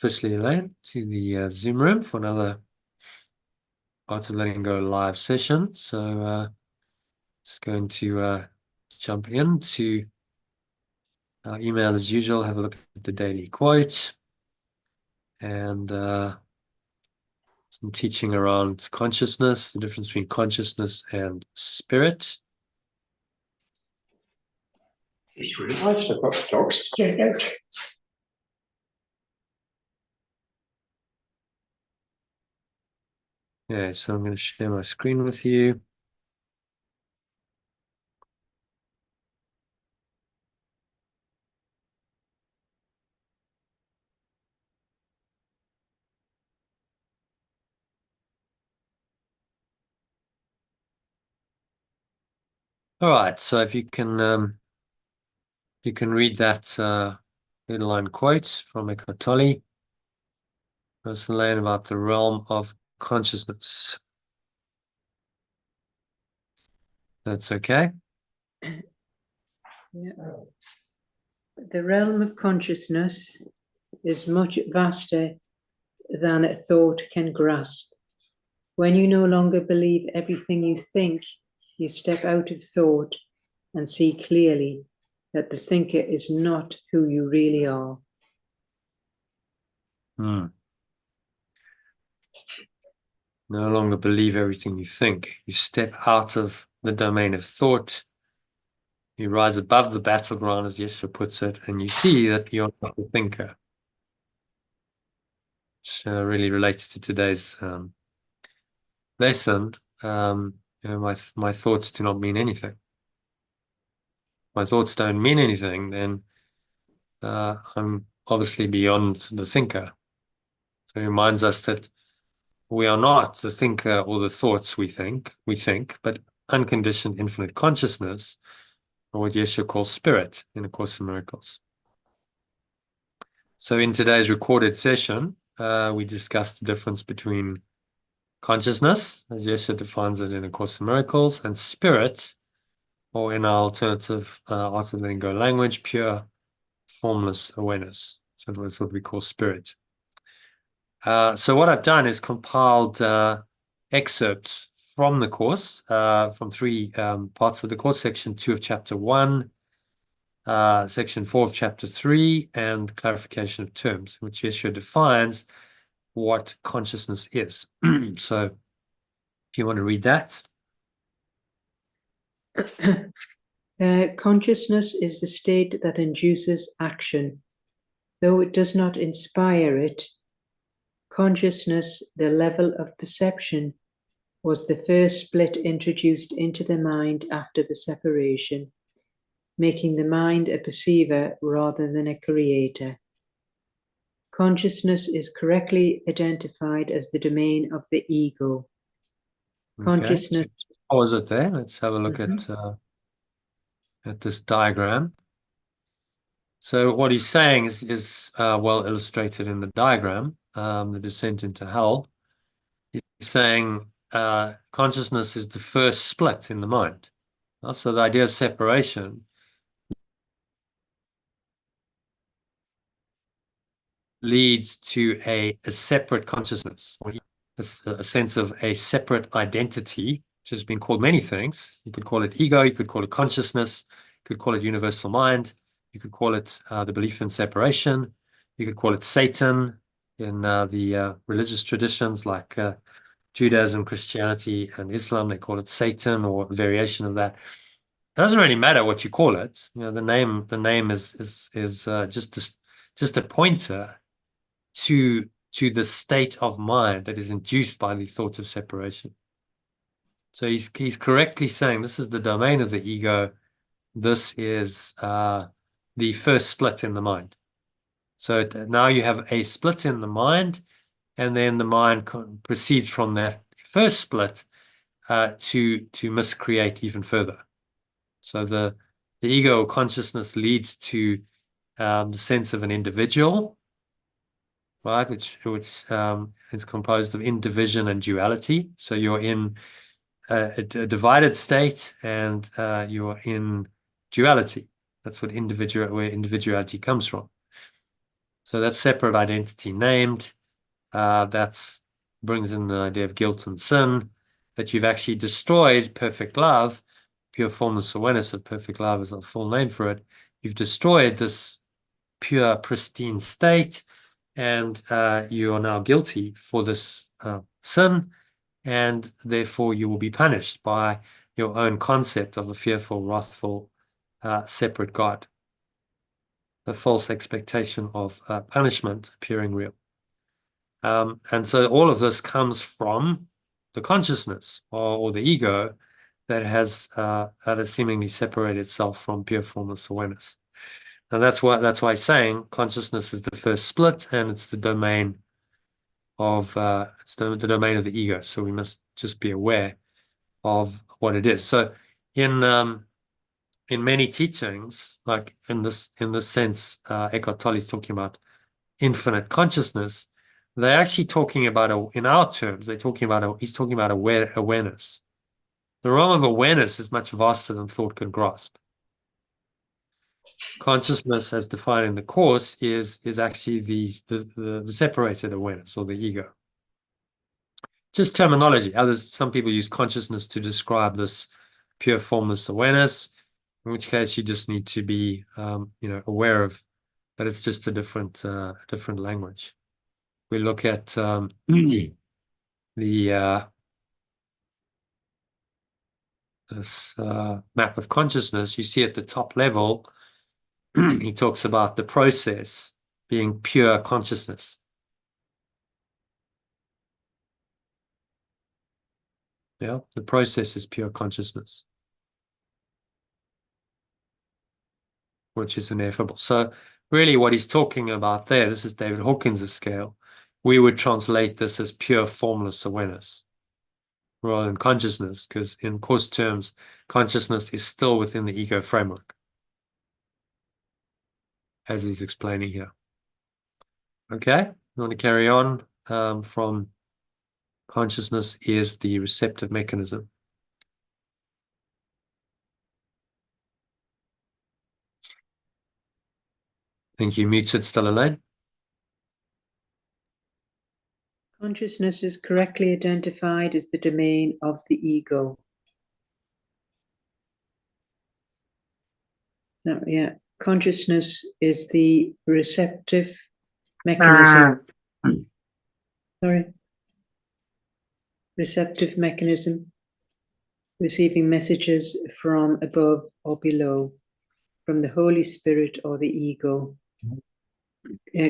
officially Elaine to the Zoom room for another Art of Letting Go live session. So just going to jump into our email as usual, have a look at the daily quote and some teaching around consciousness, the difference between consciousness and spirit. Ich realized I've got dogs to check out. Yeah, so I'm going to share my screen with you. All right, so if you can read that headline quote from Eckhart Tolle, Person Lane, about the realm of consciousness. That's okay. Yeah. The realm of consciousness is much vaster than a thought can grasp. When you no longer believe everything you think, you step out of thought and see clearly that the thinker is not who you really are. No longer believe everything you think. You step out of the domain of thought. You rise above the battleground, as Yeshua puts it, and you see that you're not the thinker. Which really relates to today's lesson. My thoughts do not mean anything. My thoughts don't mean anything, then I'm obviously beyond the thinker. So it reminds us that we are not the thinker or the thoughts we think, but unconditioned infinite consciousness, or what Yeshua calls spirit in A Course in Miracles. So in today's recorded session, we discussed the difference between consciousness, as Yeshua defines it in A Course in Miracles, and spirit, or in our alternative Art of Letting Go language, pure formless awareness. So that's what we call spirit. So what I've done is compiled excerpts from the course, from three parts of the course: section 2 of chapter 1, section 4 of chapter 3, and clarification of terms, in which Yeshua defines what consciousness is. So if you want to read that. Consciousness is the state that induces action. Though it does not inspire it, consciousness, the level of perception, was the first split introduced into the mind after the separation, making the mind a perceiver rather than a creator. Consciousness is correctly identified as the domain of the ego. Consciousness. Okay. Pause it there. Let's have a look at this diagram. So what he's saying is well illustrated in the diagram, the descent into hell. He's saying consciousness is the first split in the mind. So the idea of separation leads to a separate consciousness, a sense of a separate identity, which has been called many things. You could call it ego, you could call it consciousness, you could call it universal mind, you could call it the belief in separation, you could call it Satan in the religious traditions like Judaism, Christianity, and Islam. They call it Satan or a variation of that. It doesn't really matter what you call it. You know, the name is just a pointer to the state of mind that is induced by the thought of separation. So he's correctly saying this is the domain of the ego. This is the first split in the mind. So now you have a split in the mind, and then the mind proceeds from that first split to miscreate even further. So the ego or consciousness leads to the sense of an individual, right, which is composed of indivision and duality. So you're in a divided state, and you're in duality. That's where individuality comes from. So that separate identity named, that's brings in the idea of guilt and sin, that you've actually destroyed perfect love, pure formless awareness of perfect love is a full name for it. You've destroyed this pure, pristine state, and you are now guilty for this sin, and therefore you will be punished by your own concept of a fearful, wrathful, separate God. The false expectation of punishment appearing real. And so all of this comes from the consciousness or the ego that has seemingly separated itself from pure formless awareness. And that's why he's saying consciousness is the first split, and it's the domain of the domain of the ego. So we must just be aware of what it is. So in many teachings, like in this sense, Eckhart Tolle is talking about infinite consciousness. They're actually talking about, in our terms, he's talking about awareness. The realm of awareness is much vaster than thought can grasp. Consciousness, as defined in the Course, is actually the separated awareness, or the ego. Just terminology. Some people use consciousness to describe this pure formless awareness, in which case you just need to be, aware of that it's just a different language. We look at the this map of consciousness. You see at the top level, he talks about the process being pure consciousness. Yeah, the process is pure consciousness, which is ineffable. So really what he's talking about there, this is David Hawkins' scale, we would translate this as pure formless awareness rather than consciousness, because in Course terms, consciousness is still within the ego framework, as he's explaining here. Okay, you want to carry on from consciousness is the receptive mechanism. I think you muted still, Elaine. Consciousness is correctly identified as the domain of the ego. No, yeah, consciousness is the receptive mechanism. Sorry. Receptive mechanism, receiving messages from above or below, from the Holy Spirit or the ego.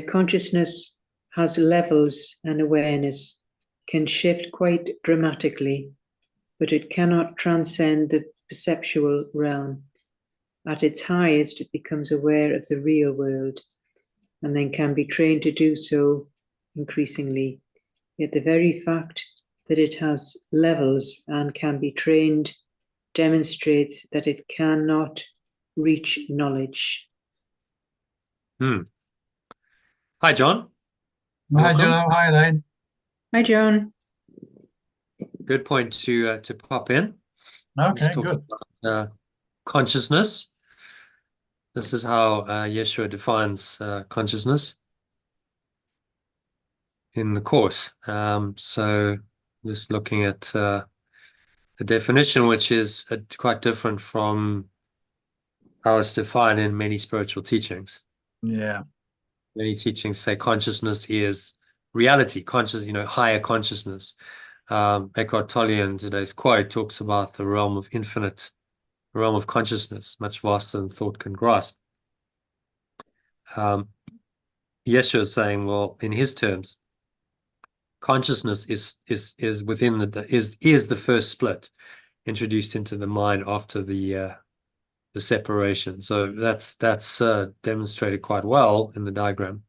Consciousness has levels, and awareness can shift quite dramatically, but it cannot transcend the perceptual realm. At its highest, it becomes aware of the real world, and then can be trained to do so increasingly. Yet the very fact that it has levels and can be trained demonstrates that it cannot reach knowledge. Hi, John. Hi, John. Hi, Elaine. Hi, John. Good point to pop in. Okay, good. About, consciousness. This is how Yeshua defines consciousness in the Course. So just looking at the definition, which is quite different from how it's defined in many spiritual teachings. Yeah. Many teachings say consciousness is reality, higher consciousness. Eckhart Tolle in today's quote talks about the realm of consciousness, much vaster than thought can grasp. Yeshua is saying, well, in his terms, consciousness is within the first split introduced into the mind after the separation. So that's demonstrated quite well in the diagram.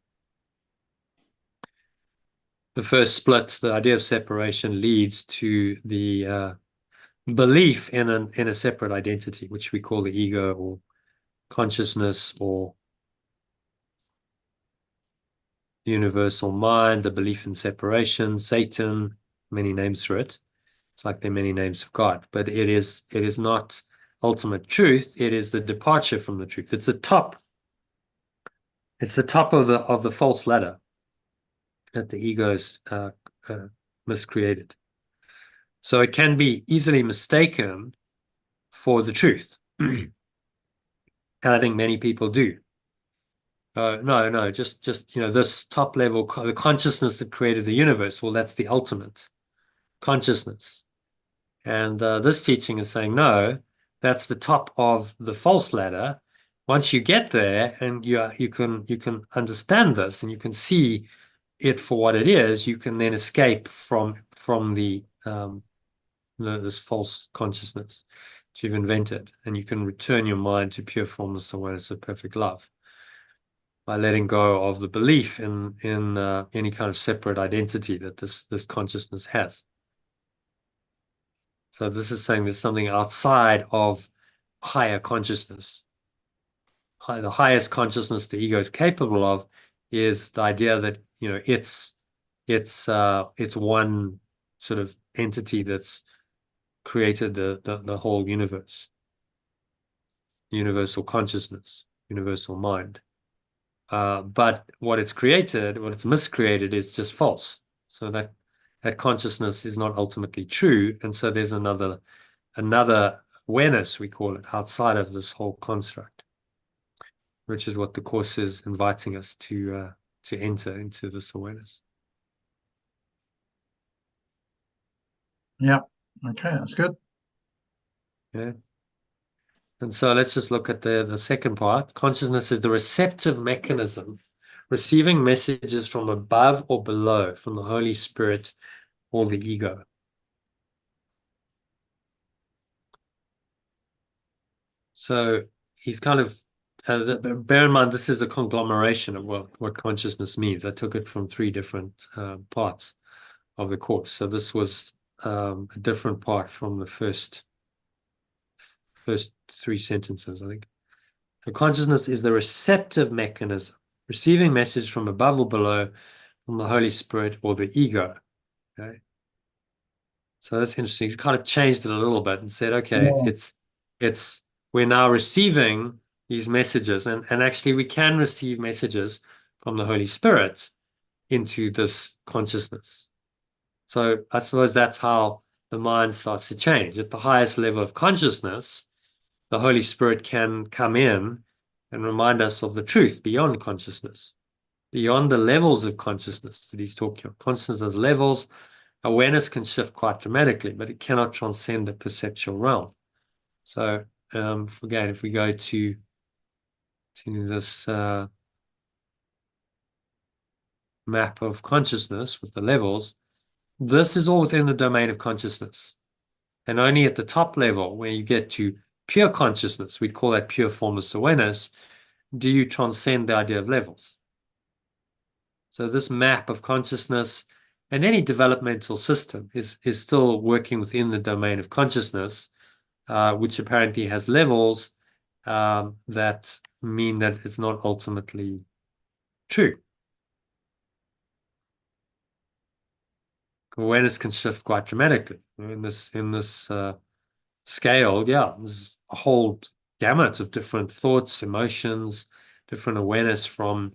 The first split, the idea of separation, leads to the belief in a separate identity, which we call the ego or consciousness or universal mind, the belief in separation, Satan, many names for it. It's like there are many names of God, but it is not ultimate truth. It is the departure from the truth. It's a top It's the top of the false ladder that the ego's miscreated. So it can be easily mistaken for the truth. And I think many people do. No, just this top level, the consciousness that created the universe. Well, that's the ultimate consciousness. And this teaching is saying, no, that's the top of the false ladder. Once you get there and you can understand this and you can see it for what it is, you can then escape from this false consciousness that you've invented, and you can return your mind to pure formless awareness of perfect love by letting go of the belief in any kind of separate identity that this consciousness has. So this is saying there's something outside of higher consciousness. The highest consciousness the ego is capable of is the idea that it's one sort of entity that's created the whole universe, universal consciousness, universal mind. But what it's created, what it's miscreated, is just false. So that consciousness is not ultimately true, and so there's another awareness, we call it, outside of this whole construct, which is what the Course is inviting us to enter into, this awareness. Yeah. Okay, that's good. Yeah. And so let's just look at the second part. Consciousness is the receptive mechanism, receiving messages from above or below, from the Holy Spirit or the ego. So he's kind of, bear in mind, this is a conglomeration of what consciousness means. I took it from 3 different parts of the Course. So this was a different part from the first 3 sentences, I think. So consciousness is the receptive mechanism, receiving message from above or below, from the Holy Spirit or the ego. Okay. So that's interesting. He's kind of changed it a little bit and said, okay, it's we're now receiving these messages, and actually we can receive messages from the Holy Spirit into this consciousness. So I suppose that's how the mind starts to change. At the highest level of consciousness, the Holy Spirit can come in and remind us of the truth beyond consciousness, beyond the levels of consciousness that he's talking about. Consciousness has levels. Awareness can shift quite dramatically, but it cannot transcend the perceptual realm. So again, if we go to this map of consciousness with the levels, this is all within the domain of consciousness. And only at the top level, where you get to pure consciousness, we'd call that pure formless awareness, do you transcend the idea of levels. So this map of consciousness and any developmental system is still working within the domain of consciousness, which apparently has levels that mean that it's not ultimately true. Awareness can shift quite dramatically in this scale. Yeah, there's a whole gamut of different thoughts, emotions, different awareness, from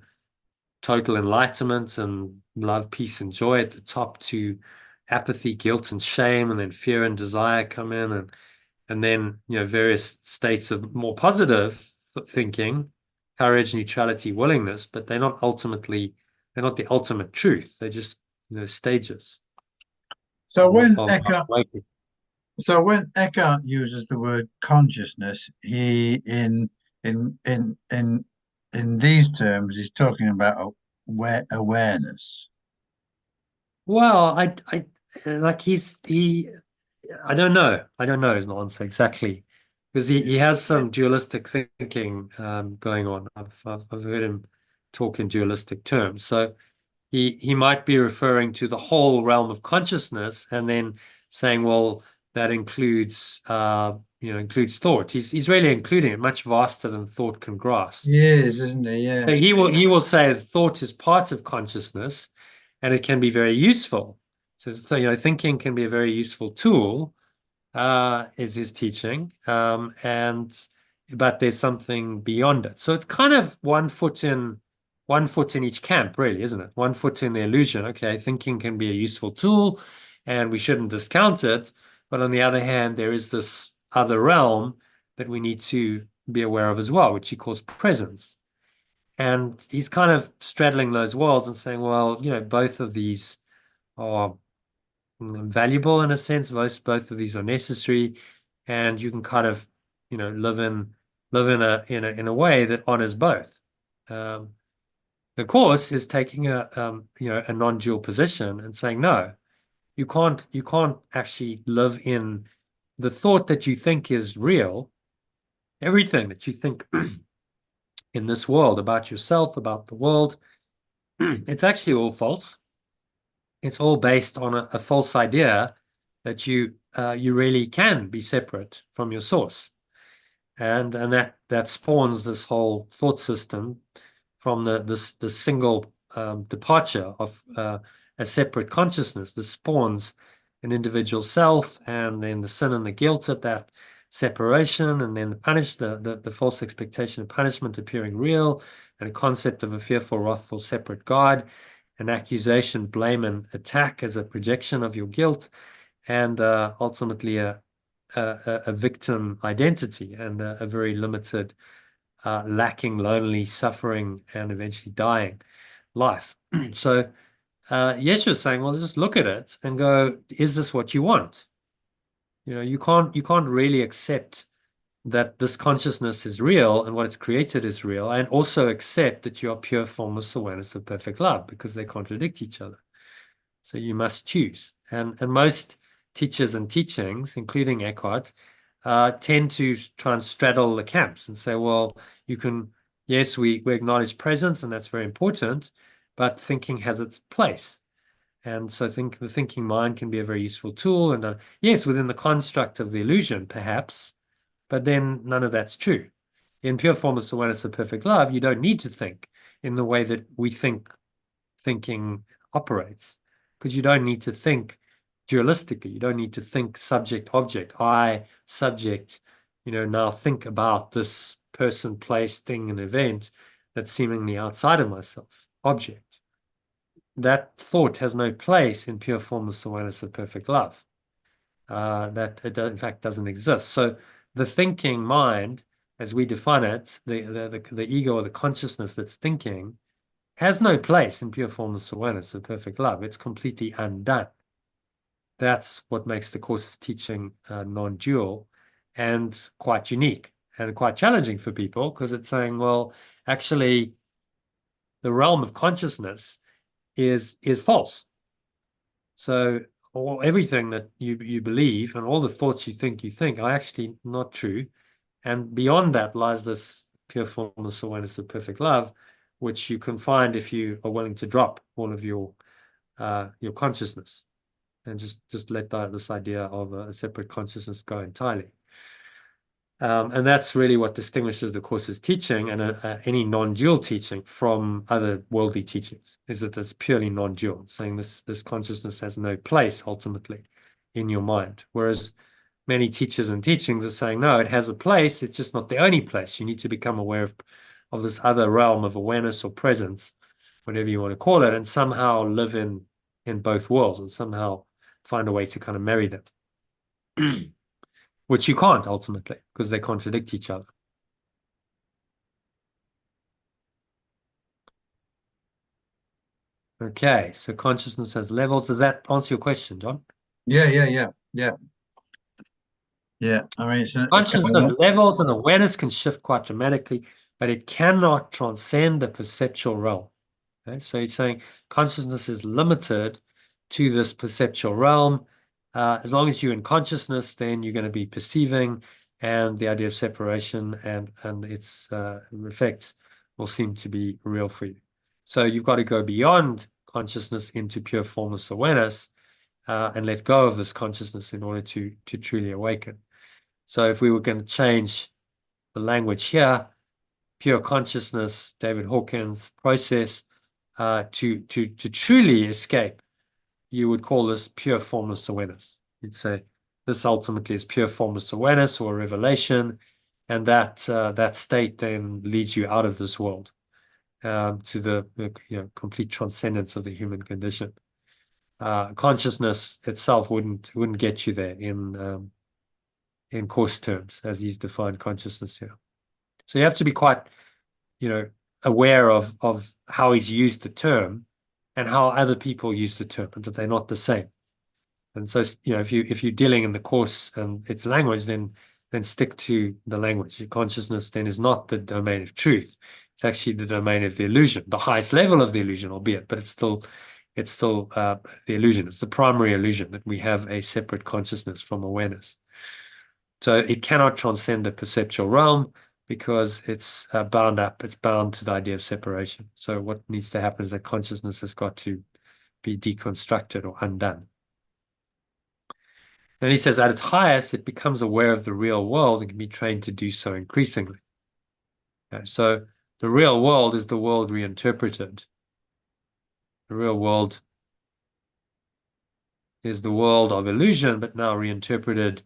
total enlightenment and love, peace, and joy at the top, to apathy, guilt, and shame, and then fear and desire come in, and then various states of more positive thinking, courage, neutrality, willingness, but they're not the ultimate truth. They're just stages. So when of Eckhart uses the word consciousness, he in these terms he's talking about awareness. Well, I don't know. I don't know is the answer exactly, because he has some dualistic thinking going on. I've heard him talk in dualistic terms. So he might be referring to the whole realm of consciousness, and then saying, well, that includes includes thought. He's really including it much vaster than thought can grasp. He is, isn't he? Yeah. So he will say thought is part of consciousness, and it can be very useful. So thinking can be a very useful tool, is his teaching, but there's something beyond it. So it's kind of one foot in one foot in each camp, really, isn't it? One foot in the illusion. Okay, thinking can be a useful tool, and we shouldn't discount it. But on the other hand, there is this other realm that we need to be aware of as well, which he calls presence. And he's kind of straddling those worlds and saying, well, both of these are valuable in a sense. Both of these are necessary, and you can kind of, live in a way that honors both. The course is taking a non-dual position and saying, no, you can't actually live in the thought that you think is real. Everything that you think in this world about yourself, about the world, it's actually all false. It's all based on a false idea that you really can be separate from your source, and that spawns this whole thought system from the single departure of a separate consciousness. This spawns an individual self, and then the sin and the guilt at that separation, and then the false expectation of punishment appearing real, and a concept of a fearful, wrathful, separate God, an accusation, blame, and attack as a projection of your guilt, and ultimately a victim identity, and a very limited, lacking, lonely, suffering, and eventually dying life. So Yeshua's saying, well, just look at it and go, is this what you want? You can't really accept that this consciousness is real and what it's created is real, and also accept that you are pure formless awareness of perfect love, because they contradict each other. So you must choose. And most teachers and teachings, including Eckhart, tend to try and straddle the camps and say, well, yes, we acknowledge presence, and that's very important, but thinking has its place. And so the thinking mind can be a very useful tool. And yes, within the construct of the illusion, perhaps, but then none of that's true. In pure formless awareness of perfect love, you don't need to think in the way that we think thinking operates, because you don't need to think dualistically. You don't need to think subject, object, I, subject, now think about this person, place, thing, and event that's seemingly outside of myself, object. That thought has no place in pure formless awareness of perfect love. That it in fact doesn't exist. So the thinking mind, as we define it, the ego or the consciousness that's thinking, has no place in pure formless awareness of perfect love. It's completely undone. That's what makes the course's teaching non-dual and quite unique and quite challenging for people, because it's saying, well, actually, the realm of consciousness is false. So everything that you believe and all the thoughts you think are actually not true. And beyond that lies this pure formless awareness of perfect love, which you can find if you are willing to drop all of your consciousness and just let this idea of a separate consciousness go entirely. And that's really what distinguishes the course's teaching and any non-dual teaching from other worldly teachings, is that it's purely non-dual, saying this consciousness has no place ultimately in your mind. Whereas many teachers and teachings are saying, no, it has a place, it's just not the only place. You need to become aware of this other realm of awareness or presence, whatever you want to call it, and somehow live in both worlds, and somehow find a way to kind of marry them. Which you can't ultimately, because they contradict each other. Okay, so consciousness has levels. Does that answer your question, John? Yeah. I mean, Consciousness levels and awareness can shift quite dramatically, but it cannot transcend the perceptual realm. Okay? So he's saying consciousness is limited to this perceptual realm. As long as you're in consciousness, then you're going to be perceiving, and the idea of separation and its effects will seem to be real for you. So you've got to go beyond consciousness into pure formless awareness and let go of this consciousness in order to truly awaken. So if we were going to change the language here, pure consciousness, David Hawkins' process to truly escape, you would call this pure formless awareness. You'd say this ultimately is pure formless awareness or revelation, and that state then leads you out of this world to the complete transcendence of the human condition. Consciousness itself wouldn't get you there in coarse terms, as he's defined consciousness here. So you have to be quite, aware of how he's used the term and how other people use the term, and that they're not the same. And so, if you're dealing in the course and its language, then stick to the language. Your consciousness then is not the domain of truth. It's actually the domain of the illusion, the highest level of the illusion, albeit, but it's still the illusion. It's the primary illusion that we have a separate consciousness from awareness. So it cannot transcend the perceptual realm because it's bound up. It's bound to the idea of separation. So what needs to happen is that consciousness has got to be deconstructed or undone. And he says, at its highest, it becomes aware of the real world and can be trained to do so increasingly. Okay, so the real world is the world reinterpreted. The real world is the world of illusion, but now reinterpreted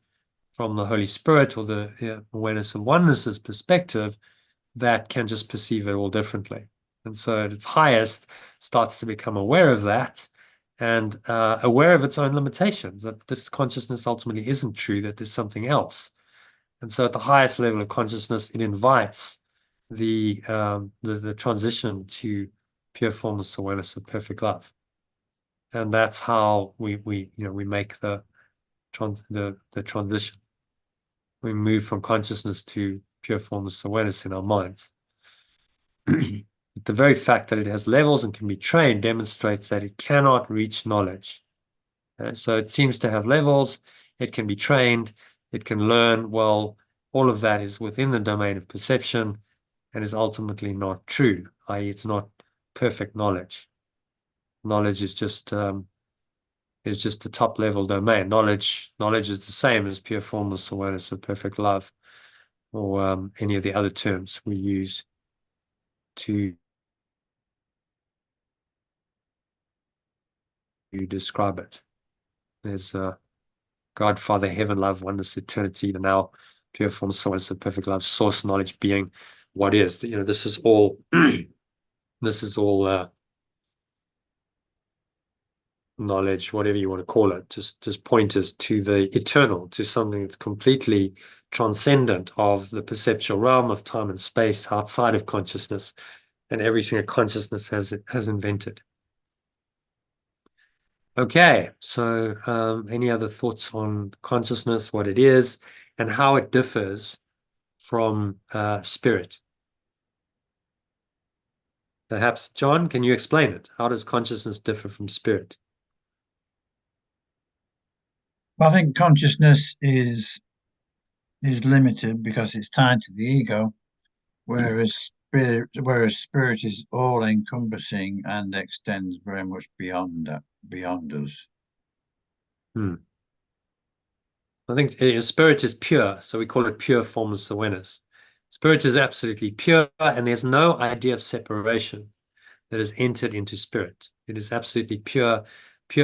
from the Holy Spirit or the awareness of oneness's perspective that can just perceive it all differently. And so at its highest, starts to become aware of that and aware of its own limitations, that this consciousness ultimately isn't true, that there's something else. And so at the highest level of consciousness, it invites the transition to pure formless awareness of perfect love. And that's how we make the transition. We move from consciousness to pure formless awareness in our minds. The very fact that it has levels and can be trained demonstrates that it cannot reach knowledge. So it seems to have levels, it can be trained, it can learn. Well, all of that is within the domain of perception and is ultimately not true, i.e. it's not perfect knowledge. Knowledge is just the top level domain. Knowledge is the same as pure formless awareness of perfect love, or any of the other terms we use to describe it. There's God, Father, heaven, love, oneness, eternity, the now pure formless awareness of perfect love, source, knowledge, being, what is. This is all knowledge, whatever you want to call it, just pointers to the eternal, to something that's completely transcendent of the perceptual realm of time and space, outside of consciousness and everything that consciousness has invented. Okay, so any other thoughts on consciousness, what it is, and how it differs from spirit? Perhaps, John, can you explain it? How does consciousness differ from spirit? Well, I think consciousness is limited because it's tied to the ego, whereas spirit is all encompassing and extends very much beyond us. I think spirit is pure, so we call it pure formless awareness. Spirit is absolutely pure, and there's no idea of separation that has entered into spirit. It is absolutely pure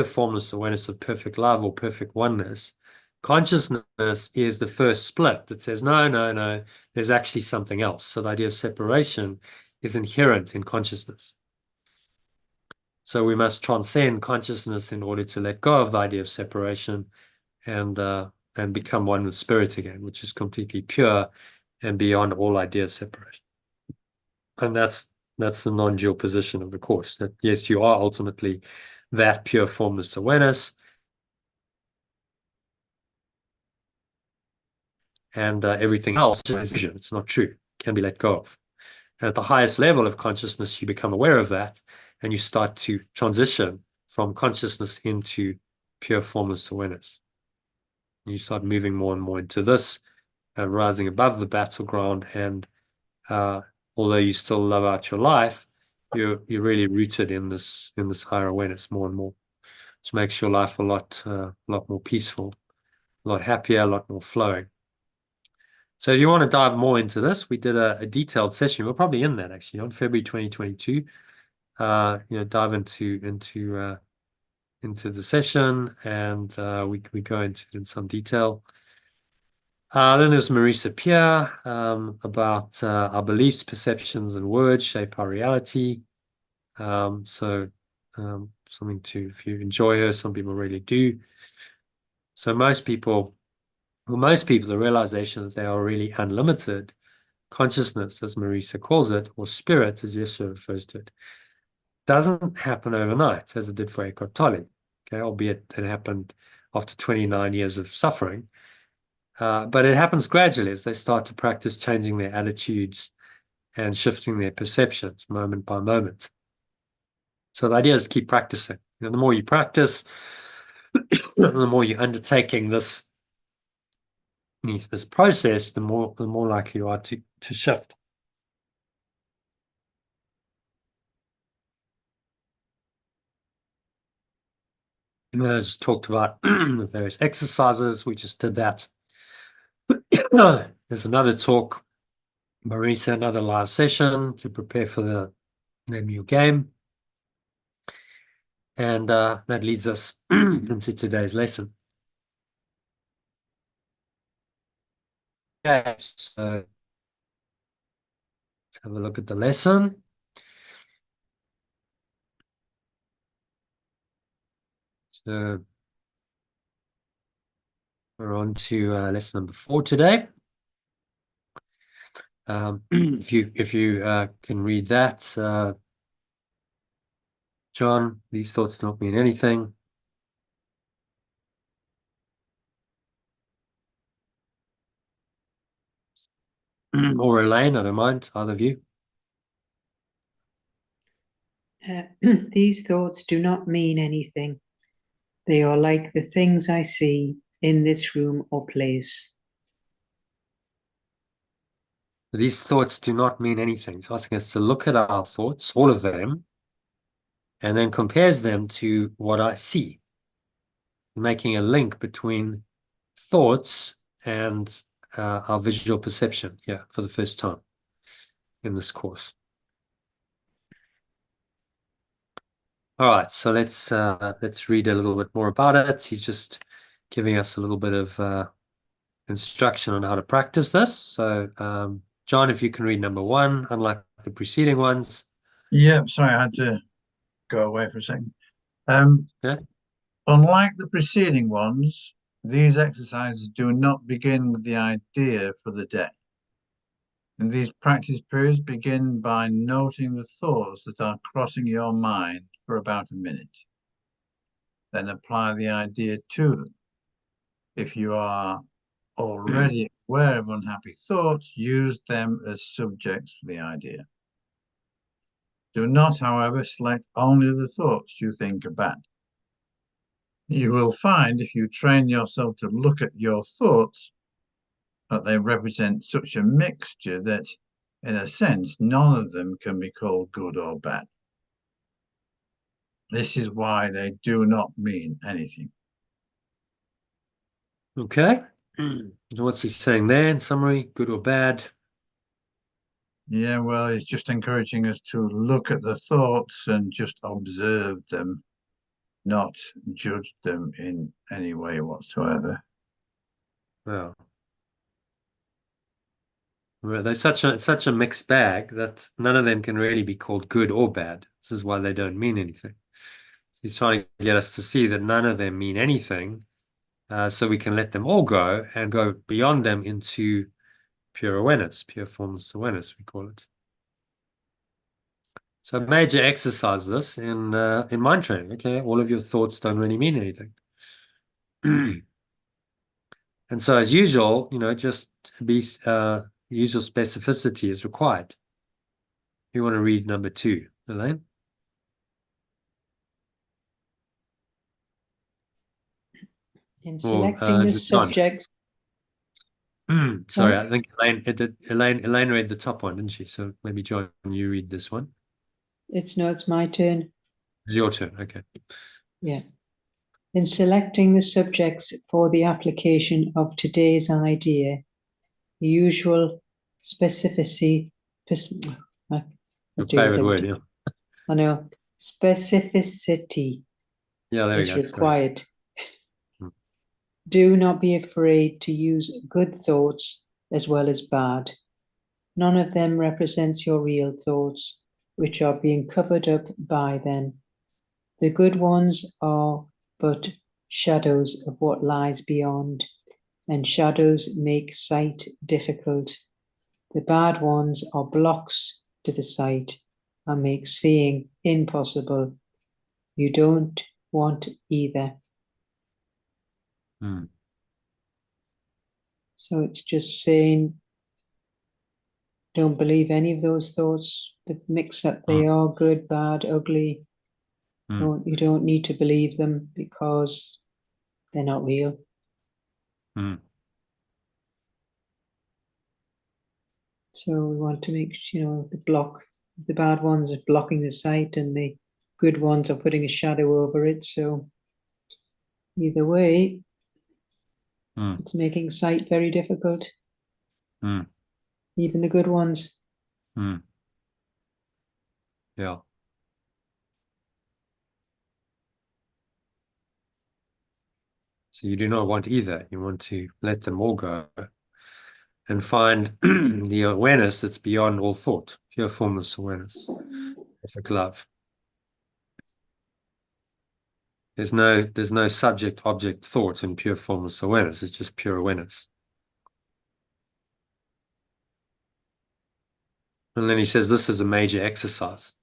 formless awareness of perfect love or perfect oneness. Consciousness is the first split that says, no, there's actually something else. So the idea of separation is inherent in consciousness. So we must transcend consciousness in order to let go of the idea of separation and become one with spirit again, which is completely pure and beyond all idea of separation. And that's the non-dual position of the Course, that yes, you are ultimately that pure formless awareness, and everything else is illusion. It's not true. It can be let go of. And at the highest level of consciousness, you become aware of that, and you start to transition from consciousness into pure formless awareness. And you start moving more and more into this, rising above the battleground, and although you still love out your life, you're really rooted in this higher awareness more and more, which makes your life a lot more peaceful, a lot happier, a lot more flowing. So if you want to dive more into this, we did a detailed session. We're probably in that actually on February 2022. Dive into the session, and we go into it in some detail. Then there's Marisa Peer about our beliefs, perceptions, and words shape our reality. Something to, if you enjoy her, some people really do. So most people, the realization that they are really unlimited consciousness, as Marisa calls it, or spirit, as Yeshua refers to it, doesn't happen overnight, as it did for Eckhart Tolle. Okay, albeit it happened after 29 years of suffering. But it happens gradually as they start to practice changing their attitudes and shifting their perceptions moment by moment. So the idea is to keep practicing. The more you practice, the more you're undertaking this process, the more likely you are to shift. And as talked about the various exercises, we just did that. There's another talk, Marisa, another live session to prepare for the new game. And that leads us into today's lesson. Okay, so let's have a look at the lesson. So we're on to lesson number 4 today. If you can read that, John, these thoughts don't mean anything. Or Elaine, I don't mind, either of you. These thoughts do not mean anything. They are like the things I see in this room or place. These thoughts do not mean anything. It's asking us to look at our thoughts, all of them, and then compares them to what I see, making a link between thoughts and our visual perception here for the first time in this course. All right, so let's read a little bit more about it. He's just giving us a little bit of instruction on how to practice this. So, John, if you can read number 1, unlike the preceding ones. Yeah, sorry, I had to go away for a second. Yeah. Unlike the preceding ones, these exercises do not begin with the idea for the day. And these practice periods begin by noting the thoughts that are crossing your mind for about a minute. Then apply the idea to them. If you are already aware of unhappy thoughts, use them as subjects for the idea. Do not, however, select only the thoughts you think are bad. You will find, if you train yourself to look at your thoughts, that they represent such a mixture that, in a sense, none of them can be called good or bad. This is why they do not mean anything. Okay. What's he saying there in summary? Good or bad? Yeah, well, it's just encouraging us to look at the thoughts and just observe them, not judge them in any way whatsoever. Well, they're such a mixed bag that none of them can really be called good or bad. This is why they don't mean anything. So he's trying to get us to see that none of them mean anything, so we can let them all go and go beyond them into pure awareness, pure formless awareness, we call it. So major exercise this in mind training. Okay, all of your thoughts don't really mean anything. And so as usual, just be usual specificity is required. You want to read number 2, Elaine? In selecting the subject. Sorry, I think Elaine read the top one, didn't she? So maybe John, you read this one. It's my turn. It's your turn, okay. Yeah. In selecting the subjects for the application of today's idea, the usual specificity. Your favorite word, yeah. I know. Specificity is required. Do not be afraid to use good thoughts as well as bad. None of them represents your real thoughts, which are being covered up by them. The good ones are but shadows of what lies beyond, and shadows make sight difficult. The bad ones are blocks to the sight and make seeing impossible. You don't want either. Hmm. So it's just saying, don't believe any of those thoughts, the mix that they are good, bad, ugly. You don't need to believe them because they're not real. So we want to make, the bad ones are blocking the sight and the good ones are putting a shadow over it. So either way, it's making sight very difficult. Even the good ones. Yeah. So you do not want either. You want to let them all go and find the awareness that's beyond all thought, pure formless awareness, perfect love. There's no subject object thought in pure formless awareness. It's just pure awareness. And then he says this is a major exercise.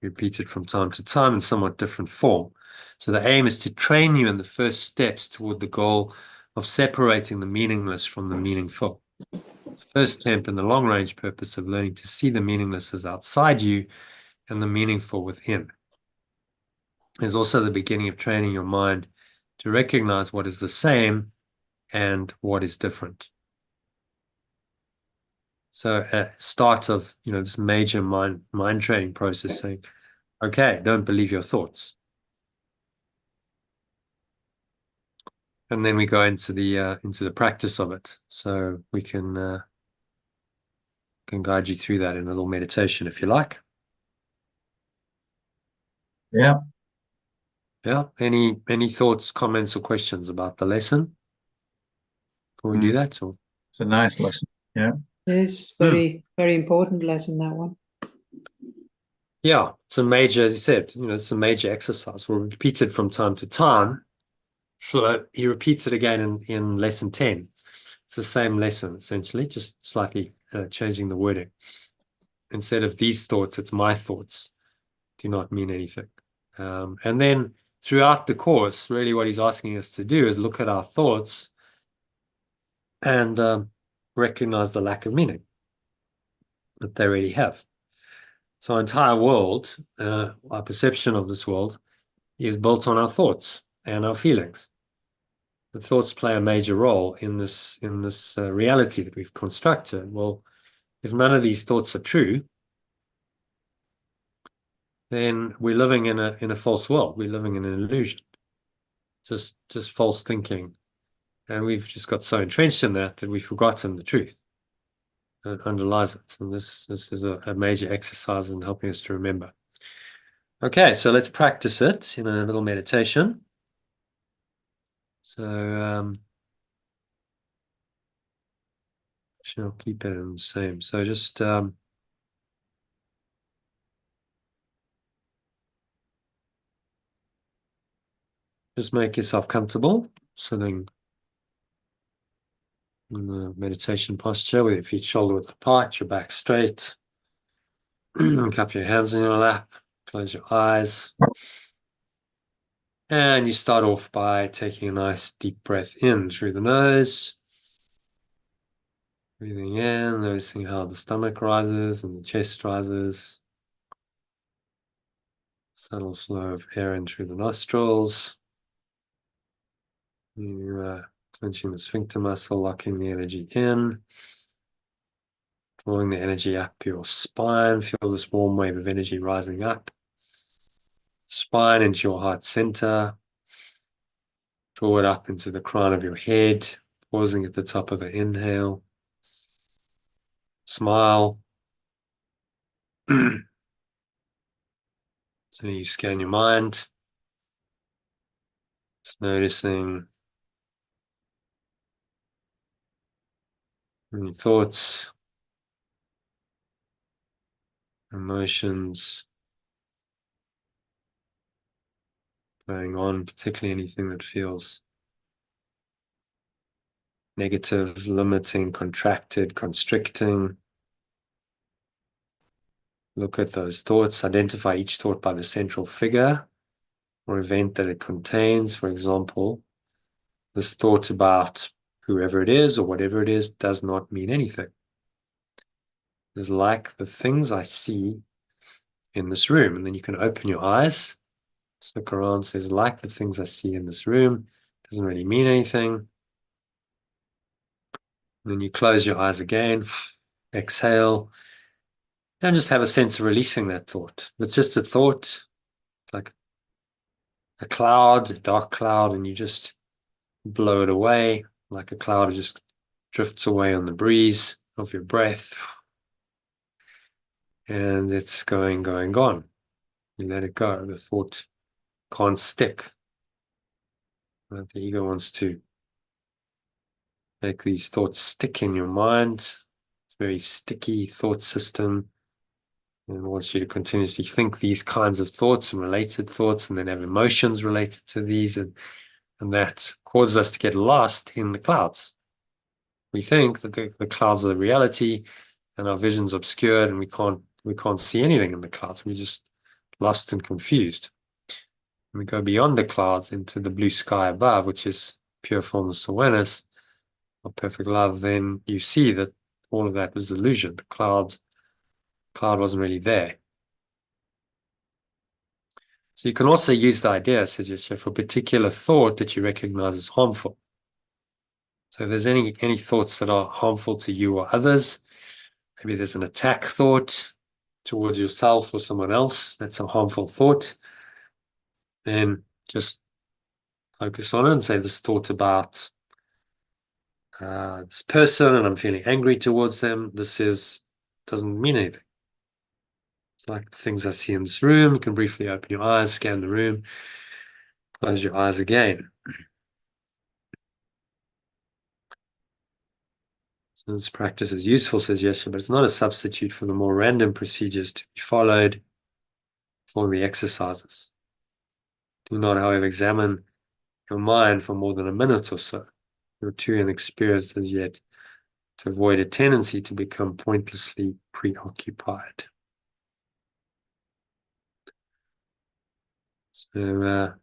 Repeated from time to time in somewhat different form. So the aim is to train you in the first steps toward the goal of separating the meaningless from the meaningful. It's the first step in the long-range purpose of learning to see the meaningless as outside you and the meaningful within. It's also the beginning of training your mind to recognize what is the same and what is different. So at start of this major mind training process, saying, okay, don't believe your thoughts. And then we go into the practice of it. So we can guide you through that in a little meditation if you like. Yeah. Yeah. Any thoughts, comments, or questions about the lesson before we do that? Or It's a nice lesson. Yeah. It's very, very important lesson, that one. yeah, it's a major, as you said, it's a major exercise. We'll repeat it from time to time. So he repeats it again in lesson 10. It's the same lesson, essentially, just slightly changing the wording. Instead of these thoughts, it's my thoughts. Do not mean anything. And then throughout the course, really what he's asking us to do is look at our thoughts and recognize the lack of meaning that they really have. So our entire world, our perception of this world, is built on our thoughts and our feelings. The thoughts play a major role in this reality that we've constructed. Well, if none of these thoughts are true, then we're living in a false world. We're living in an illusion, just false thinking, and we've just got so entrenched in that we've forgotten the truth that underlies it. And this is a major exercise in helping us to remember. Okay, so let's practice it in a little meditation. So I'll keep it in the same. So just make yourself comfortable, sitting in the meditation posture with your feet shoulder width apart, your back straight. Cup your hands in your lap, close your eyes. And you start off by taking a nice deep breath in through the nose. Breathing in, noticing how the stomach rises and the chest rises. Subtle flow of air in through the nostrils. You clenching the sphincter muscle, locking the energy in. Drawing the energy up your spine. Feel this warm wave of energy rising up. Spine into your heart center. Draw it up into the crown of your head, pausing at the top of the inhale. Smile. So you scan your mind, just noticing Any thoughts, emotions going on, particularly anything that feels negative, limiting, contracted, constricting. Look at those thoughts, identify each thought by the central figure or event that it contains. For example, this thought about whoever it is or whatever it is does not mean anything. It's like the things I see in this room. And then you can open your eyes, just look around, says like the things I see in this room, doesn't really mean anything. And then you close your eyes again, exhale, and just have a sense of releasing that thought. It's just a thought, like a cloud, a dark cloud, and you just blow it away like a cloud just drifts away on the breeze of your breath. And it's going, gone. You let it go. The thought can't stick. Right? The ego wants to make these thoughts stick in your mind. It's a very sticky thought system. And wants you to continuously think these kinds of thoughts and related thoughts, and then have emotions related to these, and that causes us to get lost in the clouds. We think that the clouds are the reality, and our vision's obscured, and we can't see anything in the clouds. We're just lost and confused. And we go beyond the clouds into the blue sky above, which is pure formless awareness of perfect love. Then you see that all of that was illusion. The cloud wasn't really there. So you can also use the idea, says Yeshua, for a particular thought that you recognize as harmful. So if there's any thoughts that are harmful to you or others, maybe there's an attack thought towards yourself or someone else, that's a harmful thought, then just focus on it and say this thought about this person, and I'm feeling angry towards them. Doesn't mean anything. It's like the things I see in this room. You can briefly open your eyes, scan the room, close your eyes again. So this practice is useful, says Yeshua, but it's not a substitute for the more random procedures to be followed for the exercises. Do not, however, examine your mind for more than a minute or so. You're too inexperienced as yet to avoid a tendency to become pointlessly preoccupied. So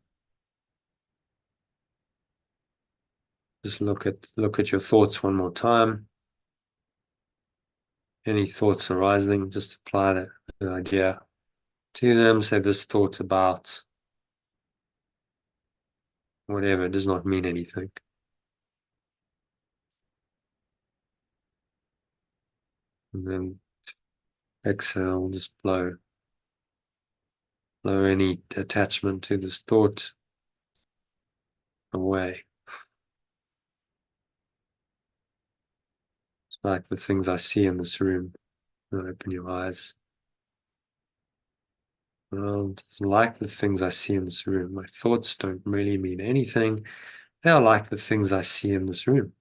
just look at your thoughts one more time. Any thoughts arising, just apply that idea to them. Say this thought about whatever does not mean anything. And then exhale, just blow any attachment to this thought away. It's like the things I see in this room. Open your eyes. Well, it's like the things I see in this room. My thoughts don't really mean anything. They are like the things I see in this room.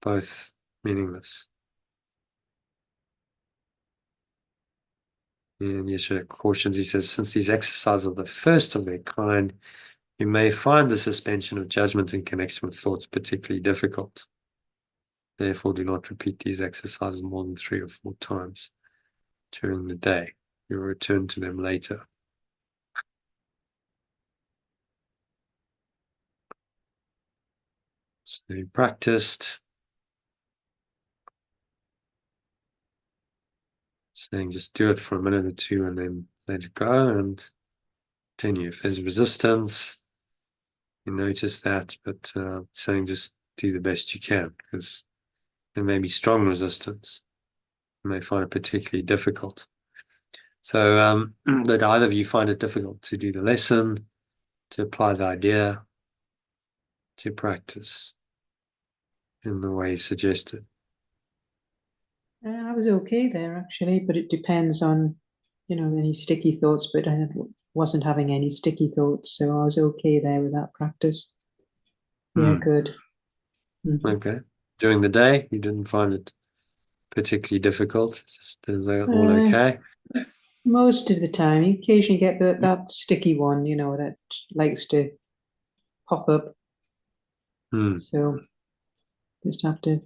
Both meaningless. And Yeshua cautions, he says, since these exercises are the first of their kind, you may find the suspension of judgment in connection with thoughts particularly difficult. Therefore, do not repeat these exercises more than 3 or 4 times during the day. You'll return to them later. So you practiced. Saying just do it for a minute or 2 and then let it go and continue. If there's resistance, you notice that, but saying just do the best you can, because there may be strong resistance. You may find it particularly difficult. So that either of you find it difficult to do the lesson, to apply the idea, to practice in the way suggested. I was okay there, actually, but it depends on, any sticky thoughts, but I wasn't having any sticky thoughts, so I was okay there with that practice. Yeah, good. Okay. during the day? You didn't find it particularly difficult? Is that all okay? Most of the time, you occasionally get that sticky one, that likes to pop up. So just have to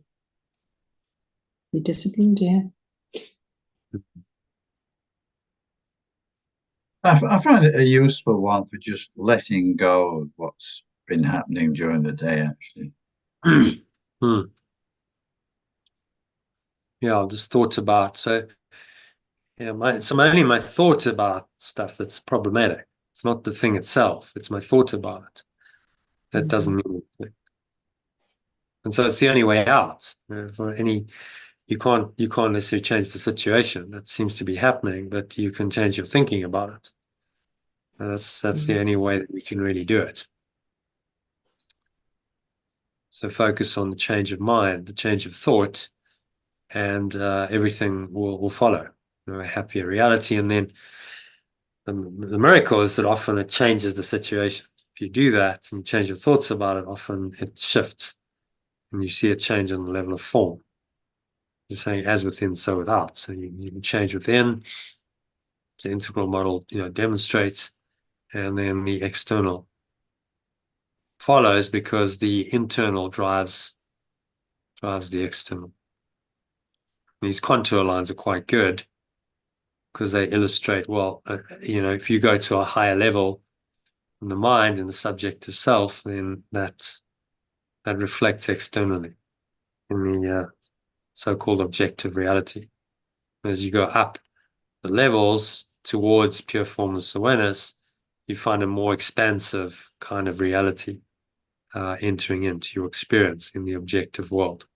be disciplined, yeah. I find it a useful one for just letting go of what's been happening during the day, actually. Yeah, I just thought about, so yeah, it's only my thoughts about stuff that's problematic. It's not the thing itself, it's my thoughts about it. That doesn't mean anything. And so it's the only way out. You can't necessarily change the situation that seems to be happening, but you can change your thinking about it. And that's the only way that we can really do it. So focus on the change of mind, the change of thought, and everything will follow. A happier reality. And then the miracle is that often it changes the situation. If you do that and change your thoughts about it, often it shifts and you see a change in the level of form. You're saying as within, so without. So you can change within. The integral model, demonstrates, and then the external follows because the internal drives the external. These contour lines are quite good because they illustrate, well, if you go to a higher level in the mind and the subjective self, then that reflects externally in the so-called objective reality. As you go up the levels towards pure formless awareness, you find a more expansive kind of reality entering into your experience in the objective world.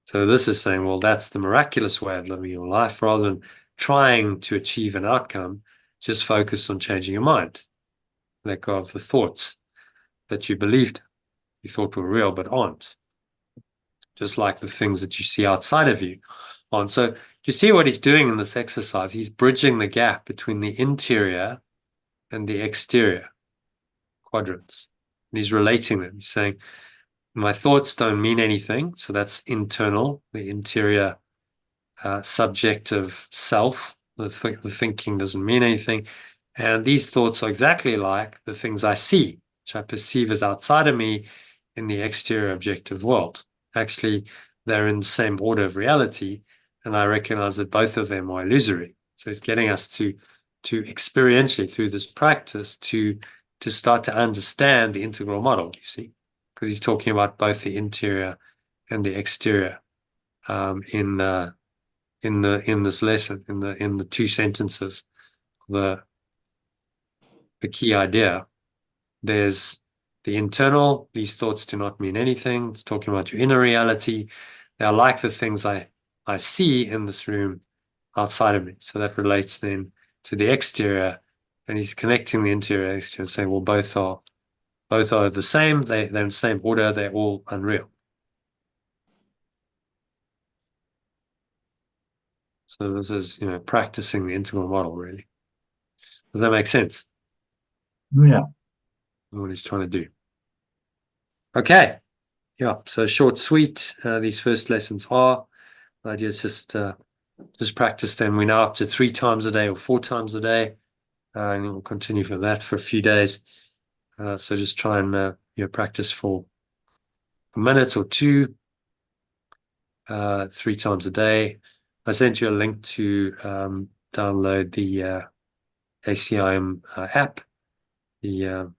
So this is saying, well, that's the miraculous way of living your life. Rather than trying to achieve an outcome, just focus on changing your mind. Let go of the thoughts that you believed you thought were real but aren't. Just like the things that you see outside of you aren't. So you see what he's doing in this exercise. He's bridging the gap between the interior and the exterior quadrants. And he's relating them. He's saying, my thoughts don't mean anything. So that's internal, the interior subjective self. The thinking doesn't mean anything. And these thoughts are exactly like the things I see, which I perceive as outside of me in the exterior objective world. Actually, they're in the same order of reality, and I recognize that both of them are illusory. So it's getting us to experientially, through this practice, to start to understand the integral model, you see, because he's talking about both the interior and the exterior in this lesson, in the two sentences. The key idea, there's the internal, these thoughts do not mean anything. It's talking about your inner reality. They are like the things I see in this room outside of me. So that relates then to the exterior, and he's connecting the interior and exterior, saying, well, both are the same. They're in the same order. They're all unreal. So this is, practicing the integral model, really. Does that make sense? Yeah. What he's trying to do. Okay. Yeah. So short, sweet. These first lessons are. The idea is just practice them. We're now up to 3 times a day or 4 times a day. And we'll continue for that for a few days. So just try and practice for a minute or 2, 3 times a day. I sent you a link to download the ACIM app, the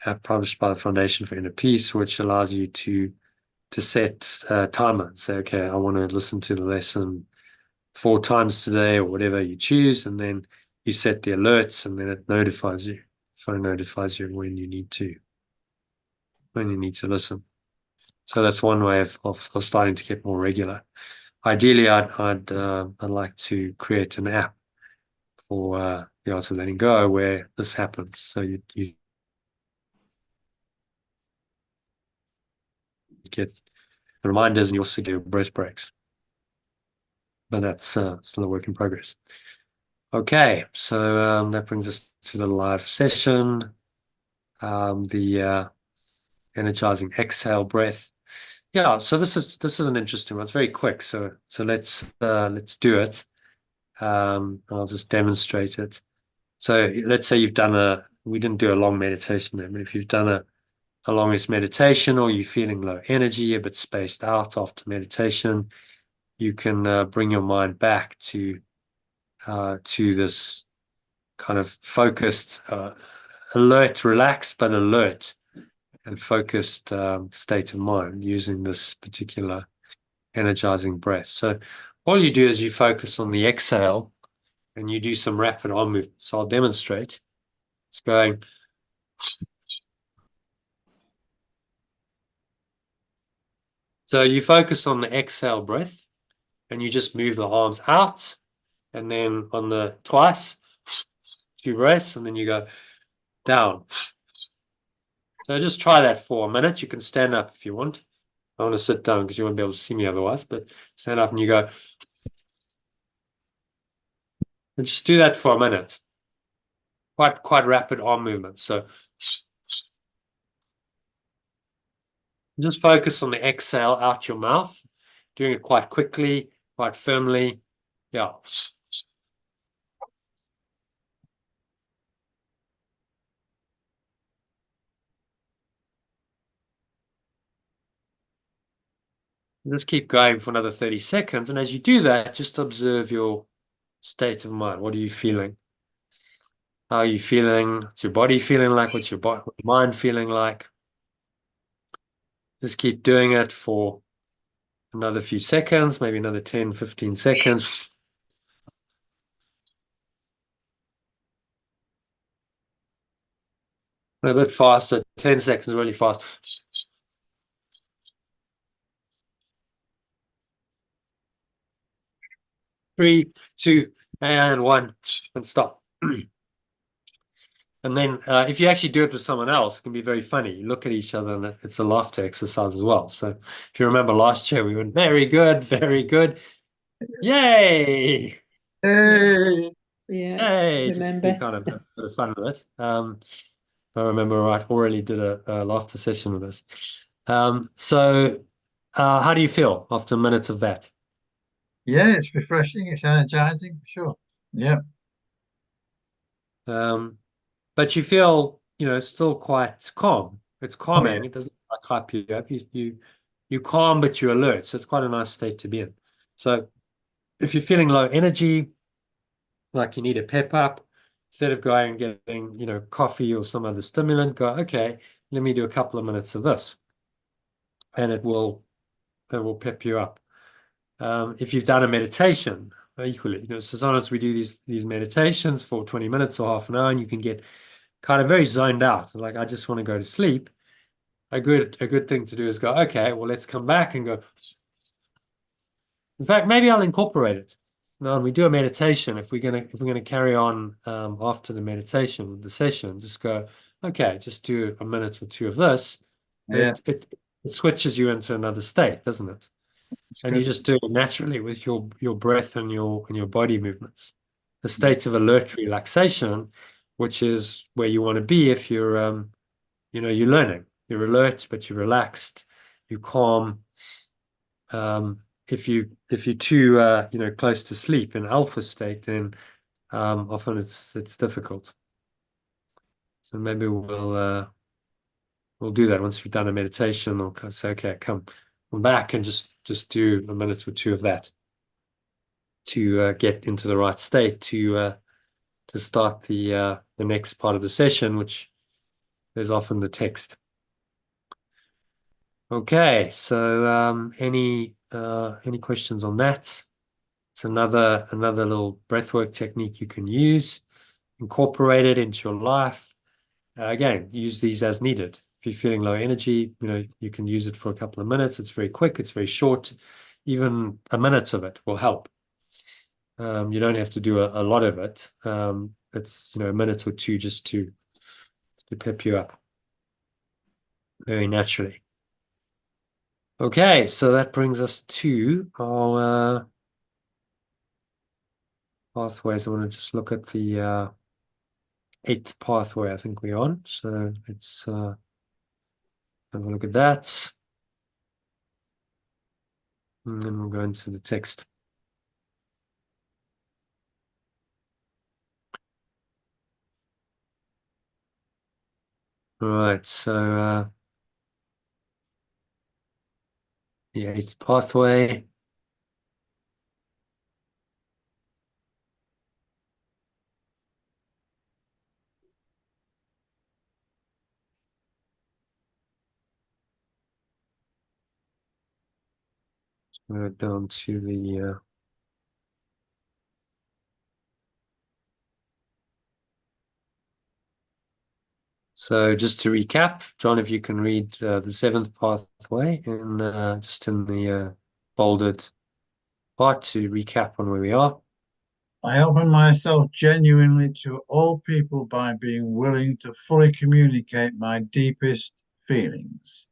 app published by the Foundation for Inner Peace, which allows you to set a timer. Say, okay, I want to listen to the lesson 4 times today, or whatever you choose, and then you set the alerts, and then it notifies you. Phone notifies you when you need to listen. So that's one way of starting to get more regular. Ideally, I'd like to create an app for the art of letting go where this happens. So you get the reminders, and you also get your breath breaks. But that's still a work in progress. Okay, so that brings us to the live session. The energizing exhale breath. Yeah, so this is an interesting one. It's very quick. So let's do it. I'll just demonstrate it. So let's say you've done we didn't do a long meditation there, but if you've done a longest meditation, or you're feeling low energy, a bit spaced out after meditation, you can bring your mind back to this kind of focused, alert, relaxed, but alert and focused state of mind using this particular energizing breath. So all you do is you focus on the exhale and you do some rapid arm movements. So I'll demonstrate. It's going. So you focus on the exhale breath and you just move the arms out, and then on the twice, 2 breaths, and then you go down. So just try that for a minute. You can stand up if you want. I want to sit down because you won't be able to see me otherwise, but stand up and you go. And just do that for a minute. Quite rapid arm movement. So just focus on the exhale out your mouth, doing it quite quickly, quite firmly. Yeah. Just keep going for another 30 seconds. And as you do that, just observe your state of mind. What are you feeling? How are you feeling? What's your body feeling like? What's your mind feeling like? Just keep doing it for another few seconds, maybe another 10, 15 seconds. A bit faster, 10 seconds really fast. 3, 2, and 1, and stop. And then if you actually do it with someone else, it can be very funny. You look at each other and it's a laughter exercise as well. So if you remember last year, we went, very good, very good. Yay! Hey! Yeah, Hey, just remember. be kind of a bit of fun with it. If I remember right, Aurelie did a laughter session with us. So how do you feel after a minute of that? Yeah, it's refreshing. It's energizing, for sure. Yeah. But you feel, still quite calm. It's Oh, yeah. calming. It doesn't like hype you up. You're calm, but you're alert. So it's quite a nice state to be in. So if you're feeling low energy, like you need a pep up, instead of going and getting, coffee or some other stimulant, go, okay, let me do a couple of minutes of this. And it will pep you up. If you've done a meditation, equally, so sometimes we do these meditations for 20 minutes or half an hour, and you can get kind of very zoned out. Like, I just want to go to sleep. A good thing to do is go, okay, well, let's come back and go. In fact, maybe I'll incorporate it. Now, when we do a meditation, if we're gonna carry on after the meditation, the session, just go, okay, just do a minute or two of this. Yeah. It switches you into another state, doesn't it? It's And good. you just do it naturally with your breath and your body movements. The state of alert relaxation, which is where you want to be if you're you're learning. You're alert, but you're relaxed, you're calm. If you're too close to sleep in alpha state, then often it's difficult. So maybe we'll do that once we've done a meditation. I'll say, okay, come back and just do a minute or two of that to get into the right state to start the next part of the session, which is often the text. Okay, so any questions on that? It's another little breathwork technique you can use, incorporate it into your life. Again, use these as needed. If you're feeling low energy, you can use it for a couple of minutes. It's very quick, it's very short. Even a minute of it will help. You don't have to do a lot of it. It's a minute or two just to pep you up very naturally. Okay, so that brings us to our pathways. I want to just look at the 8th pathway I think we're on. So it's Have a look at that. And then we'll go into the text. All right, so the 8th pathway. Go down to the so just to recap, John, if you can read the 7th pathway and just in the bolded part to recap on where we are. I open myself genuinely to all people by being willing to fully communicate my deepest feelings,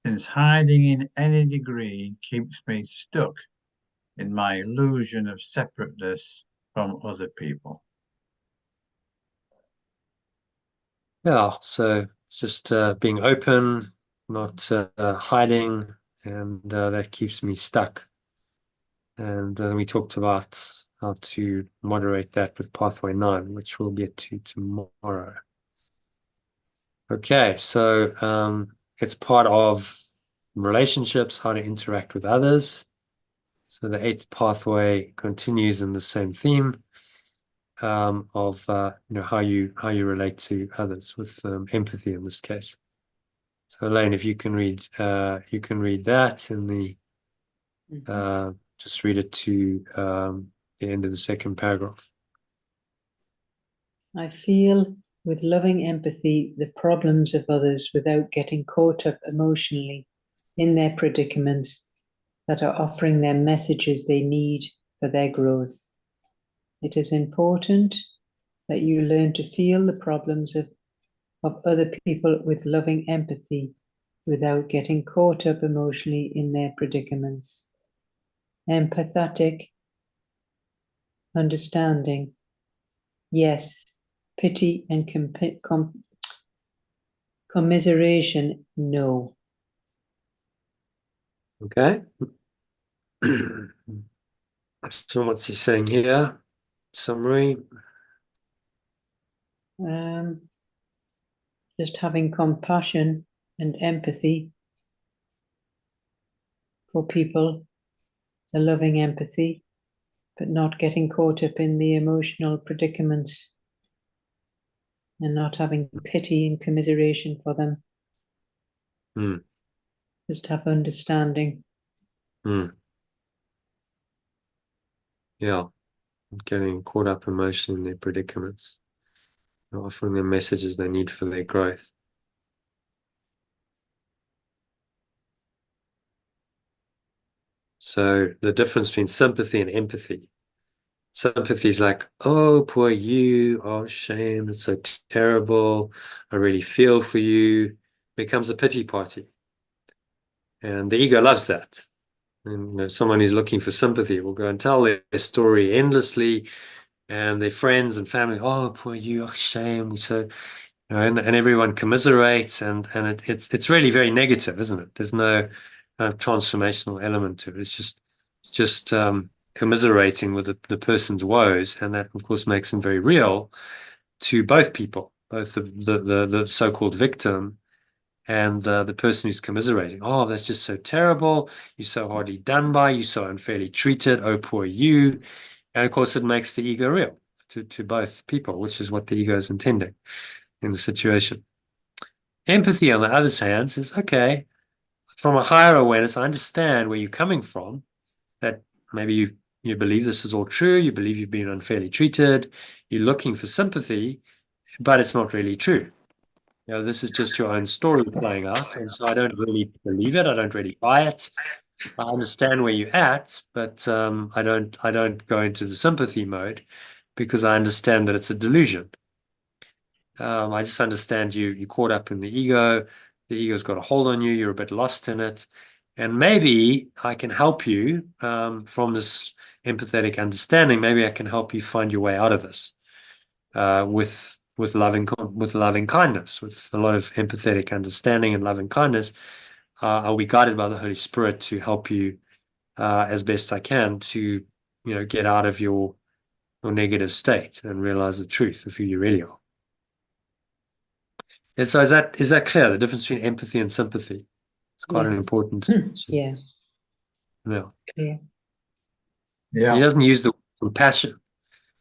since hiding in any degree keeps me stuck in my illusion of separateness from other people. Yeah, so it's just being open, not hiding, and that keeps me stuck. And then we talked about how to moderate that with pathway 9, which we'll get to tomorrow. Okay, so it's part of relationships, how to interact with others. So the 8th pathway continues in the same theme of how you relate to others with empathy in this case. So Elaine, if you can read that in the just read it to the end of the 2nd paragraph. I feel with loving empathy the problems of others without getting caught up emotionally in their predicaments that are offering them messages they need for their growth. It is important that you learn to feel the problems of other people with loving empathy without getting caught up emotionally in their predicaments. Empathetic understanding, yes. Pity and commiseration, no. Okay. So what's he saying here? Summary. Just having compassion and empathy for people, a loving empathy, but not getting caught up in the emotional predicaments and not having pity and commiseration for them. Just have understanding. Yeah, getting caught up emotionally in their predicaments, offering them messages they need for their growth. So the difference between sympathy and empathy. Sympathy is like, oh, poor you, oh, shame, it's so terrible, I really feel for you. Becomes a pity party. And the ego loves that. And someone who's looking for sympathy will go and tell their story endlessly, and their friends and family, oh, poor you, oh, shame, so, and everyone commiserates, and it's really very negative, isn't it? There's no kind of transformational element to it. It's just commiserating with the person's woes, and that of course makes them very real to both people, both the so-called victim and the person who's commiserating. Oh, that's just so terrible. You're so hardly done by. You're so unfairly treated. Oh, poor you. And of course, it makes the ego real to both people, which is what the ego is intending in the situation. Empathy, on the other hand, says, okay, from a higher awareness, I understand where you're coming from, that maybe you believe this is all true, you believe you've been unfairly treated, you're looking for sympathy, but it's not really true. This is just your own story playing out, and so I don't really believe it. I don't really buy it. I understand where you're at, but I don't go into the sympathy mode because I understand that it's a delusion. I just understand you're caught up in the ego. The ego's got a hold on you. You're a bit lost in it. And maybe I can help you from this empathetic understanding. Maybe I can help you find your way out of this with loving kindness, with a lot of empathetic understanding and loving kindness. I'll be guided by the Holy Spirit to help you as best I can to, get out of your negative state and realize the truth of who you really are. And so is that clear? The difference between empathy and sympathy? It's quite an important. Yeah, Yeah. clear. He Yeah. doesn't use the compassion.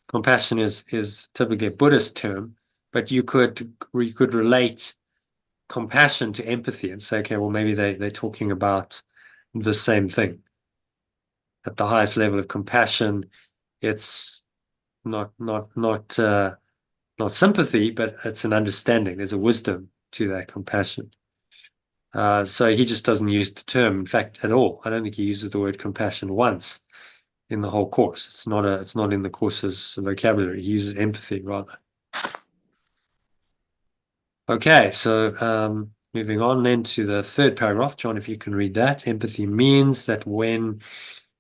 Compassion is typically a Buddhist term, but you could relate compassion to empathy and say, okay, well, maybe they're talking about the same thing. At the highest level of compassion, it's not sympathy, but it's an understanding. There's a wisdom to that compassion. So he just doesn't use the term, in fact, at all. I don't think he uses the word compassion once in the whole course. It's not in the course's vocabulary. He uses empathy rather. Okay, so moving on then to the third paragraph. John, if you can read that. Empathy means that when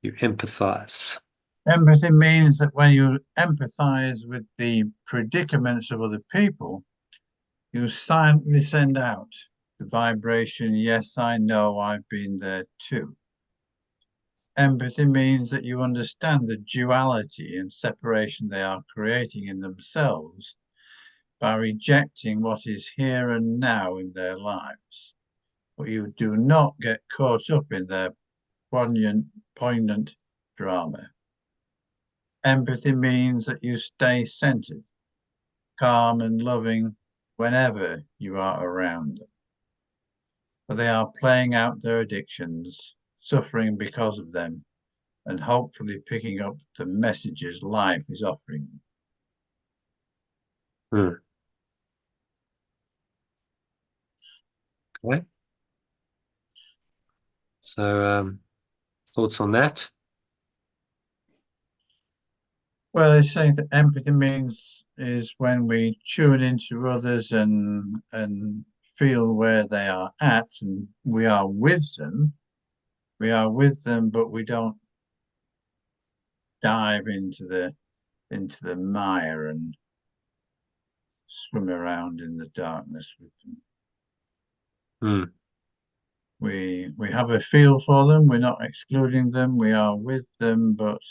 you empathize. Empathy means that when you empathize with the predicaments of other people, you silently send out the vibration, yes, I know, I've been there too. Empathy means that you understand the duality and separation they are creating in themselves by rejecting what is here and now in their lives. But you do not get caught up in their poignant drama. Empathy means that you stay centered, calm and loving whenever you are around them. But they are playing out their addictions, suffering because of them, and hopefully picking up the messages life is offering them. Okay. So thoughts on that? Well, they're saying that empathy means is when we tune into others and feel where they are at, and we are with them. We are with them, but we don't dive into the mire and swim around in the darkness with them. We have a feel for them. We're not excluding them. We are with them, but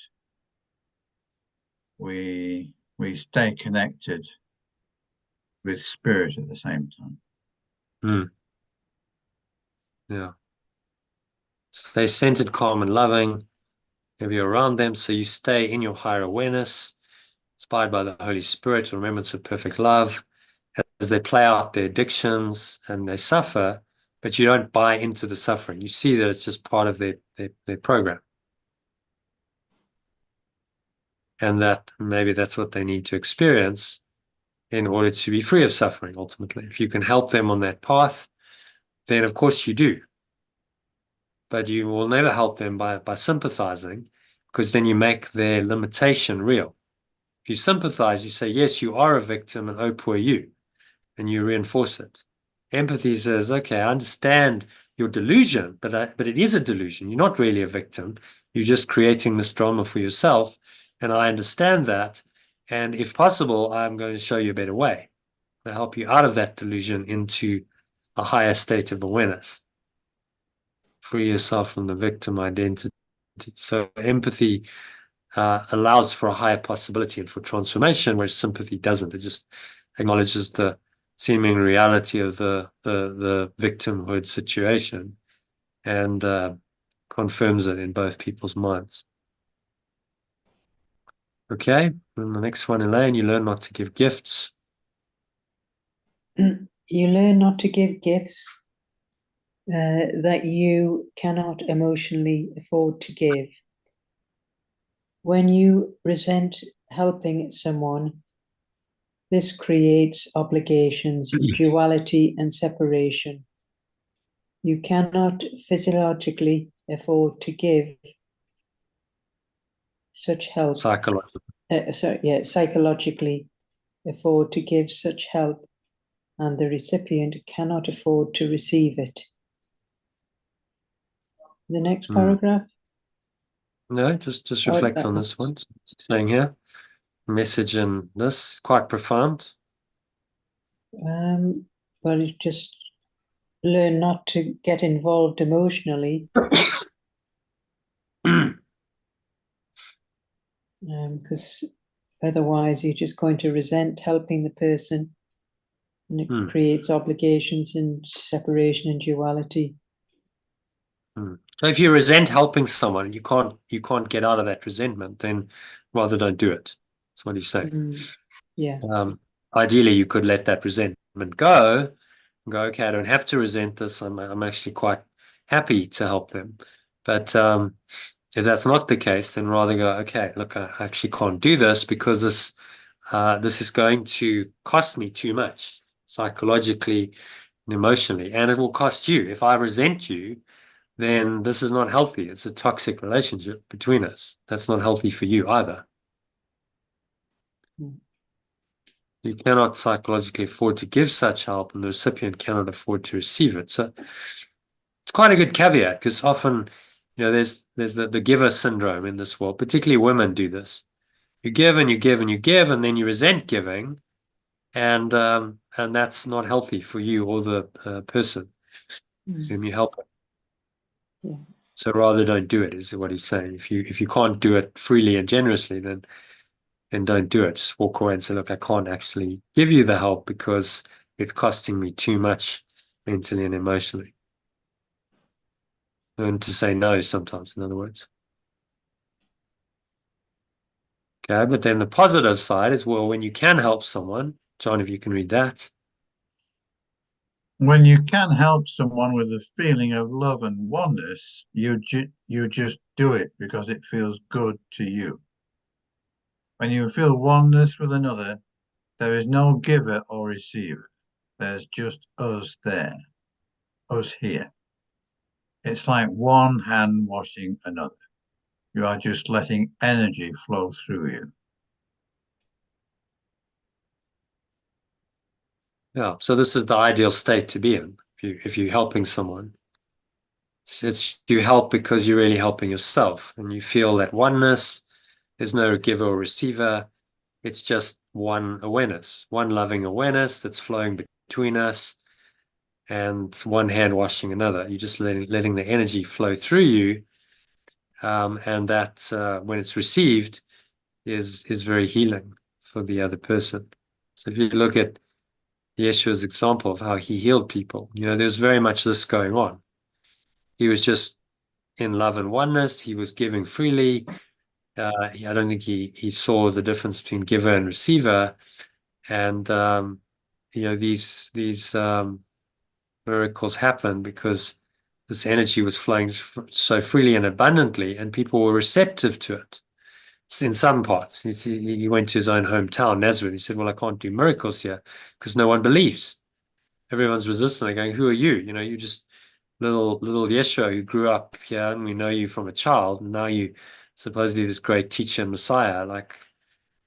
we stay connected with spirit at the same time. Yeah. Stay centered, calm, and loving. If you're around them, so you stay in your higher awareness, inspired by the Holy Spirit, remembrance of perfect love, as they play out their addictions and they suffer, but you don't buy into the suffering. You see that it's just part of their program. And that maybe that's what they need to experience in order to be free of suffering, ultimately. If you can help them on that path, then of course you do. But you will never help them by sympathizing, because then you make their limitation real. If you sympathize, you say, yes, you are a victim, and oh, poor you, and you reinforce it. Empathy says, okay, I understand your delusion, but it is a delusion. You're not really a victim. You're just creating this drama for yourself, and I understand that. And if possible, I'm going to show you a better way to help you out of that delusion into a higher state of awareness. Free yourself from the victim identity. So empathy allows for a higher possibility and for transformation, whereas sympathy doesn't. It just acknowledges the seeming reality of the victimhood situation and confirms it in both people's minds. Okay, and the next one, Elaine, you learn not to give gifts. You learn not to give gifts that you cannot emotionally afford to give. When you resent helping someone, this creates obligations, duality, and separation. You cannot physiologically afford to give such help. Psychologically afford to give such help, and the recipient cannot afford to receive it. The next paragraph? No, just reflect on this one. It's saying here, message in this is quite profound. Well, you just learn not to get involved emotionally, because otherwise you're just going to resent helping the person, and it creates obligations and separation and duality. So if you resent helping someone, you can't get out of that resentment, then rather don't do it. That's what he's saying. Yeah. Ideally, you could let that resentment go and go, okay, I don't have to resent this. I'm actually quite happy to help them. But if that's not the case, then rather go, okay, look, I actually can't do this because this is going to cost me too much psychologically and emotionally, and it will cost you. If I resent you, then this is not healthy. It's a toxic relationship between us. That's not healthy for you either. You cannot psychologically afford to give such help, and the recipient cannot afford to receive it. So it's quite a good caveat, because often, there's the giver syndrome in this world. Particularly women do this. You give and you give and you give, and then you resent giving, and that's not healthy for you or the person whom you help. Yeah. So rather don't do it, is what he's saying. If you can't do it freely and generously, then don't do it. Just walk away and say, look, I can't actually give you the help because it's costing me too much mentally and emotionally. And to say no sometimes, in other words. Okay, but then the positive side is, well, when you can help someone, John, if you can read that. When you can help someone with a feeling of love and oneness, you just do it because it feels good to you. When you feel oneness with another, there is no giver or receiver. There's just us there, us here. It's like one hand washing another. You are just letting energy flow through you. Yeah, so this is the ideal state to be in if you're helping someone. It's you help because you're really helping yourself, and you feel that oneness. There's no giver or receiver. It's just one awareness, one loving awareness that's flowing between us, and one hand washing another. You're just letting the energy flow through you, and that when it's received is very healing for the other person. So if you look at Yeshua's example of how he healed people, there's very much this going on. He was just in love and oneness. He was giving freely. I don't think he saw the difference between giver and receiver. And these miracles happen because this energy was flowing so freely and abundantly, and people were receptive to it. In some parts, he went to his own hometown, Nazareth. He said, "Well, I can't do miracles here because no one believes. Everyone's resistant. They're going, 'Who are you? You just little Yeshua who grew up here, and we know you from a child, and now you supposedly this great teacher and Messiah, like."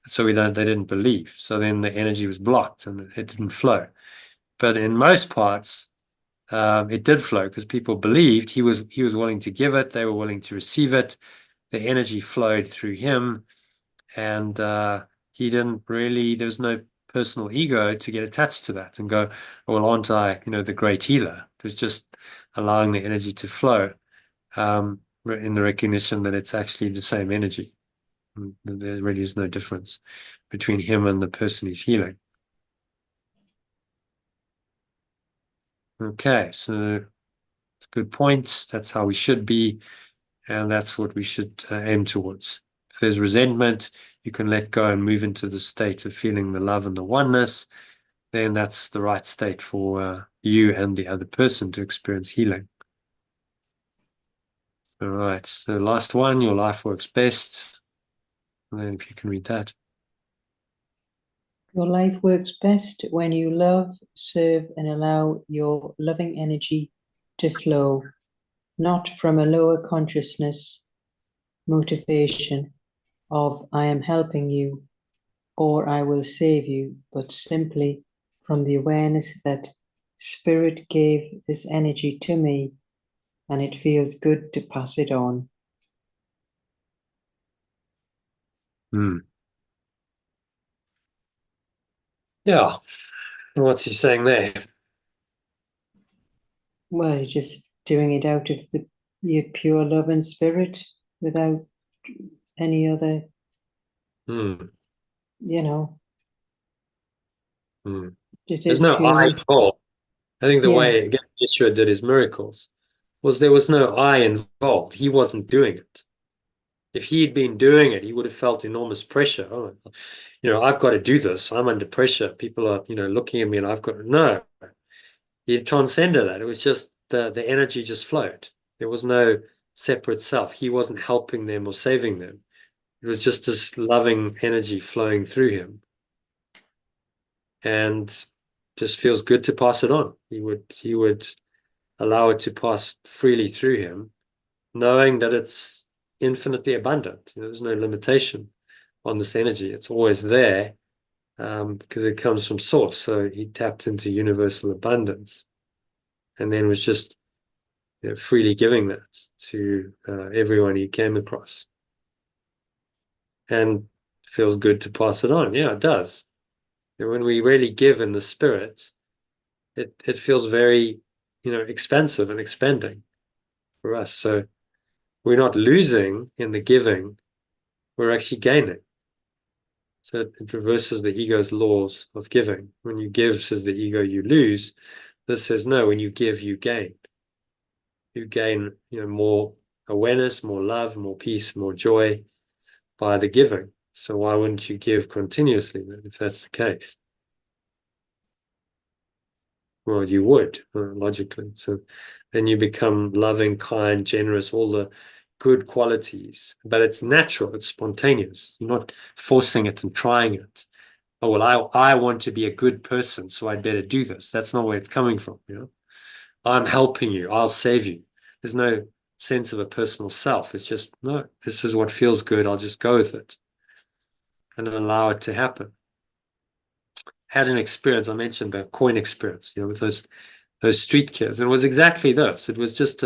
So they didn't believe. So then the energy was blocked and it didn't flow. But in most parts, it did flow because people believed he was willing to give it. They were willing to receive it. The energy flowed through him, and he didn't really. There was no personal ego to get attached to that and go, "Oh, well, aren't I, the great healer?" It was just allowing the energy to flow, in the recognition that it's actually the same energy. There really is no difference between him and the person he's healing. Okay, so it's a good point. That's how we should be, and that's what we should aim towards. If there's resentment, you can let go and move into the state of feeling the love and the oneness. Then that's the right state for you and the other person to experience healing. All right, so last one, your life works best. And then if you can read that. Your life works best when you love, serve, and allow your loving energy to flow, not from a lower consciousness motivation of I am helping you or I will save you, but simply from the awareness that Spirit gave this energy to me and it feels good to pass it on. Yeah, What's he saying there? Well, you're just doing it out of your pure love and spirit without any other, Hmm. you know, Hmm. it There's is no I purely, involved. I think the yeah, way again Yeshua did his miracles was there was no I involved. He wasn't doing it. If he had been doing it, he would have felt enormous pressure. Oh, I've got to do this. I'm under pressure. People are, looking at me and I've got to, no. He transcended that. It was just the energy just flowed. There was no separate self. He wasn't helping them or saving them. It was just this loving energy flowing through him. And just feels good to pass it on. He would allow it to pass freely through him, knowing that it's infinitely abundant. There's no limitation on this energy. It's always there because it comes from source. So he tapped into universal abundance and then was just freely giving that to everyone he came across. And feels good to pass it on. Yeah, it does. And when we really give in the spirit, it feels very, expansive and expanding for us. So we're not losing in the giving, we're actually gaining. So it reverses the ego's laws of giving. When you give, says the ego, you lose. This says no, when you give, you gain. You gain, more awareness, more love, more peace, more joy by the giving. So why wouldn't you give continuously then, if that's the case? Well, you would, logically. So then you become loving, kind, generous, all the good qualities. But it's natural, it's spontaneous. You're not forcing it and trying it. Oh, well, I want to be a good person, so I'd better do this. That's not where it's coming from, I'm helping you, I'll save you. There's no sense of a personal self. It's just, no, this is what feels good, I'll just go with it and allow it to happen. Had an experience, I mentioned the coin experience, with those street kids. And it was exactly this. It was just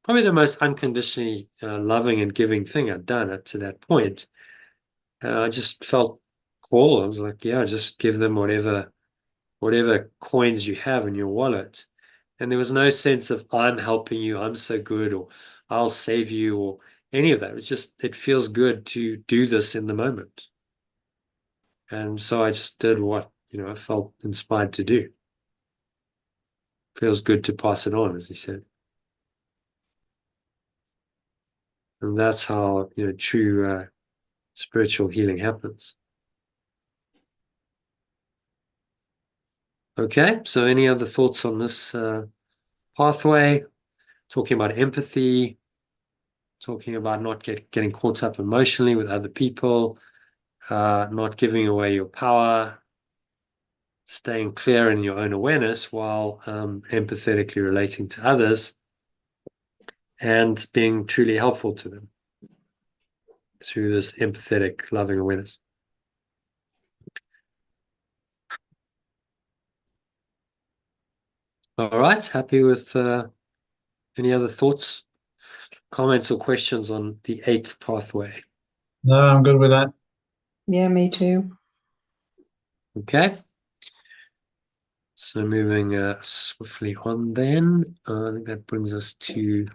probably the most unconditionally loving and giving thing I'd done up to that point. I just felt cool. I was like, yeah, just give them whatever coins you have in your wallet. And there was no sense of I'm helping you, I'm so good, or I'll save you, or any of that. It's just, it feels good to do this in the moment. And so I just did what, I felt inspired to do. Feels good to pass it on, as he said. And that's how, true spiritual healing happens. Okay, so any other thoughts on this pathway? Talking about empathy, talking about not getting caught up emotionally with other people, not giving away your power, staying clear in your own awareness while empathetically relating to others and being truly helpful to them through this empathetic, loving awareness. All right, happy with any other thoughts, comments, or questions on the 8th pathway? No, I'm good with that. yeah, me too. Okay. So moving swiftly on then, I think that brings us to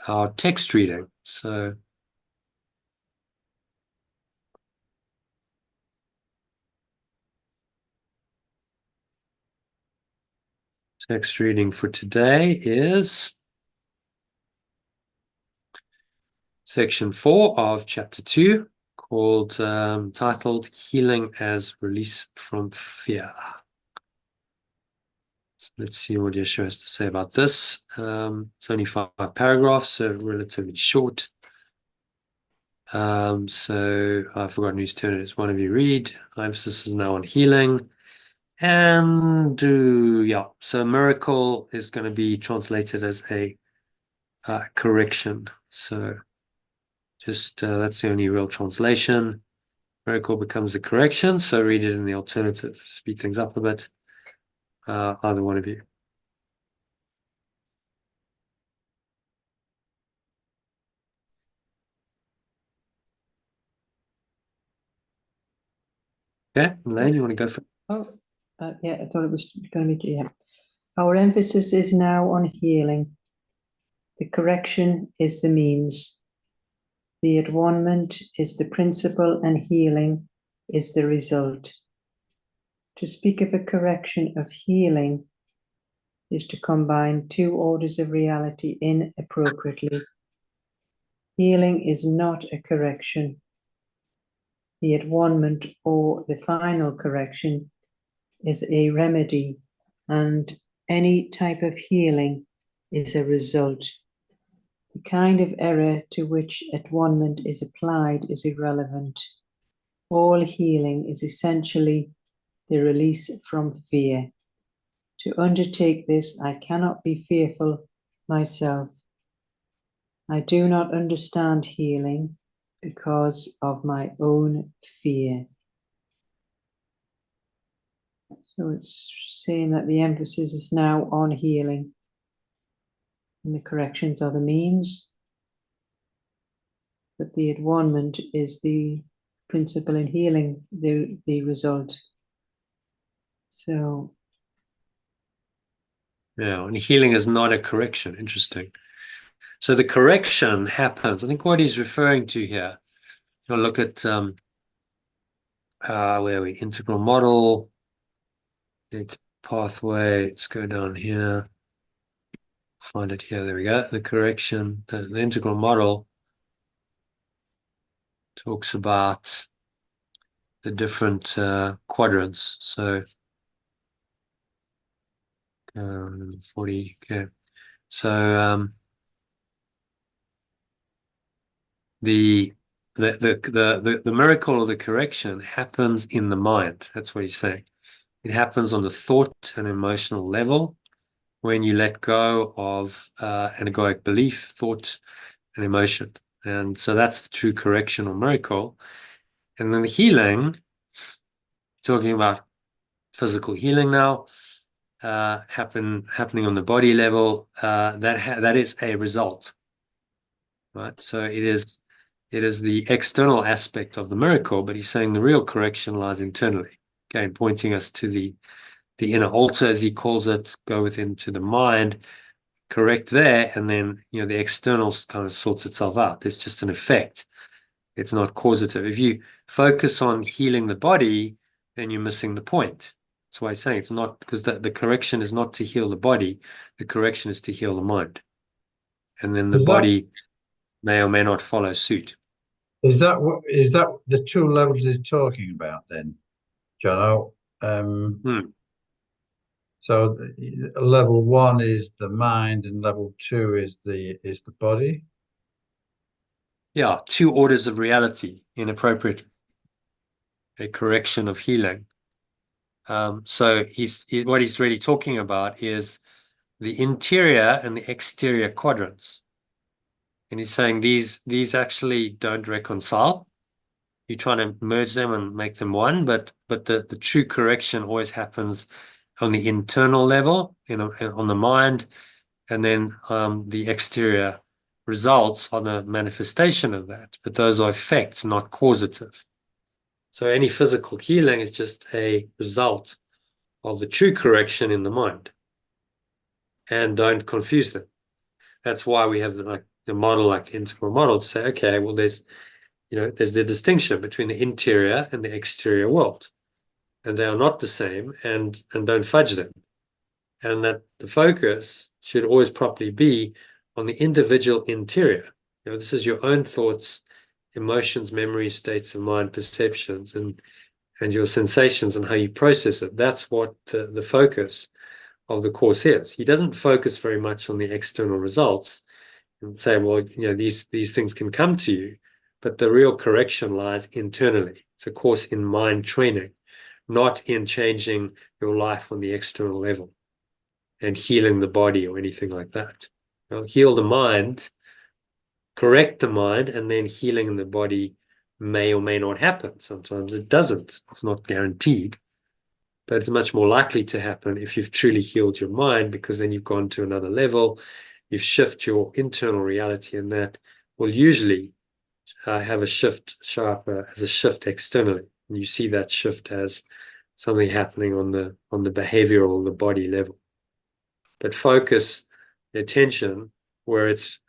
our text reading. So text reading for today is section 4 of chapter 2, called titled Healing as Release from Fear. So let's see what Yeshua has to say about this. It's only 5 paragraphs, so relatively short. So I've forgotten whose turn it is. One of you read. Emphasis is now on healing. And yeah, so miracle is going to be translated as a correction. So just that's the only real translation. Miracle becomes a correction. So read it in the alternative. Speed things up a bit. Either one of you. Okay, Elaine, you want to go for it? Yeah, I thought it was going to be, yeah. Our emphasis is now on healing. The correction is the means. The adornment is the principle and healing is the result. To speak of a correction of healing is to combine two orders of reality inappropriately. Healing is not a correction. The adornment or the final correction is a remedy, and any type of healing is a result. The kind of error to which adornment is applied is irrelevant. All healing is essentially the release from fear. To undertake this, I cannot be fearful myself. I do not understand healing because of my own fear. So it's saying that the emphasis is now on healing, and the corrections are the means, but the adornment is the principle in healing, the result. So Yeah, and healing is not a correction. Interesting. So the correction happens. I think what he's referring to here, you'll look at where are we? Integral model, it's pathway, let's go down here. Find it here, there we go. The correction, the integral model talks about the different quadrants. So 40, okay. So the miracle of the correction happens in the mind. That's what he's saying. It happens on the thought and emotional level when you let go of an egoic belief, thought, and emotion. And so that's the true correction or miracle. And then the healing, talking about physical healing now, happening on the body level, that is a result, right? So it is the external aspect of the miracle, but he's saying the real correction lies internally. Again, pointing us to the inner altar, as he calls it, go within to the mind, correct there, and then the external kind of sorts itself out. It's just an effect. It's not causative. If you focus on healing the body, then you're missing the point. That's why I'm saying it's not, because the correction is not to heal the body. The correction is to heal the mind. And then the body may or may not follow suit. Is that the two levels he's talking about then, John? So level one is the mind, and level two is the body. Yeah, two orders of reality inappropriate. A correction of healing. So what he's really talking about is the interior and the exterior quadrants. And he's saying these actually don't reconcile. You're trying to merge them and make them one, but the true correction always happens on the internal level, on the mind, and then the exterior results are the manifestation of that. But those are effects, not causative. So any physical healing is just a result of the true correction in the mind. And don't confuse them. That's why we have the model, like the integral model, to say, okay, well, there's the distinction between the interior and the exterior world. And they are not the same, and don't fudge them. And that the focus should always properly be on the individual interior. This is your own thoughts, emotions, memories, states of mind, perceptions, and your sensations and how you process it. That's what the focus of the course is. He doesn't focus very much on the external results and say, well, these things can come to you, but the real correction lies internally. It's a course in mind training, not in changing your life on the external level and healing the body or anything like that. Heal the mind, correct the mind, and then healing in the body may or may not happen. Sometimes it doesn't. It's not guaranteed. But it's much more likely to happen if you've truly healed your mind, because then you've gone to another level. You've shifted your internal reality, and that will usually have a shift, show up as a shift externally. And you see that shift as something happening on the behavioral, the body level. But focus the attention where it's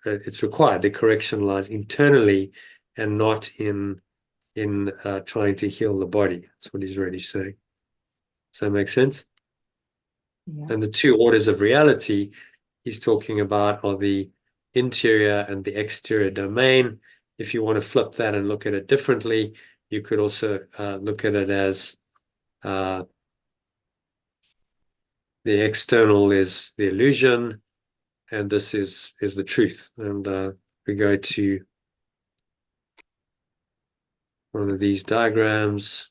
required. The correction lies internally and not in trying to heal the body. That's what he's really saying. Does that make sense? Yeah. And the two orders of reality he's talking about are the interior and the exterior domain. If you want to flip that and look at it differently, you could also look at it as the external is the illusion, and this is the truth. And we go to one of these diagrams.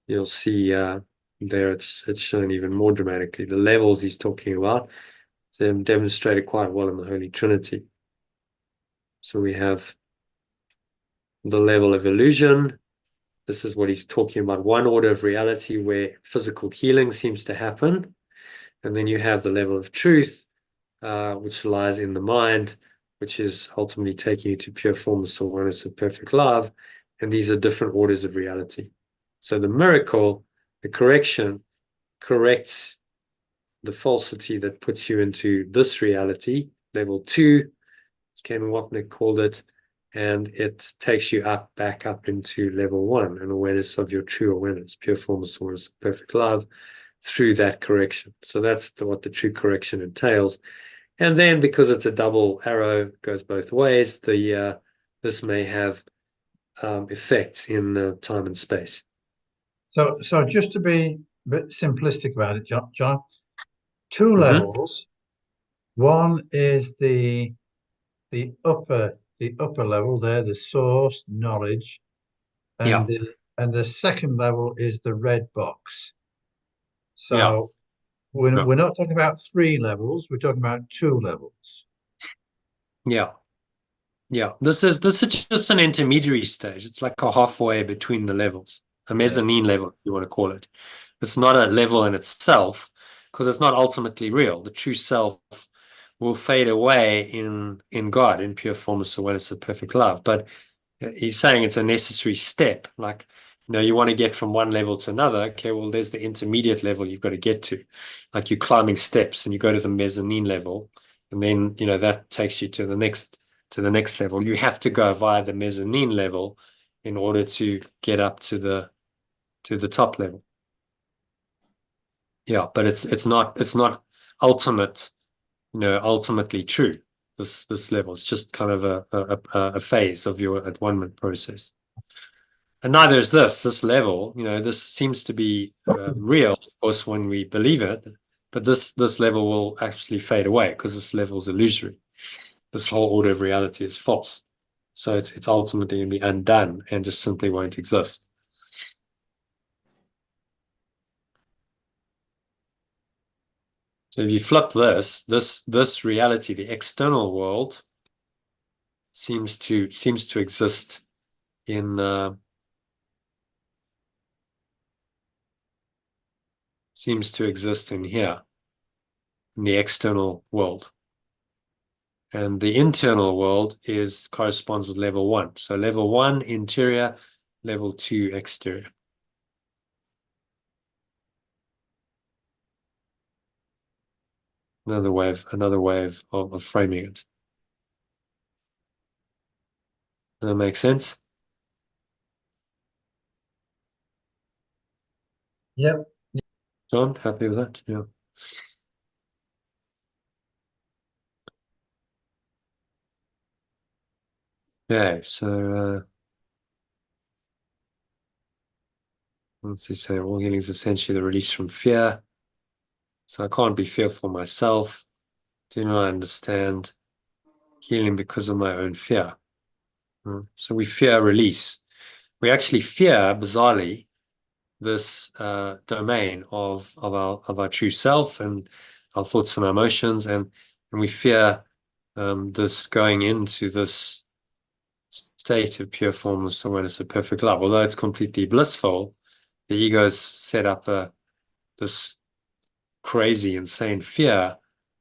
You'll see there it's shown even more dramatically. The levels he's talking about, they're demonstrated quite well in the Holy Trinity. So we have the level of illusion. This is what he's talking about, one order of reality where physical healing seems to happen. And then you have the level of truth, which lies in the mind, which is ultimately taking you to pure formless awareness of perfect love. And these are different orders of reality. So the miracle, the correction, corrects the falsity that puts you into this reality, level 2, as Ken Wapnick called it, and it takes you back up into level 1, an awareness of your true awareness, pure formless awareness of perfect love, through that correction. So that's what the true correction entails. And then because it's a double arrow, goes both ways, this may have effects in time and space. So just to be a bit simplistic about it, John, two levels. One is the upper level there, the source knowledge, and the second level is the red box. So we're not talking about 3 levels, we're talking about 2 levels. This is just an intermediary stage. It's like a halfway between the levels, a mezzanine level, if you want to call it. It's not a level in itself, because it's not ultimately real. The true self will fade away in God, in pure formless awareness of perfect love. But he's saying it's a necessary step. Like, you want to get from one level to another. Okay, well, there's the intermediate level you've got to get to. Like you're climbing steps and you go to the mezzanine level, and then, that takes you to the next level. You have to go via the mezzanine level in order to get up to the top level. Yeah, but it's not ultimately true. This level is just kind of a phase of your at-one-ment process. And neither is this level. This seems to be real, of course, when we believe it. But this level will actually fade away because this level is illusory. This whole order of reality is false. So it's ultimately going to be undone and just simply won't exist. So if you flip this reality, the external world, seems to exist in here, in the external world. And the internal world corresponds with level 1. So level 1, interior, level 2, exterior. Another way of framing it. Does that make sense? Yep. John, happy with that? Yeah. Okay, so let's see, say all healing is essentially the release from fear. So I can't be fearful myself. Do not understand healing because of my own fear. So we fear release. We actually fear, bizarrely, this domain of our true self and our thoughts and our emotions, and we fear this going into this state of pure formless awareness of perfect love. Although it's completely blissful, the ego's set up this crazy, insane fear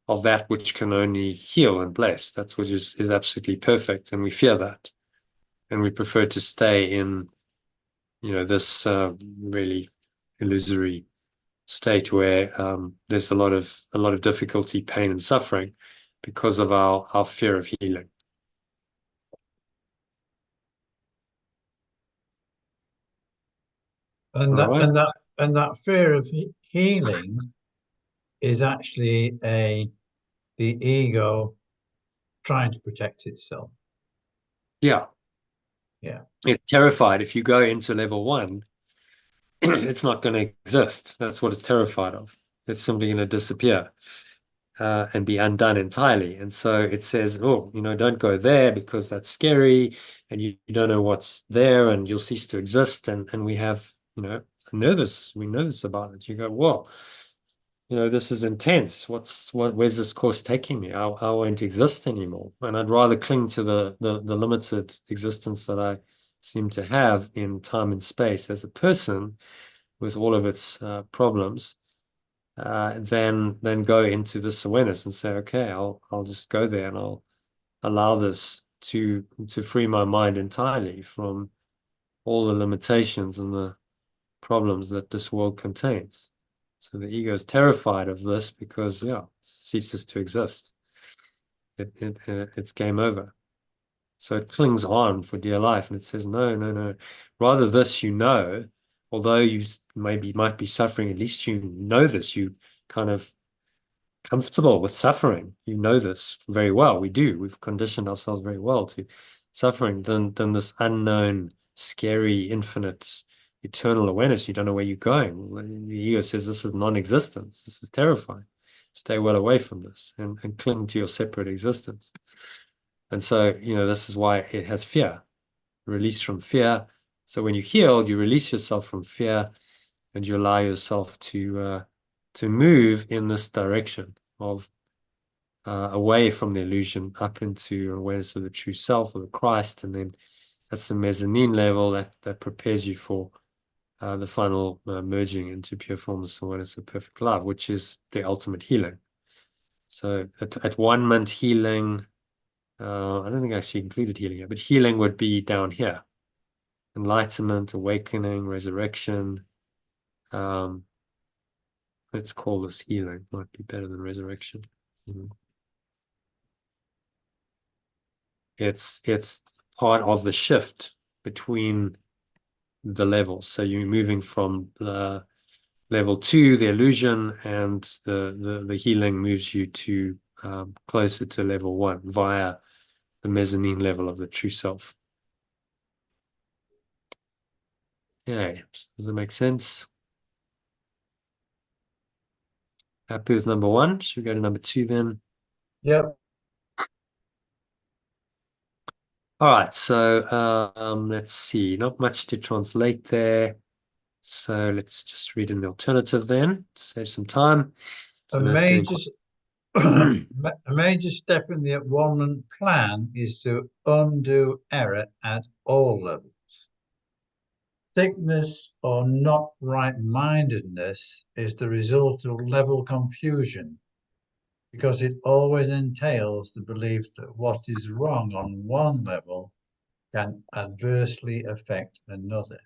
of that which can only heal and bless. That's what is absolutely perfect, and we fear that. And we prefer to stay in this really illusory state where there's a lot of difficulty, pain, and suffering because of our fear of healing. And All right. that fear of healing is actually the ego trying to protect itself. Yeah. Yeah. It's terrified. If you go into level 1, it's not going to exist. That's what it's terrified of. It's simply going to disappear and be undone entirely. And so it says, oh, don't go there because that's scary and you don't know what's there and you'll cease to exist. And we have, we're nervous about it. You go, whoa, this is intense. Where's this course taking me? I won't exist anymore. And I'd rather cling to the limited existence that I seem to have in time and space as a person with all of its problems, than go into this awareness and say, okay, I'll just go there and I'll allow this to free my mind entirely from all the limitations and the problems that this world contains. So the ego is terrified of this because, yeah, it ceases to exist. It's game over. So it clings on for dear life, and it says, no, no, no. Rather this, although you might be suffering, at least you know this. You kind of comfortable with suffering. You know this very well. We do. We've conditioned ourselves very well to suffering than this unknown, scary, infinite, eternal awareness. You don't know where you're going. The ego says this is non-existence. This is terrifying. Stay well away from this and cling to your separate existence. And so, this is why it has fear. Release from fear. So when you heal, you release yourself from fear and you allow yourself to move in this direction of away from the illusion up into awareness of the true self, or the Christ. And then that's the mezzanine level that prepares you for the final merging into pure formless awareness of perfect love, which is the ultimate healing. So at 1 month healing, I don't think I actually included healing here, but healing would be down here. Enlightenment, awakening, resurrection. Let's call this healing. Might be better than resurrection. It's part of the shift between the levels. So you're moving from level 2, the illusion, and the healing moves you to closer to level 1 via the mezzanine level of the true self. Okay, does that make sense? Happy with number 1? Should we go to number 2 then? Yep. All right, so let's see. Not much to translate there. So let's just read in the alternative then to save some time. So A that's getting major step in the at-one-month plan is to undo error at all levels. Sickness or not right-mindedness is the result of level confusion, because it always entails the belief that what is wrong on one level can adversely affect another.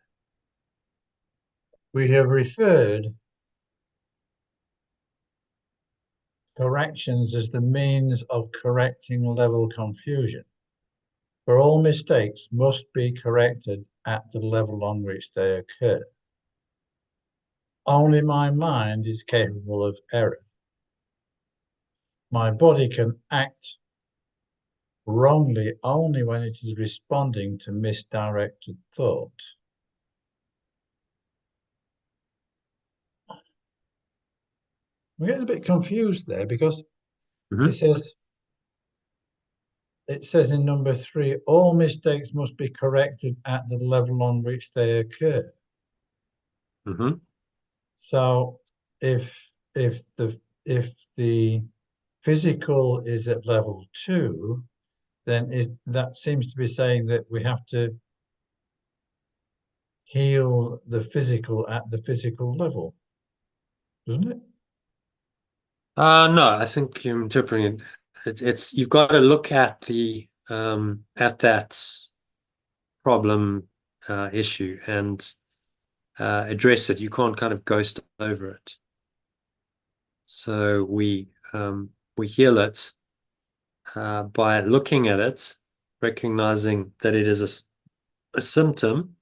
We have referred corrections as the means of correcting level confusion, for all mistakes must be corrected at the level on which they occur. Only my mind is capable of error. My body can act wrongly only when it is responding to misdirected thought. We're getting a bit confused there because it says in number 3, all mistakes must be corrected at the level on which they occur. So if the physical is at level 2, then that seems to be saying that we have to heal the physical at the physical level, doesn't it? No, I think you're interpreting it. It's you've got to look at that problem issue, and address it. You can't kind of ghost over it. So we heal it by looking at it, recognizing that it is a symptom.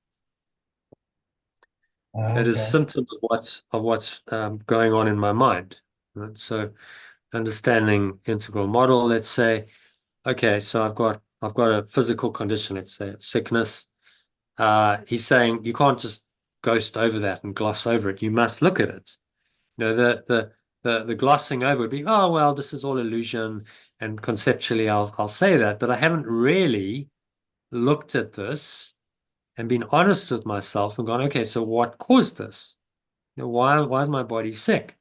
It is a Okay. symptom of what's going on in my mind. Right? So understanding integral model, let's say, okay, so I've got a physical condition, let's say sickness. He's saying you can't just ghost over that and gloss over it. You must look at it. You know, the glossing over would be, oh well, this is all illusion, and conceptually I'll say that, but I haven't really looked at this and been honest with myself and gone, okay, so what caused this? You know, why is my body sick?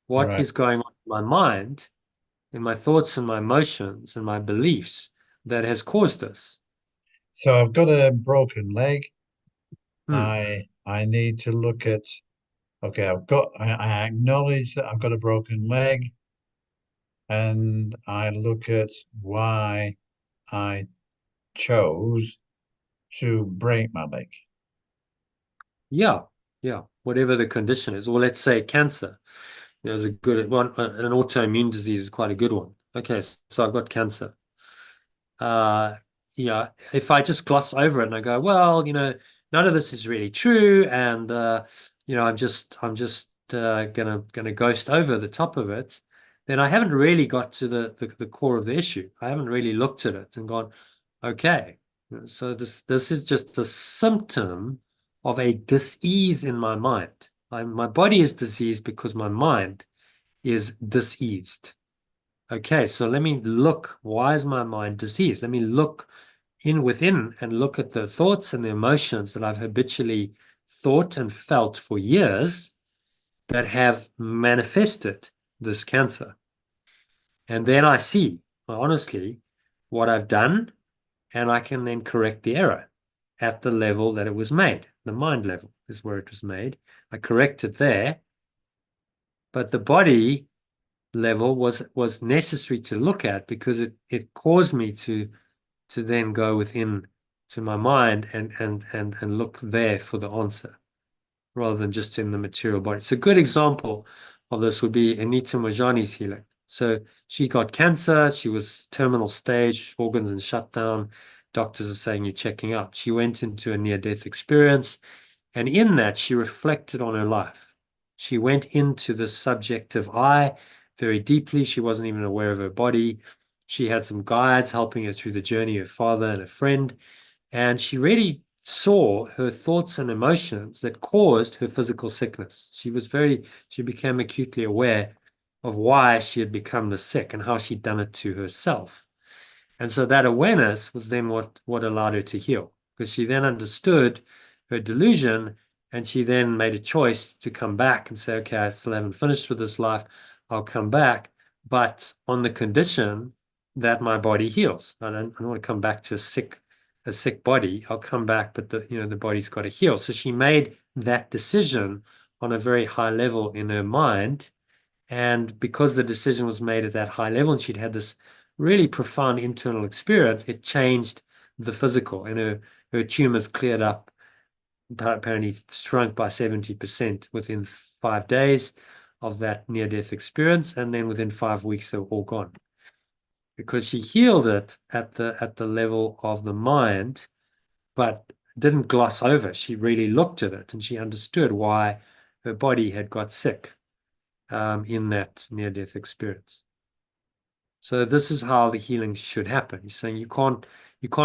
What Right. is going on in my mind, in my thoughts and my emotions and my beliefs that has caused this? So I've got a broken leg. Hmm. I need to look at, okay, I acknowledge that I've got a broken leg, and I look at why I chose to break my leg. Yeah, yeah. Whatever the condition is, or let's say cancer. There's a good one. An autoimmune disease is quite a good one. Okay, so I've got cancer. Uh, yeah, if I just gloss over it and I go, well, you know, none of this is really true, and you know, I'm just gonna ghost over the top of it, then I haven't really got to the core of the issue. I haven't really looked at it and gone, okay, so this is just a symptom of a dis-ease in my mind. My body is diseased because my mind is diseased. Okay, so let me look. Why is my mind diseased? Let me look within and look at the thoughts and the emotions that I've habitually thought and felt for years that have manifested this cancer. And then I see, honestly, what I've done, and I can then correct the error at the level that it was made. The mind level is where it was made. I correct it there, but the body level was necessary to look at because it caused me to then go within to my mind and look there for the answer rather than just in the material body. So a good example of this would be Anita Mojani's healing. So she got cancer, she was terminal stage, organs and shut down. Doctors are saying you're checking out. She went into a near-death experience, and in that she reflected on her life. She went into the subjective eye very deeply. She wasn't even aware of her body. She had some guides helping her through the journey, her father and a friend. And she really saw her thoughts and emotions that caused her physical sickness. She became acutely aware of why she had become the sick and how she'd done it to herself. And so that awareness was then what allowed her to heal, because she then understood her delusion, and she then made a choice to come back and say, okay, I still haven't finished with this life. I'll come back, but on the condition that my body heals. I don't want to come back to a sick body. I'll come back, but the body's got to heal. So she made that decision on a very high level in her mind. And because the decision was made at that high level and she'd had this really profound internal experience, it changed the physical, and her tumors cleared up, apparently shrunk by 70% within 5 days of that near-death experience. And then within 5 weeks, they were all gone because she healed it at the level of the mind, but didn't gloss over. She really looked at it and she understood why her body had got sick in that near-death experience. So this is how the healing should happen. He's saying you can't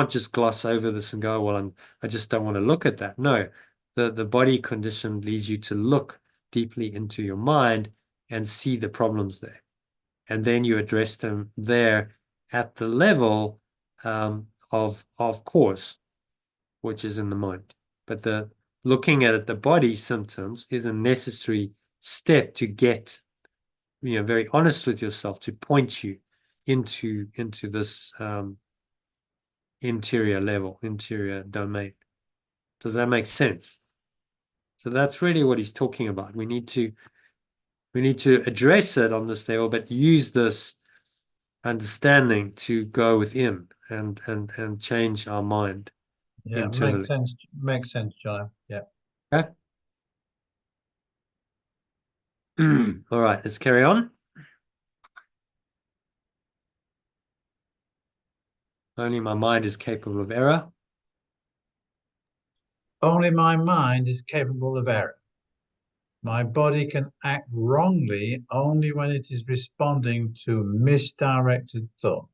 just gloss over this and go, well, I just don't want to look at that. No, the body condition leads you to look deeply into your mind and see the problems there. And then you address them there at the level of cause, which is in the mind. But the looking at the body symptoms is a necessary step to get very honest with yourself, to point you into this interior domain. Does that make sense? So that's really what he's talking about. We need to address it on this level, but use this understanding to go within and change our mind Yeah, internally. makes sense. Makes sense, John. Yeah. Okay? All right, let's carry on. Only my mind is capable of error. Only my mind is capable of error. My body can act wrongly only when it is responding to misdirected thought.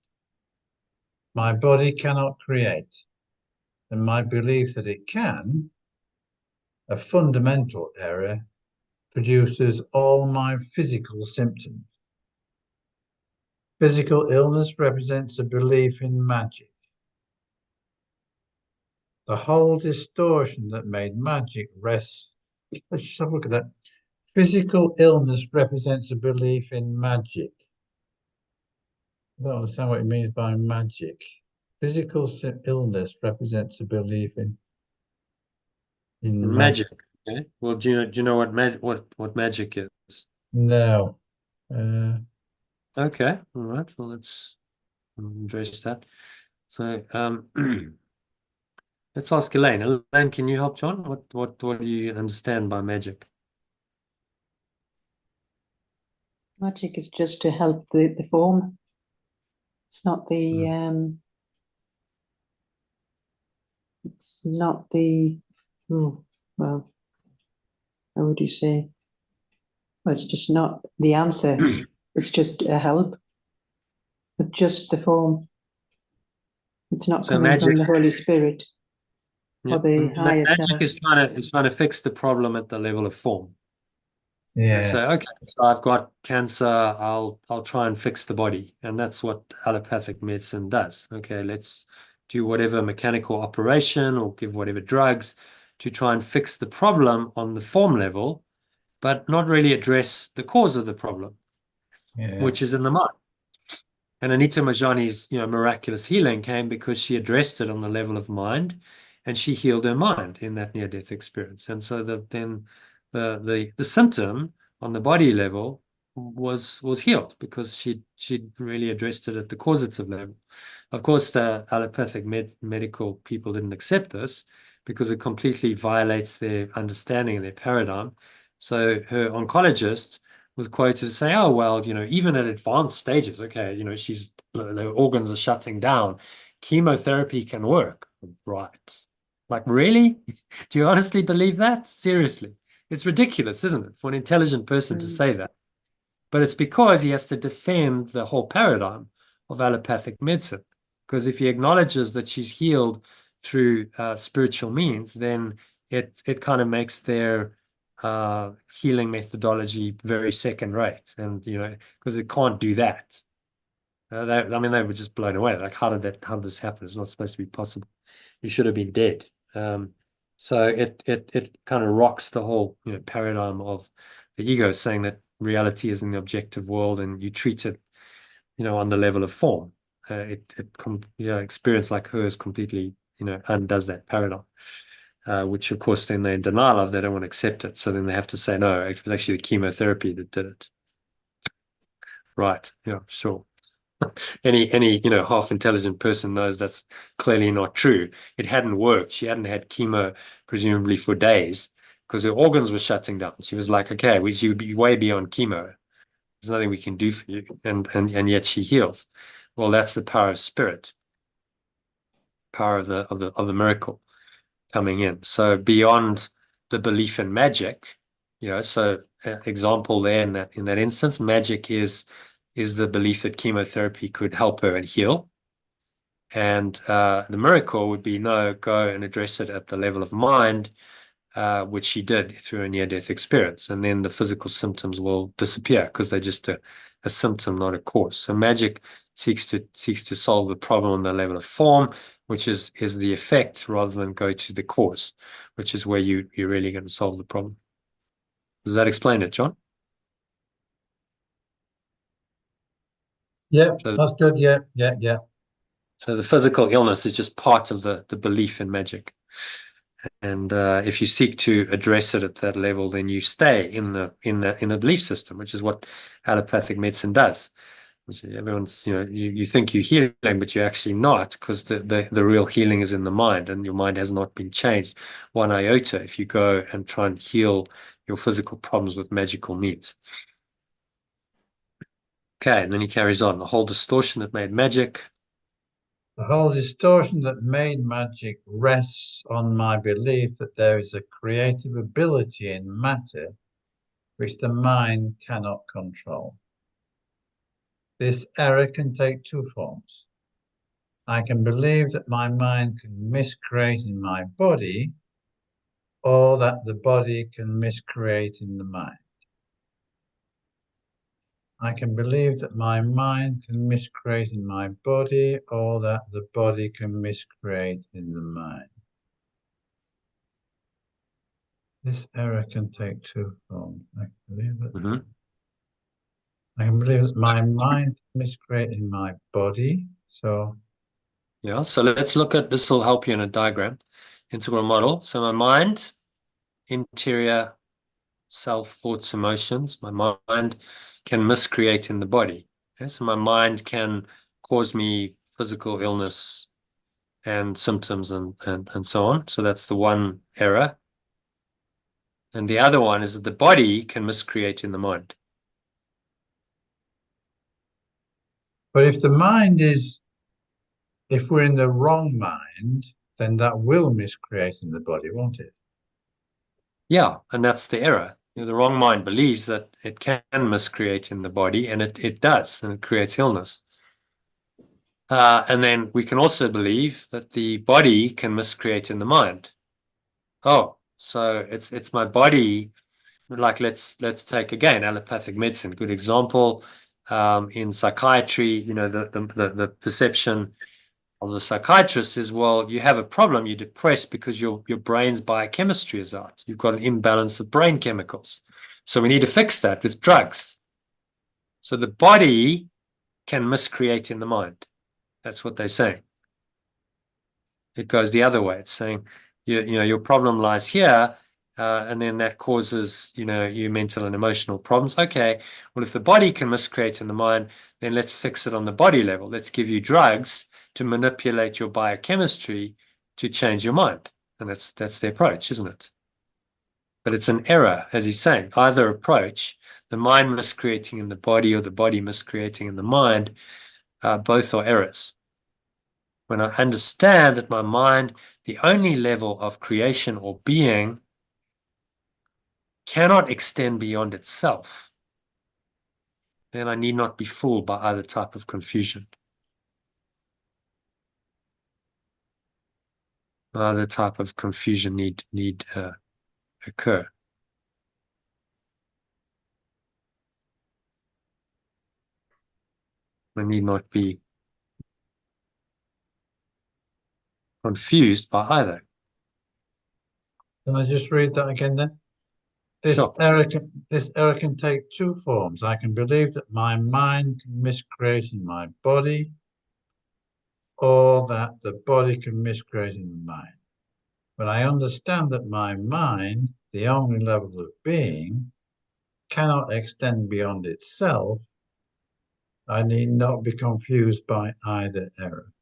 My body cannot create, and my belief that it can, a fundamental error, produces all my physical symptoms. Physical illness represents a belief in magic. The whole distortion that made magic rests. Let's just have a look at that. Physical illness represents a belief in magic. I don't understand what it means by magic. Physical illness represents a belief in magic. Magic. Okay. Well, do you know what magic is? No. Okay. All right. Well, let's address that. So, let's ask Elaine. Elaine, can you help John? What do you understand by magic? Magic is just to help the form. It's not the it's not the well, how would you say? Well, it's just not the answer. It's just a help with just the form. It's not So coming from magic, the Holy Spirit yeah, or the higher magic self. is trying to fix the problem at the level of form. And Yeah. so, okay, so I've got cancer, I'll try and fix the body. And that's what allopathic medicine does. Okay, let's do whatever mechanical operation or give whatever drugs to try and fix the problem on the form level, but not really address the cause of the problem, which is in the mind. And Anita Majani's, miraculous healing came because she addressed it on the level of mind, and she healed her mind in that near-death experience. And so then the symptom on the body level was healed because she'd really addressed it at the causative level. Of course, the allopathic medical people didn't accept this because it completely violates their understanding and their paradigm. So her oncologist was quoted to say, oh, well, even at advanced stages, okay, the organs are shutting down. Chemotherapy can work. Right. Like, really? Do you honestly believe that? Seriously. It's ridiculous, isn't it, for an intelligent person to say that? But it's because he has to defend the whole paradigm of allopathic medicine. Because if he acknowledges that she's healed through spiritual means, then it kind of makes their healing methodology very second rate. And, because it can't do that. They were just blown away. Like, how did this happen? It's not supposed to be possible. You should have been dead. So it kind of rocks the whole paradigm of the ego, saying that reality is in the objective world and you treat it, on the level of form. Experience like hers completely, undoes that paradigm. Which of course then they're in denial of, they don't want to accept it. So then they have to say, no, it was actually the chemotherapy that did it. Right. Yeah, sure. Any half intelligent person knows that's clearly not true. It hadn't worked. She hadn't had chemo presumably for days because her organs were shutting down. She was like, okay, she would be way beyond chemo. There's nothing we can do for you, and yet she heals. Well, that's the power of spirit, power of the miracle coming in. So beyond the belief in magic, so example there in that instance, magic is the belief that chemotherapy could help her and heal. And the miracle would be, no, go and address it at the level of mind, which she did through a near-death experience. And then the physical symptoms will disappear because they're just a symptom, not a cause. So magic seeks to solve the problem on the level of form, which is the effect, rather than go to the cause, which is where you're really going to solve the problem. Does that explain it, John? Yeah, So, that's good. Yeah. So the physical illness is just part of the belief in magic. And if you seek to address it at that level, then you stay in the belief system, which is what allopathic medicine does. Everyone's, you think you're healing, but you're actually not, because the real healing is in the mind, and your mind has not been changed one iota if you go and try and heal your physical problems with magical means. Okay, and then he carries on. The whole distortion that made magic. The whole distortion that made magic rests on my belief that there is a creative ability in matter which the mind cannot control. This error can take two forms. I can believe that my mind can miscreate in my body, or that the body can miscreate in the mind. I can believe that my mind can miscreate in my body, or that the body can miscreate in the mind. This error can take two forms. I can believe that. I can believe that my mind can miscreate in my body. So yeah, so let's look at this. Will help you in a diagram, integral model. So my mind, interior, self, thoughts, emotions. My mind can miscreate in the body. Okay? So my mind can cause me physical illness and symptoms and so on. So that's the one error. And the other one is that the body can miscreate in the mind. but if we're in the wrong mind, then that will miscreate in the body, won't it? Yeah, and that's the error. The wrong mind believes that it can miscreate in the body, and it does, and it creates illness. And then we can also believe that the body can miscreate in the mind. Oh, so it's my body. Like let's take again allopathic medicine, good example. In psychiatry, the perception of the psychiatrist is, well, you have a problem, you're depressed because your brain's biochemistry is out. You've got an imbalance of brain chemicals. So we need to fix that with drugs. So the body can miscreate in the mind. That's what they're saying. It goes the other way. It's saying, your problem lies here, and then that causes, you mental and emotional problems. Okay, well, if the body can miscreate in the mind, then let's fix it on the body level. Let's give you drugs to manipulate your biochemistry to change your mind. And that's the approach, isn't it? But it's an error, as he's saying. Either approach, the mind miscreating in the body or the body miscreating in the mind, both are errors. When I understand that my mind, the only level of creation or being, cannot extend beyond itself, then I need not be fooled by either type of confusion. Neither type of confusion need occur. I need not be confused by either. Can I just read that again then? Sure. This error can take two forms. I can believe that my mind can miscreate in my body, or that the body can miscreate in the mind. When I understand that my mind, the only level of being, cannot extend beyond itself, I need not be confused by either error.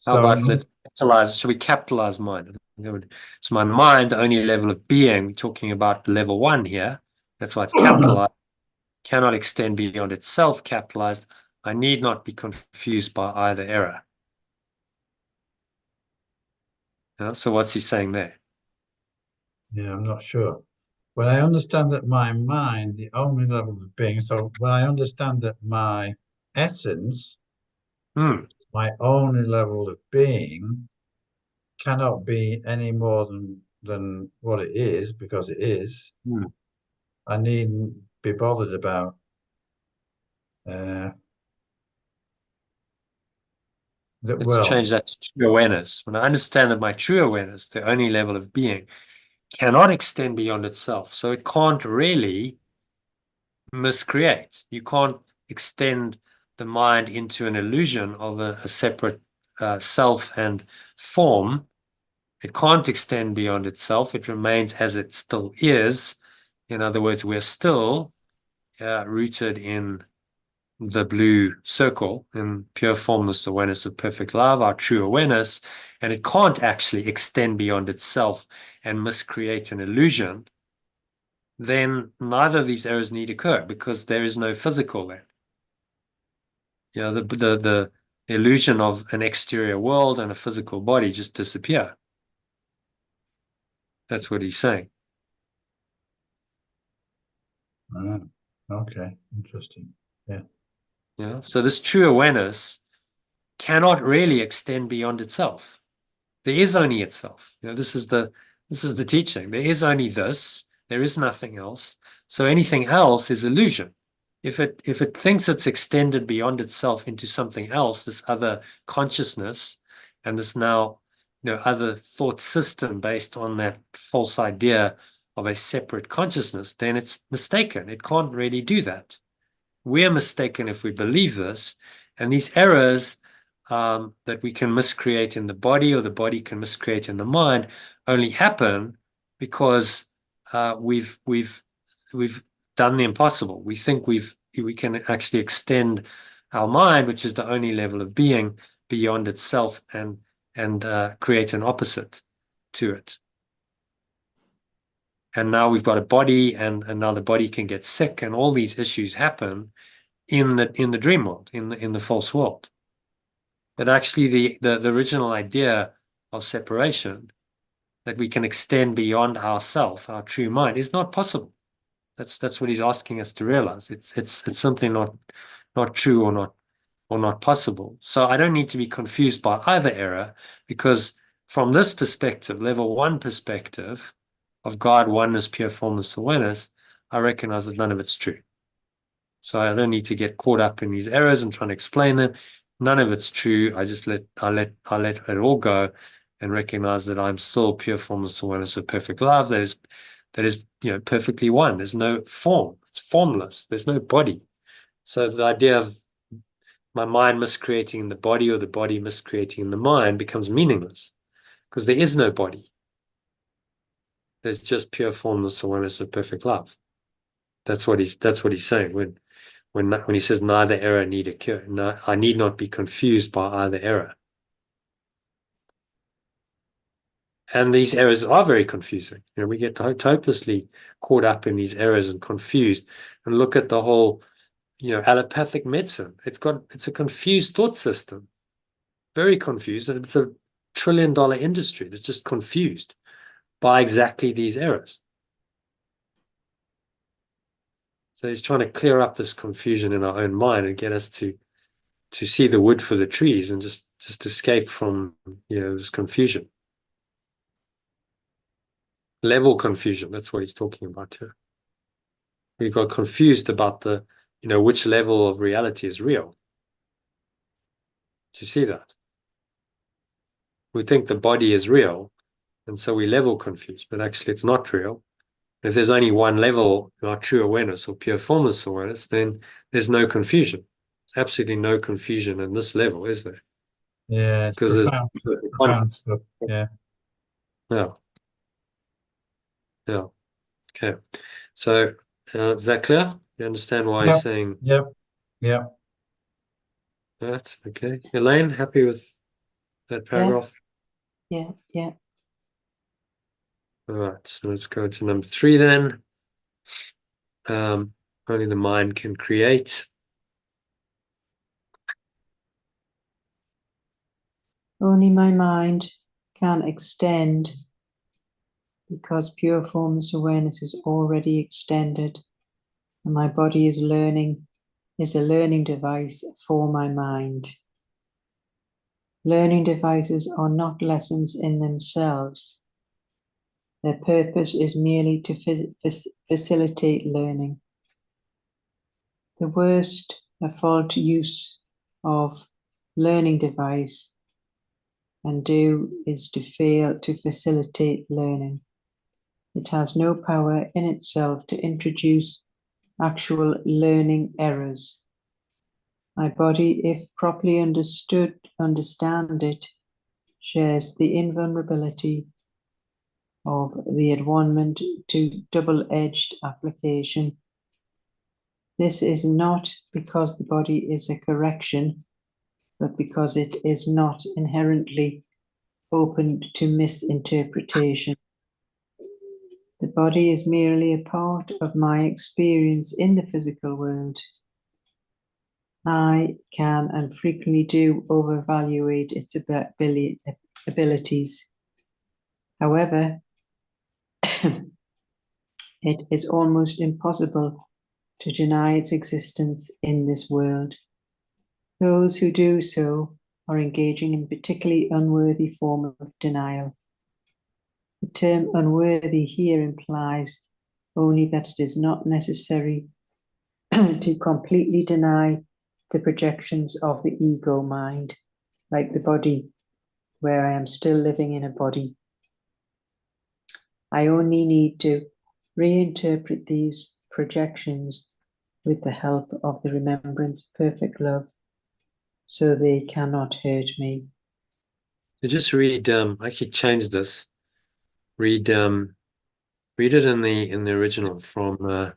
How about let's capitalize? Should we capitalize mind? So my mind, the only level of being, we're talking about level one here. That's why it's capitalized. Cannot extend beyond itself, capitalized. I need not be confused by either error. So what's he saying there? Yeah, I'm not sure. When I understand that my mind, the only level of being, so when I understand that my essence, my only level of being, cannot be any more than what it is, because it is, I needn't be bothered about Let's change that to true awareness. When I understand that my true awareness, the only level of being, cannot extend beyond itself. So it can't really miscreate. You can't extend the mind into an illusion of a separate self and form. It can't extend beyond itself. It remains as it still is. In other words, we're still rooted in the blue circle in pure formless awareness of perfect love, our true awareness, and it can't actually extend beyond itself and miscreate an illusion, then neither of these errors need occur because there is no physical there. You know, the illusion of an exterior world and a physical body just disappear. That's what he's saying. Okay, interesting. Yeah. So this true awareness cannot really extend beyond itself. There is only itself. You know, this is the teaching. There is only this. There is nothing else. So anything else is illusion. If it thinks it's extended beyond itself into something else, this other consciousness, and this now, other thought system based on that false idea of a separate consciousness, then it's mistaken. It can't really do that. We're mistaken if we believe this, and these errors that we can miscreate in the body or the body can miscreate in the mind only happen because we've done the impossible. We think we can actually extend our mind, which is the only level of being, beyond itself and create an opposite to it. And now we've got a body, and now the body can get sick, and all these issues happen in the dream world, in the false world. But actually the original idea of separation, that we can extend beyond ourself, our true mind, is not possible. That's what he's asking us to realize. It's simply not true or not possible. So I don't need to be confused by either error, because from this perspective, level 1 perspective of God, oneness, pure formless awareness, I recognize that none of it's true. So I don't need to get caught up in these errors and trying to explain them. None of it's true. I just let it all go and recognize that I'm still pure formless awareness of perfect love. That is perfectly one. There's no form. It's formless. There's no body. So the idea of my mind miscreating in the body or the body miscreating in the mind becomes meaningless, because there is no body. There's just pure formless awareness of perfect love. That's what he's saying when he says neither error need occur. No, I need not be confused by either error. And these errors are very confusing. We get hopelessly caught up in these errors and confused. And look at the whole, allopathic medicine. It's a confused thought system, very confused, and it's a $1 trillion industry that's just confused by exactly these errors. So he's trying to clear up this confusion in our own mind and get us to see the wood for the trees and just escape from this confusion. Level confusion, that's what he's talking about here. We got confused about the which level of reality is real. Do you see that? We think the body is real, and so we level confused, but actually it's not real. If there's only one level, our true awareness or pure formless awareness, then there's no confusion. Absolutely no confusion in this level, is there? Yeah, it's because profound stuff. Yeah. Yeah. Okay. So is that clear? You understand why he's saying Yep. that? Okay. Elaine, happy with that paragraph? Yeah. All right. So let's go to number 3 then. Only the mind can create. Only my mind can extend, because pure formless awareness is already extended, and my body is a learning device for my mind. Learning devices are not lessons in themselves. Their purpose is merely to facilitate learning. The worst fault use of learning device and do is to fail to facilitate learning. It has no power in itself to introduce actual learning errors. My body, if properly understand it, shares the invulnerability of the adornment to double-edged application. This is not because the body is a correction, but because it is not inherently open to misinterpretation. The body is merely a part of my experience in the physical world. I can and frequently do overvaluate its abilities. However, it is almost impossible to deny its existence in this world. Those who do so are engaging in a particularly unworthy form of denial. The term unworthy here implies only that it is not necessary to completely deny the projections of the ego mind, like the body, where I am still living in a body. I only need to reinterpret these projections with the help of the remembrance of perfect love, so they cannot hurt me. So just read, I actually changed this. Read it in the original from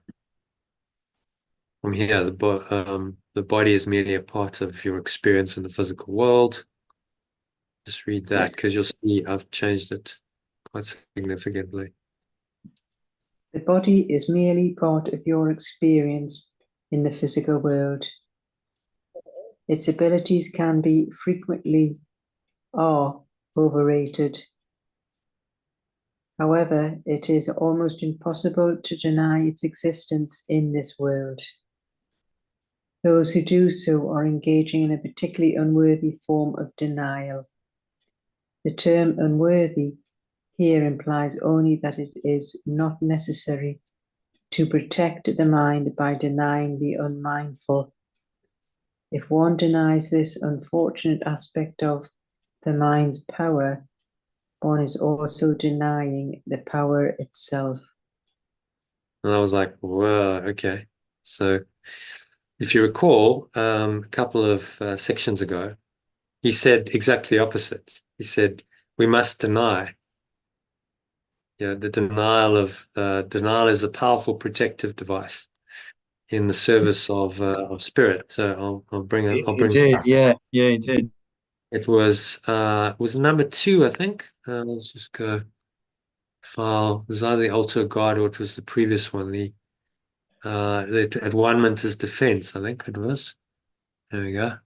here. The body is merely a part of your experience in the physical world. Just read that, because you'll see I've changed it quite significantly. The body is merely part of your experience in the physical world. Its abilities can be frequently are overrated. However, it is almost impossible to deny its existence in this world. Those who do so are engaging in a particularly unworthy form of denial. The term unworthy here implies only that it is not necessary to protect the mind by denying the unmindful. If one denies this unfortunate aspect of the mind's power, one is also denying the power itself. And I was like, whoa, okay. So if you recall, a couple of sections ago, he said exactly the opposite. He said, we must deny. Yeah, the denial is a powerful protective device in the service of spirit. So I'll bring it. He did, yeah, he did. It was number 2, I think. Let's just go file. It was either the altar of God or it was the previous one. The at one-ment as defense, I think it was. There we go.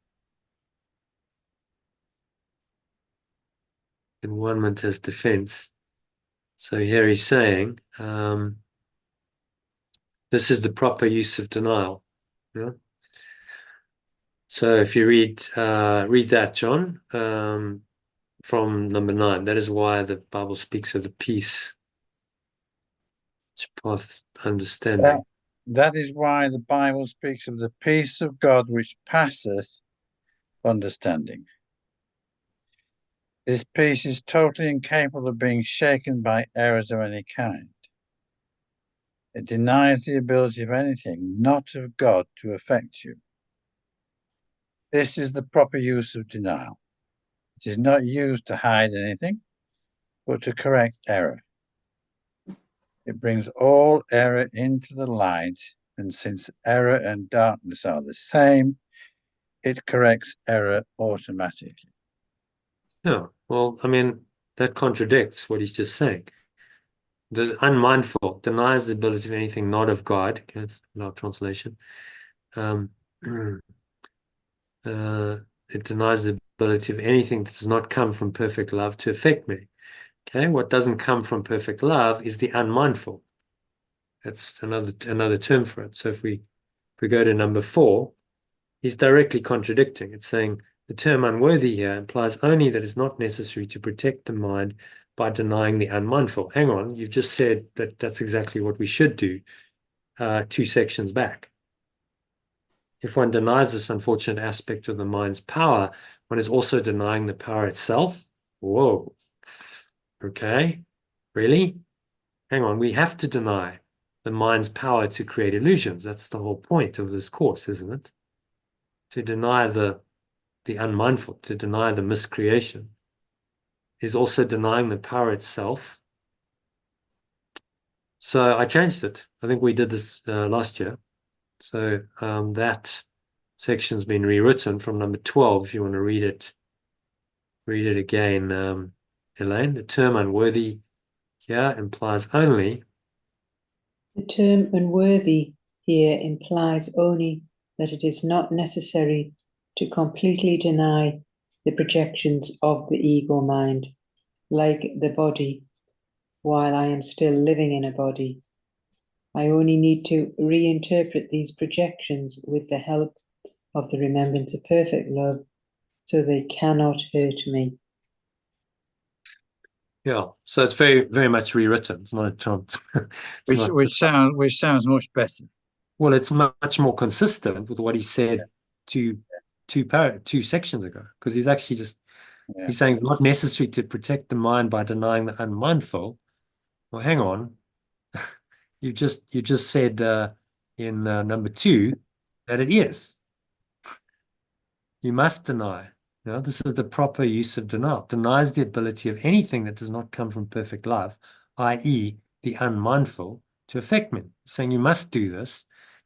In one-ment as defense. So here he's saying, this is the proper use of denial. Yeah. So if you read that, John, from number 9, that is why the Bible speaks of the peace, path understanding. That is why the Bible speaks of the peace of God which passeth understanding. This peace is totally incapable of being shaken by errors of any kind. It denies the ability of anything not of God to affect you. This is the proper use of denial. It is not used to hide anything, but to correct error. It brings all error into the light, and since error and darkness are the same, it corrects error automatically. Yeah, well, I mean, that contradicts what he's just saying. The unmindful denies the ability of anything not of God. Okay, our translation. It denies the ability of anything that does not come from perfect love to affect me. Okay, what doesn't come from perfect love is the unmindful. That's another term for it. So if we go to number 4, he's directly contradicting. It's saying the term unworthy here implies only that it's not necessary to protect the mind by denying the unmindful. Hang on, you've just said that that's exactly what we should do 2 sections back. If one denies this unfortunate aspect of the mind's power, one is also denying the power itself. Whoa. Okay. Really? Hang on, we have to deny the mind's power to create illusions. That's the whole point of this course, isn't it? To deny the unmindful, to deny the miscreation, is also denying the power itself. So I changed it. I think we did this last year. So that section's been rewritten from number 12. If you want to read it again, Elaine. The term unworthy here implies only. The term unworthy here implies only that it is not necessary to completely deny the projections of the ego mind, like the body, while I am still living in a body. I only need to reinterpret these projections with the help of the remembrance of perfect love, so they cannot hurt me. Yeah, so it's very, very much rewritten. It's not a chance. Which sounds much better. Well, it's much more consistent with what he said two sections ago, because he's actually just he's saying it's not necessary to protect the mind by denying the unmindful. Well, hang on, you just said in number 2 that it is. You must deny. You know, this is the proper use of denial. Denies the ability of anything that does not come from perfect love, i.e., the unmindful, to affect me. He's saying you must do this,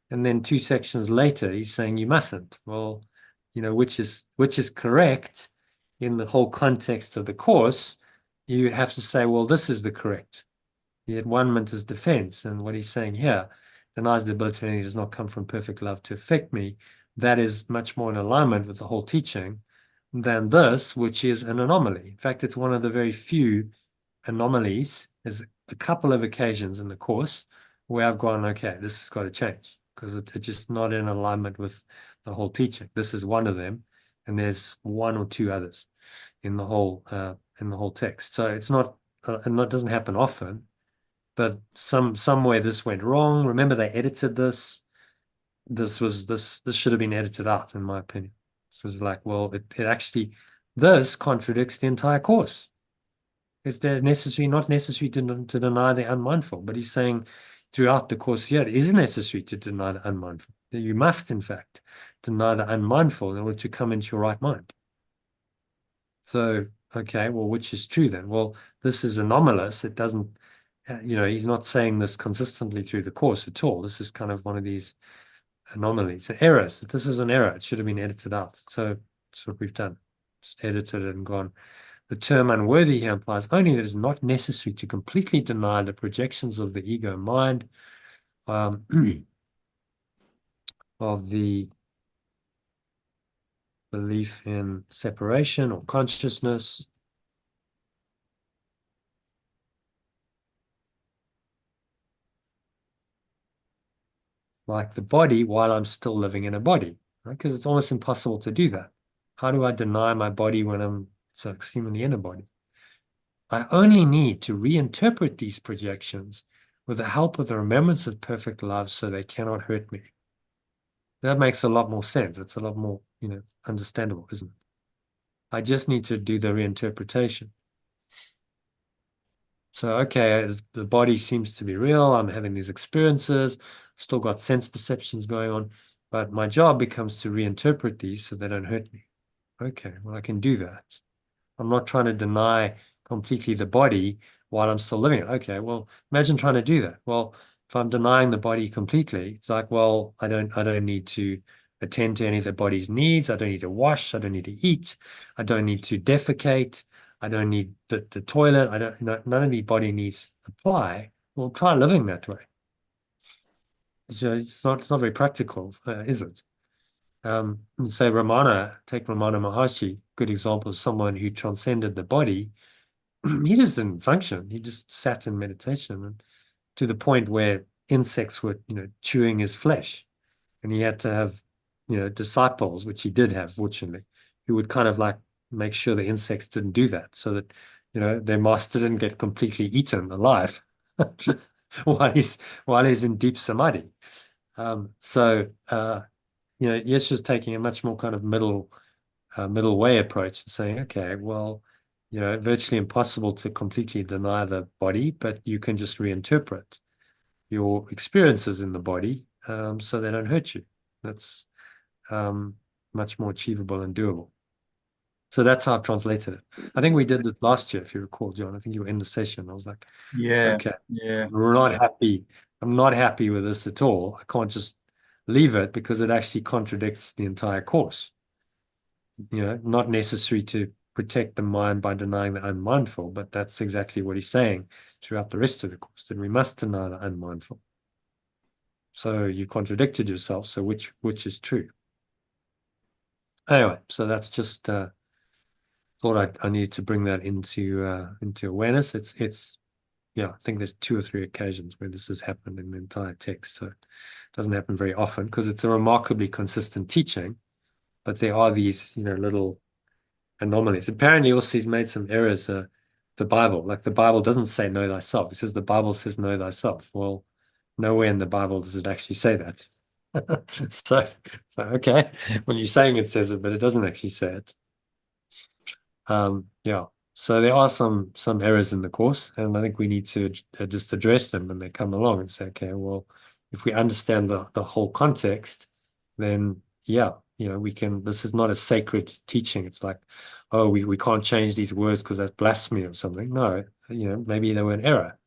and then 2 sections later, he's saying you mustn't. Well, you know, which is correct in the whole context of the course. You have to say, well, this is the correct. The at-one-ment is defense, and what he's saying here denies the ability of anything that does not come from perfect love to affect me. That is much more in alignment with the whole teaching than this, which is an anomaly. In fact, it's one of the very few anomalies. There's a couple of occasions in the course where I've gone, okay, this has got to change, because it's just not in alignment with the whole teaching. This is one of them, and there's 1 or 2 others in the whole text. So it's not, and that doesn't happen often, but somewhere this went wrong. Remember, they edited this. This should have been edited out, in my opinion. This was like, well, it actually, this contradicts the entire course. It's not necessary to deny the unmindful, but he's saying throughout the course here, it is necessary to deny the unmindful. You must, in fact, deny the unmindful in order to come into your right mind. So, okay, well, which is true then? Well, this is anomalous. It doesn't, you know, he's not saying this consistently through the course at all. This is kind of one of these anomalies, errors. This is an error. It should have been edited out. So that's what we've done. Just edited it and gone. The term unworthy here implies only that it is not necessary to completely deny the projections of the ego mind, of the belief in separation or consciousness. Like the body while I'm still living in a body, right? Because it's almost impossible to do that. How do I deny my body when I'm so seemingly in a body? I only need to reinterpret these projections with the help of the remembrance of perfect love so they cannot hurt me. That makes a lot more sense. It's a lot more, you know, understandable, isn't it? I just need to do the reinterpretation. So, okay, the body seems to be real. I'm having these experiences, still got sense perceptions going on, but my job becomes to reinterpret these so they don't hurt me. Okay, well, I can do that. I'm not trying to deny completely the body while I'm still living it. Okay, well, imagine trying to do that. Well, if I'm denying the body completely, it's like, well, I don't need to attend to any of the body's needs. I don't need to wash. I don't need to eat. I don't need to defecate. I don't need the toilet. None of the body needs apply. Well, try living that way. So it's not very practical, is it? Say take Ramana Maharshi, good example of someone who transcended the body. He just didn't function. He just sat in meditation, and to the point where insects were, you know, chewing his flesh, and he had to have, you know, disciples, which he did have, fortunately, who would kind of like make sure the insects didn't do that, so that, you know, their master didn't get completely eaten alive while he's in deep samadhi. You know, Yeshua's taking a much more kind of middle way approach and saying, okay, well, you know, virtually impossible to completely deny the body, but you can just reinterpret your experiences in the body so they don't hurt you. That's much more achievable and doable. So that's how I've translated it. I think we did it last year, if you recall, John. I think you were in the session. I was like, Yeah. okay, Yeah. we're not happy. I'm not happy with this at all. I can't just leave it because it actually contradicts the entire course. Not necessary to protect the mind by denying the unmindful, but that's exactly what he's saying throughout the rest of the course, that we must deny the unmindful. So you contradicted yourself. So which is true? Anyway, so that's just thought I needed to bring that into awareness. It's I think there's 2 or 3 occasions where this has happened in the entire text. So it doesn't happen very often because it's a remarkably consistent teaching, but there are these little anomalies. Apparently also he's made some errors. The Bible, like the Bible doesn't say know thyself. It says the Bible says know thyself. Well, nowhere in the Bible does it actually say that. So okay, when you're saying it says it, but it doesn't actually say it. Yeah. So there are some errors in the course, and I think we need to just address them when they come along and say, okay, well, if we understand the whole context, then we can. This is not a sacred teaching. It's like, oh, we can't change these words because that's blasphemy or something. No, maybe they were an error.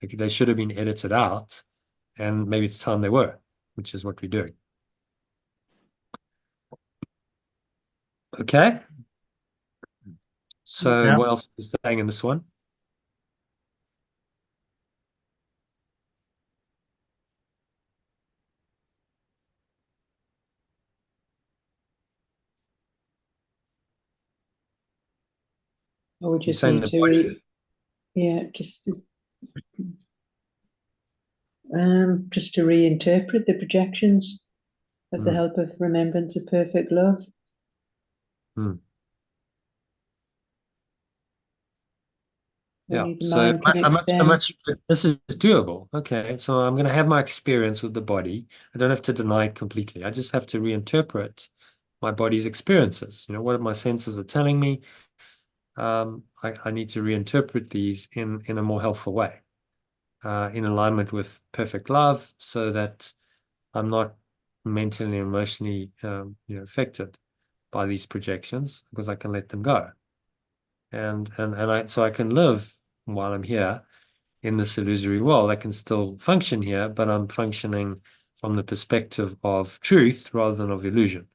Like they should have been edited out, and maybe it's time they were, which is what we're doing. Okay. So what else is saying in this one? Oh, we just saying need to just to reinterpret the projections with the help of remembrance of perfect love. Yeah, so how much this is doable. Okay, so I'm going to have my experience with the body. I don't have to deny it completely. I just have to reinterpret my body's experiences. What my senses are telling me. I need to reinterpret these in a more helpful way, in alignment with perfect love, so that I'm not mentally and emotionally affected by these projections, because I can let them go. And so I can live while I'm here in this illusory world. I can still function here, but I'm functioning from the perspective of truth rather than of illusion.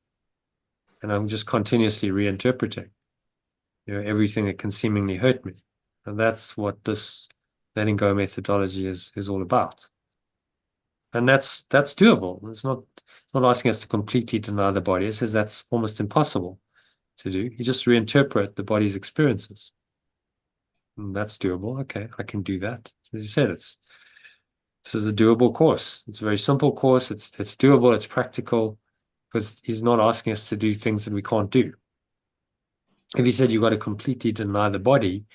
And I'm just continuously reinterpreting, everything that can seemingly hurt me. And that's what this letting go methodology is all about. And that's doable. It's not asking us to completely deny the body. It says that's almost impossible to do. You just reinterpret the body's experiences. And that's doable. Okay, I can do that. As you said, this is a doable course. It's a very simple course. It's doable. It's practical, because he's not asking us to do things that we can't do. If he said you've got to completely deny the body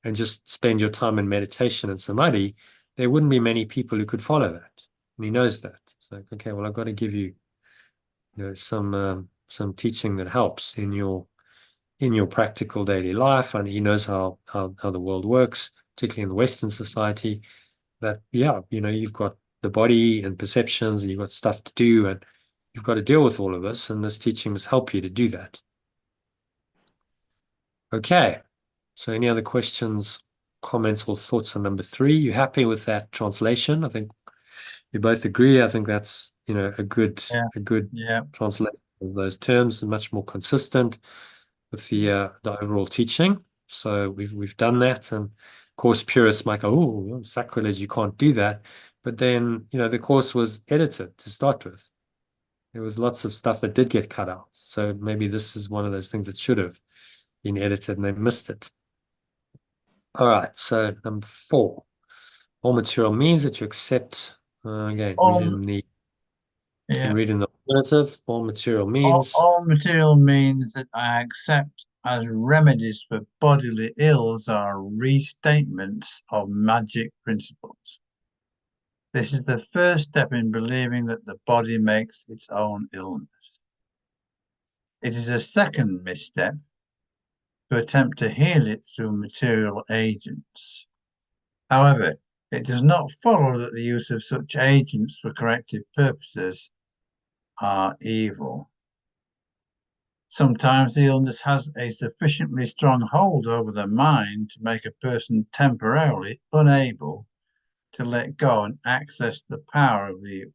and just spend your time in meditation and samadhi, there wouldn't be many people who could follow that. And he knows that. It's like, okay, well, I've got to give you, some teaching that helps in your practical daily life. And he knows how the world works, particularly in the Western society, that, you've got the body and perceptions, and you've got stuff to do, and you've got to deal with all of this. And this teaching must help you to do that. Okay. So any other questions, comments, or thoughts on number 3? You happy with that translation? I think you both agree. I think that's, a good translation of those terms, and much more consistent with the overall teaching. So we've done that, and of course purists might go, oh, sacrilege, you can't do that. But then, the course was edited to start with. There was lots of stuff that did get cut out. So maybe this is one of those things that should have been edited and they missed it. All right, so number 4. All material means that you accept, again, read in the alternative. All material means. All material means that I accept as remedies for bodily ills are restatements of magic principles. This is the first step in believing that the body makes its own illness. It is a second misstep to attempt to heal it through material agents. However, it does not follow that the use of such agents for corrective purposes are evil. Sometimes the illness has a sufficiently strong hold over the mind to make a person temporarily unable to let go and access the power of the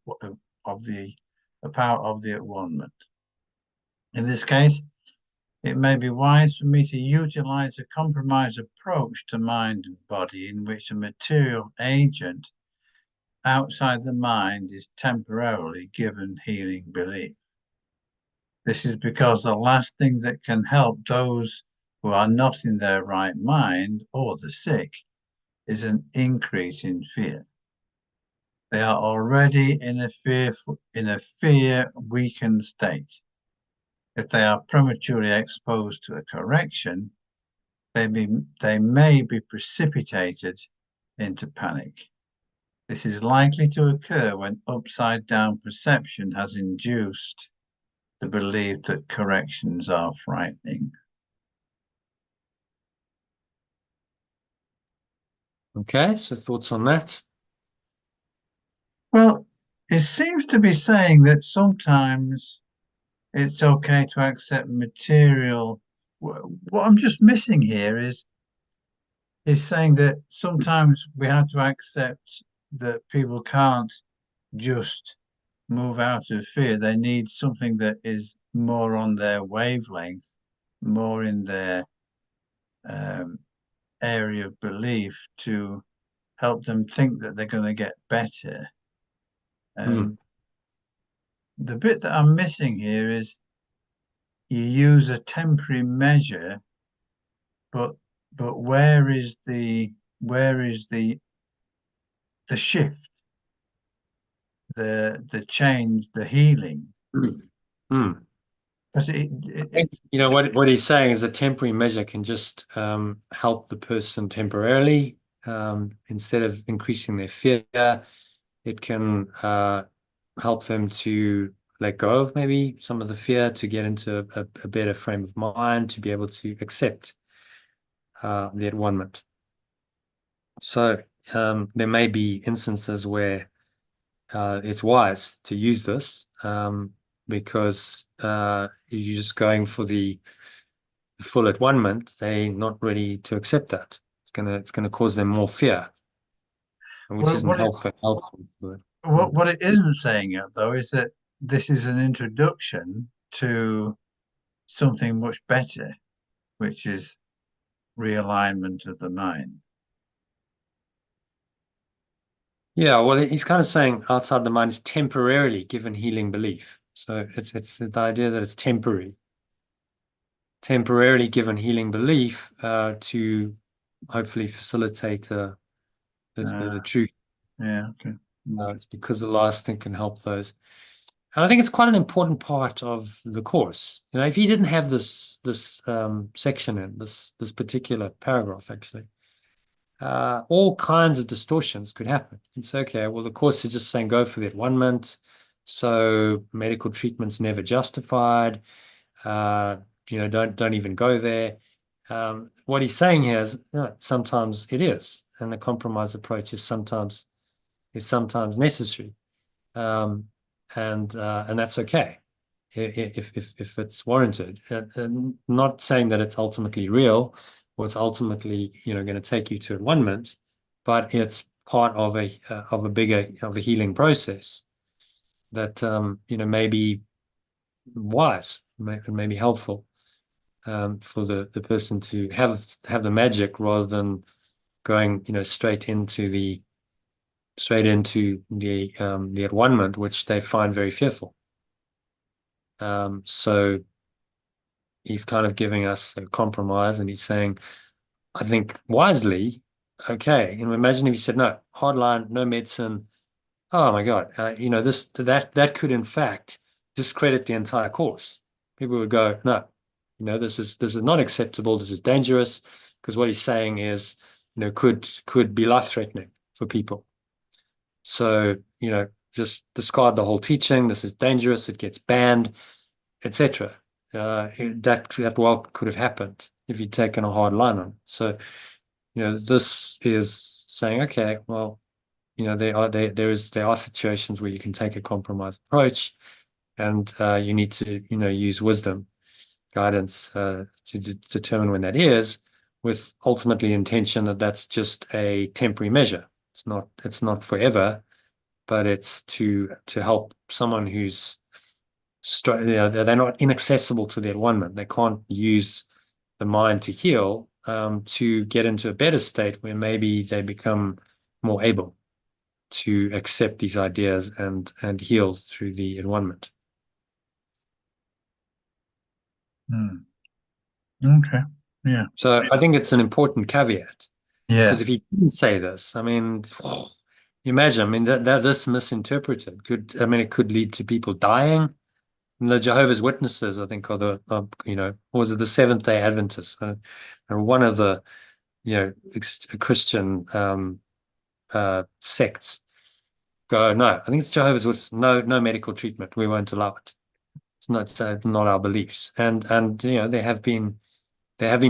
the power of the at-one-ment. In this case, it may be wise for me to utilize a compromise approach to mind and body in which a material agent outside the mind is temporarily given healing belief. This is because the last thing that can help those who are not in their right mind or the sick is an increase in fear. They are already in a fear-weakened state. If they are prematurely exposed to a correction, they may be precipitated into panic. This is likely to occur when upside-down perception has induced the belief that corrections are frightening. Okay, so thoughts on that? Well, it seems to be saying that sometimes it's okay to accept material. What I'm just missing here is saying that sometimes we have to accept that people can't just move out of fear. They need something that is more on their wavelength, more in their area of belief to help them think that they're going to get better. The bit that I'm missing here is you use a temporary measure, but where is the shift, the change, the healing? Because you know what he's saying is a temporary measure can just help the person temporarily. Instead of increasing their fear, it can help them to let go of maybe some of the fear, to get into a better frame of mind, to be able to accept the at-one-ment. So there may be instances where it's wise to use this because you're just going for the full at-one-ment. They're not ready to accept that. It's gonna cause them more fear, which isn't helpful for them. What it isn't saying though is that this is an introduction to something much better, which is realignment of the mind. Yeah, well, he's kind of saying outside the mind is temporarily given healing belief. So it's the idea that it's temporarily given healing belief to hopefully facilitate the truth. Yeah, okay. It's because the last thing can help those. And I think it's quite an important part of the course. You know, if he didn't have this section in this particular paragraph, actually, all kinds of distortions could happen. It's okay. Well, the course is just saying go for the at-one-ment. So medical treatment's never justified. You know, don't even go there. What he's saying here is sometimes it is, and the compromise approach is sometimes necessary, and that's okay if it's warranted. And not saying that it's ultimately real, or it's ultimately going to take you to at-one-ment, but it's part of a bigger healing process that may be wise, may be helpful for the person to have the magic rather than going straight into the at-one-ment, which they find very fearful. So he's kind of giving us a compromise, and he's saying, I think wisely, okay. And imagine if he said, no, hardline, no medicine. Oh my God, that could in fact discredit the entire course. People would go, no, this is not acceptable. This is dangerous, because what he's saying is, could be life-threatening for people. So, just discard the whole teaching. This is dangerous. It gets banned, etc. That well could have happened if you'd taken a hard line on it. So, this is saying, okay, well, there are situations where you can take a compromise approach, and you need to use wisdom, guidance to determine when that is, with ultimately intention that that's just a temporary measure. It's not forever, but it's to help someone who's they're not inaccessible to their one-man. They can't use the mind to heal, to get into a better state where maybe they become more able to accept these ideas and heal through the environment. Okay. Yeah. So I think it's an important caveat. Yeah. Because if he didn't say this, I mean, imagine, I mean, that this misinterpreted it could lead to people dying. And the Jehovah's Witnesses, I think, or was it the Seventh-day Adventists? And one of the, Christian sects go, no, I think it's Jehovah's Witnesses. No medical treatment. We won't allow it. It's not our beliefs. And there have been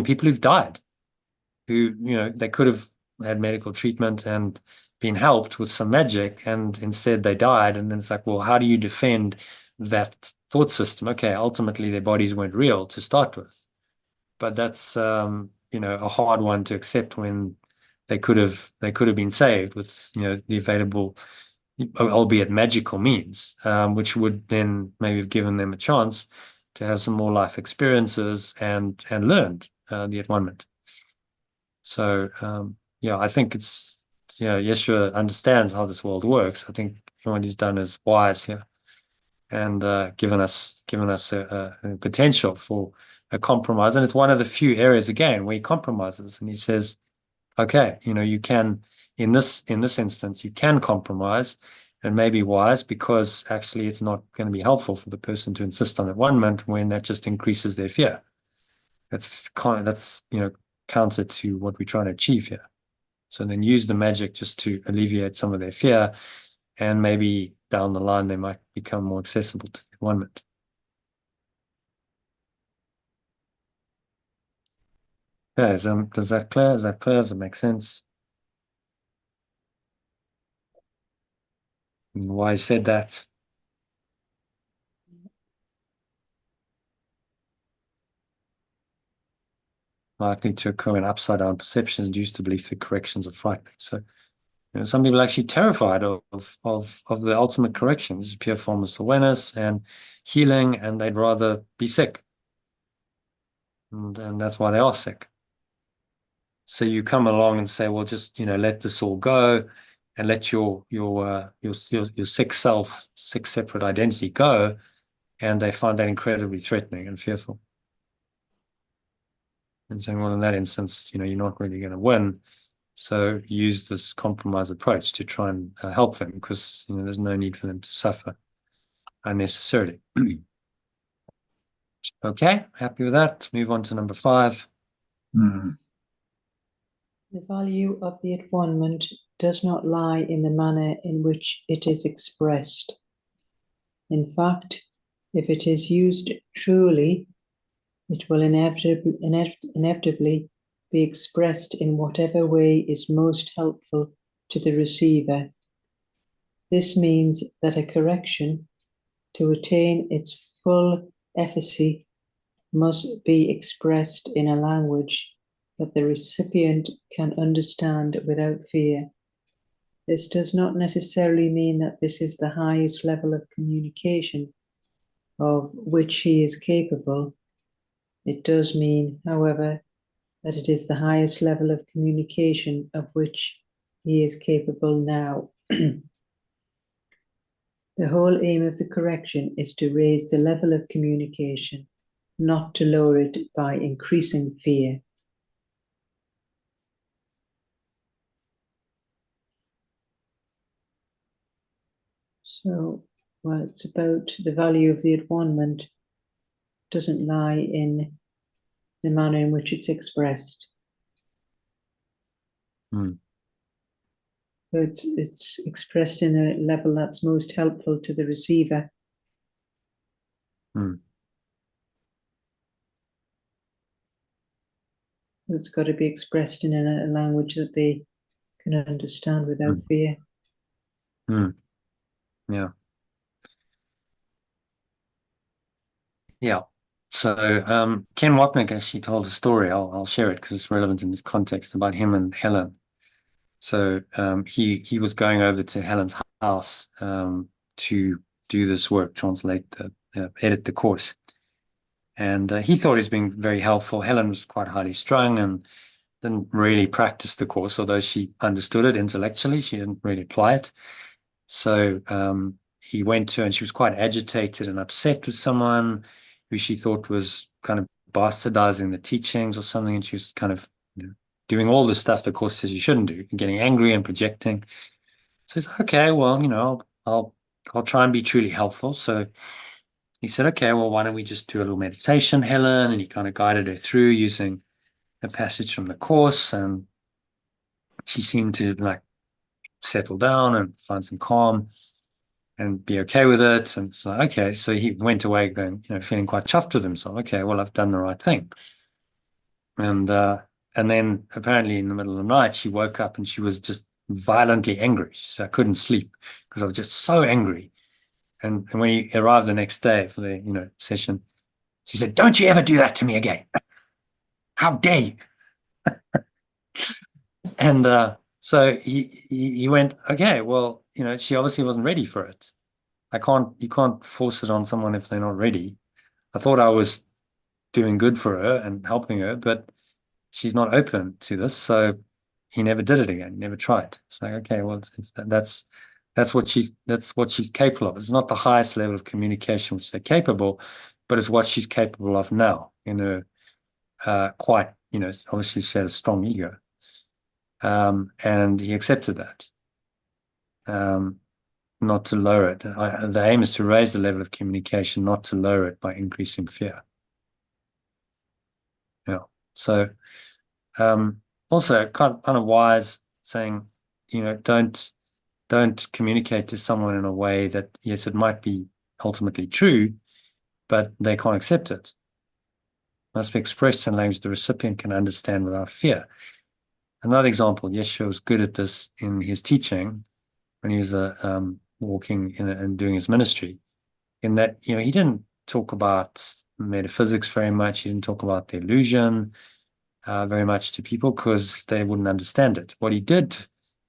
people who've died, who they could have had medical treatment and been helped with some magic, and instead they died. And then it's like, well, how do you defend that thought system? Okay, ultimately their bodies weren't real to start with, but that's a hard one to accept when they could have been saved with the available, albeit magical means, which would then maybe have given them a chance to have some more life experiences and learned the atonement. So I think it's Yeshua understands how this world works. I think what he's done is wise here, and given us a potential for a compromise. And it's one of the few areas again where he compromises, and he says, okay, you can, in this instance, you can compromise and may be wise, because actually it's not going to be helpful for the person to insist on atonement when that just increases their fear. That's counter to what we're trying to achieve here. So then use the magic just to alleviate some of their fear, and maybe down the line they might become more accessible to the atonement. Okay, is that clear? Is that clear? Does it make sense? And why I said that? Likely to occur in upside-down perceptions induced to believe the corrections are frightening. So, some people are actually terrified of the ultimate correction, which is pure formless awareness and healing, and they'd rather be sick. And that's why they are sick. So you come along and say, well, just let this all go, and let your sick self, sick separate identity go, and they find that incredibly threatening and fearful. And saying, well, in that instance, you're not really going to win. So use this compromise approach to try and help them, because there's no need for them to suffer unnecessarily. Okay, happy with that. Move on to number 5. The value of the atonement does not lie in the manner in which it is expressed. In fact, if it is used truly, it will inevitably be expressed in whatever way is most helpful to the receiver. This means that a correction, to attain its full efficacy, must be expressed in a language that the recipient can understand without fear. This does not necessarily mean that this is the highest level of communication of which he is capable. It does mean, however, that it is the highest level of communication of which he is capable now. The whole aim of the correction is to raise the level of communication, not to lower it by increasing fear. So, it's about the value of the atonement doesn't lie in the manner in which it's expressed. It's expressed in a level that's most helpful to the receiver. It's got to be expressed in a language that they can understand without fear. Yeah. Yeah. So Ken Wapnick actually told a story. I'll share it because it's relevant in this context, about him and Helen. So he was going over to Helen's house to do this work, translate edit the course. And he thought he was being very helpful. Helen was quite highly strung and didn't really practice the course, although she understood it intellectually. She didn't really apply it. So he went to her, and she was quite agitated and upset with someone who she thought was kind of bastardizing the teachings or something. And she was kind of doing all the stuff the course says you shouldn't do, and getting angry and projecting. So he's like, okay, well, I'll try and be truly helpful. So he said, okay, well, why don't we just do a little meditation, Helen? And he kind of guided her through using a passage from the course, and she seemed to like settle down and find some calm and be okay with it. And so, okay, so he went away going, feeling quite chuffed with himself. Okay, well, I've done the right thing. And then apparently in the middle of the night, she woke up and she was just violently angry. She said, I couldn't sleep because I was just so angry. And when he arrived the next day for the, session, she said, don't you ever do that to me again. How dare you? And so he went, okay, well, she obviously wasn't ready for it. You can't force it on someone if they're not ready. I thought I was doing good for her and helping her, but she's not open to this. So he never did it again, never tried. It's like, okay, well, that's what she's capable of. It's not the highest level of communication which they're capable, but it's what she's capable of now in her quite, obviously she had a strong ego. And he accepted that. Not to lower it. The aim is to raise the level of communication, not to lower it by increasing fear. Yeah. So also kind of wise saying, don't communicate to someone in a way that, yes, it might be ultimately true, but they can't accept it. It must be expressed in language the recipient can understand without fear. Another example, Yeshua was good at this in his teaching when he was walking and doing his ministry, in that, he didn't talk about metaphysics very much. He didn't talk about the illusion very much to people because they wouldn't understand it. What he did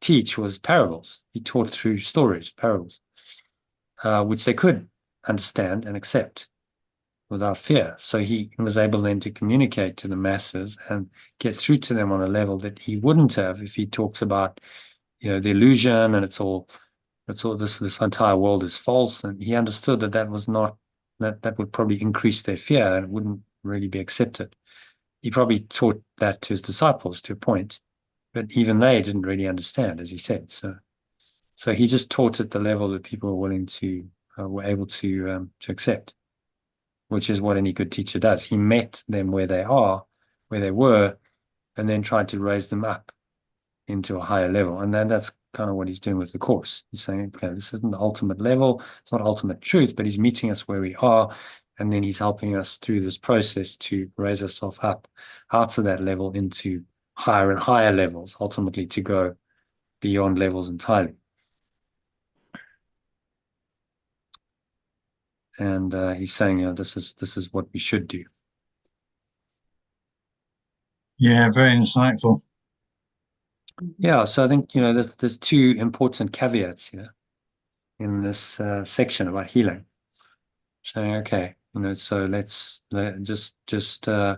teach was parables. He taught through stories, parables, which they could understand and accept without fear. So he was able then to communicate to the masses and get through to them on a level that he wouldn't have if he talks about, the illusion and it's all this entire world is false. And he understood that was not, that would probably increase their fear and it wouldn't really be accepted. He probably taught that to his disciples to a point, but even they didn't really understand, as he said. So he just taught at the level that people were willing to, were able to accept, which is what any good teacher does. He met them where they were, and then tried to raise them up into a higher level. And then that's kind of what he's doing with the course. He's saying, okay, this isn't the ultimate level, it's not ultimate truth, but he's meeting us where we are, and then he's helping us through this process to raise ourselves up out of that level into higher and higher levels, ultimately to go beyond levels entirely. And he's saying, this is what we should do. Yeah, very insightful. Yeah, so I think, there's two important caveats here in this section about healing. Saying, okay, so let's just and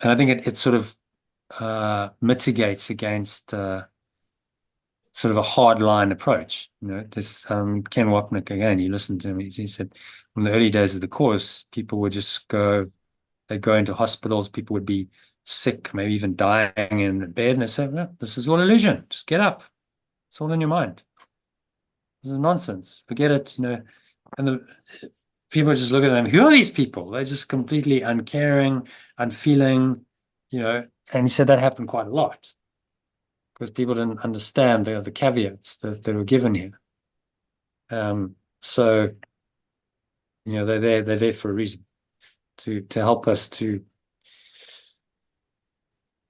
I think it sort of mitigates against sort of a hard line approach. This Ken Wapnick, again, you listened to him, he said in the early days of the course, people would just they'd go into hospitals, people would be sick, maybe even dying in bed, and they say, no, this is all illusion, just get up, it's all in your mind, this is nonsense, forget it. And the people just look at them, who are these people? They're just completely uncaring, unfeeling, and he said that happened quite a lot because people didn't understand the caveats that were given here. So they're there for a reason, to help us to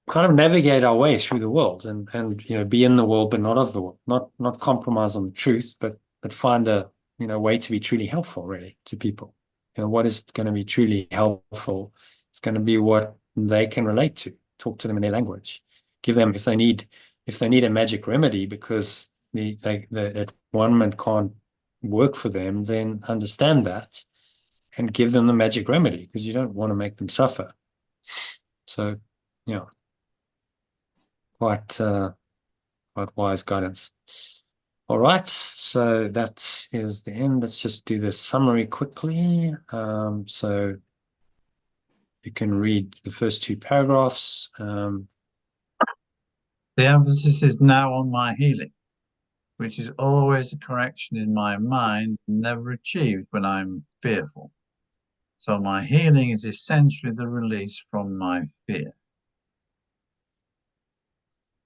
kind of navigate our way through the world and be in the world but not of the world, not compromise on the truth, but find a way to be truly helpful really to people. What is going to be truly helpful is going to be what they can relate to. Talk to them in their language. Give them, if they need if they need a magic remedy because that one can't work for them, then understand that and give them the magic remedy, because you don't want to make them suffer. So, yeah, quite wise guidance. All right, so that is the end. Let's just do the summary quickly. So you can read the first 2 paragraphs. The emphasis is now on my healing, which is always a correction in my mind, never achieved when I'm fearful. So my healing is essentially the release from my fear.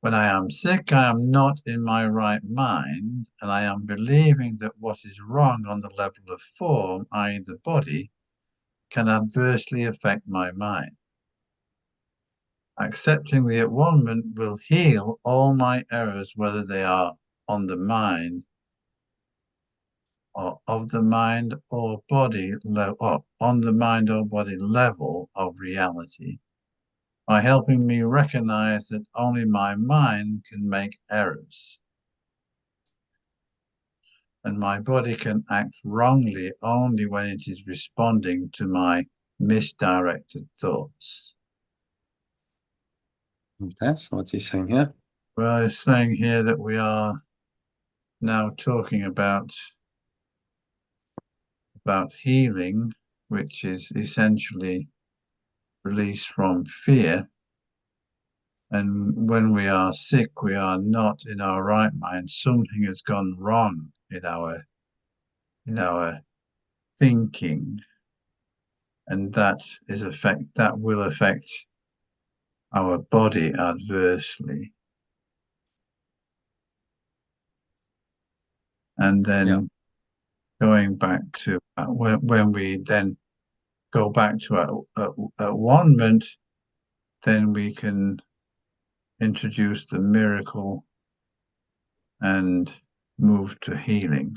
When I am sick, I am not in my right mind, and I am believing that what is wrong on the level of form, i.e. the body, can adversely affect my mind. Accepting the at-one-ment will heal all my errors, whether they are on the mind or of the mind or body or on the mind or body level of reality, by helping me recognize that only my mind can make errors, and my body can act wrongly only when it is responding to my misdirected thoughts. Okay, so what's he saying here? Well, he's saying here that we are now talking about healing, which is essentially release from fear. And when we are sick, we are not in our right mind. Something has gone wrong in our thinking, and that will affect our body adversely. And then going back to when we then go back to at-one-ment, then we can introduce the miracle and move to healing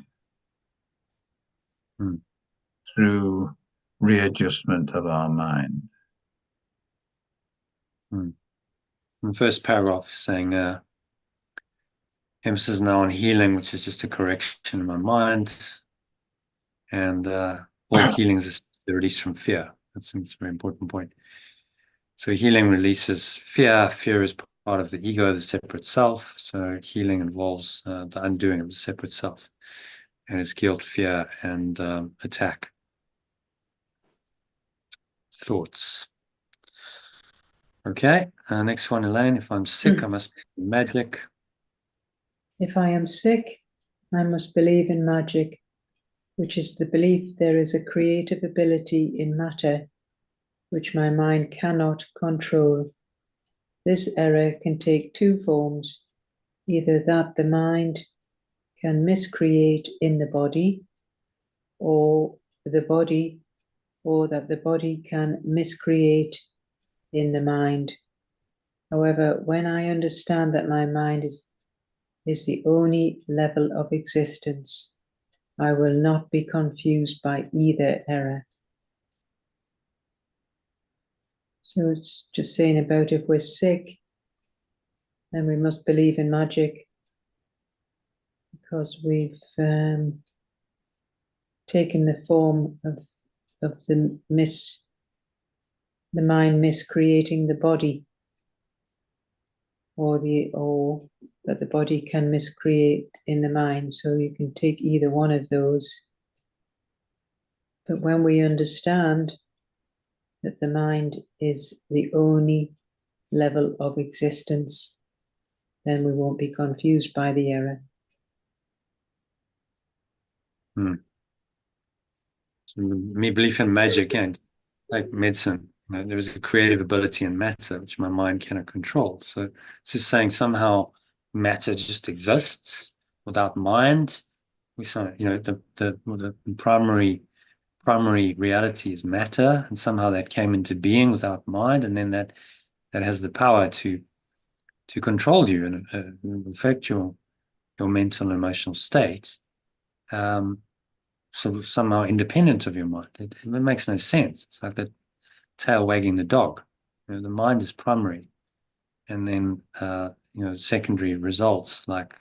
through readjustment of our mind. The first paragraph is saying emphasis now on healing, which is just a correction in my mind, and all healings is the release from fear. That's a very important point. So healing releases fear. Fear is part of the ego, the separate self. So healing involves the undoing of the separate self, and it's guilt, fear, and attack thoughts. Okay, next one, Elaine. If I'm sick, I must believe in magic. If I am sick, I must believe in magic, which is the belief there is a creative ability in matter which my mind cannot control. This error can take 2 forms, either that the mind can miscreate in the body, or that the body can miscreate in the mind. However, when I understand that my mind is the only level of existence, I will not be confused by either error. So it's just saying about if we're sick, then we must believe in magic, because we've taken the form of the mind miscreating the body, or that the body can miscreate in the mind. So you can take either one of those. But when we understand that the mind is the only level of existence, then we won't be confused by the error. So me belief in magic, and like medicine, there is a creative ability in matter which my mind cannot control. So it's just saying somehow matter just exists without mind. We say, the primary reality is matter, and somehow that came into being without mind, and then that has the power to control you and affect your mental and emotional state. So somehow independent of your mind. It makes no sense. It's like the tail wagging the dog. The mind is primary, and then secondary results like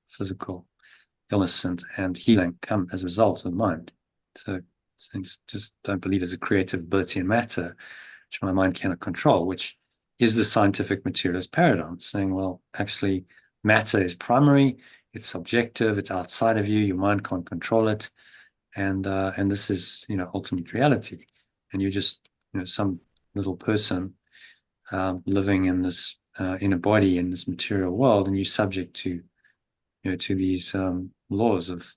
physical illness and healing come as a result of the mind. So just don't believe there's a creative ability in matter, which my mind cannot control, which is the scientific materialist paradigm, saying, well, actually, matter is primary, it's subjective, it's outside of you, your mind can't control it, and this is ultimate reality, and you're just some little person living in this in a body in this material world, and you're subject to to these laws of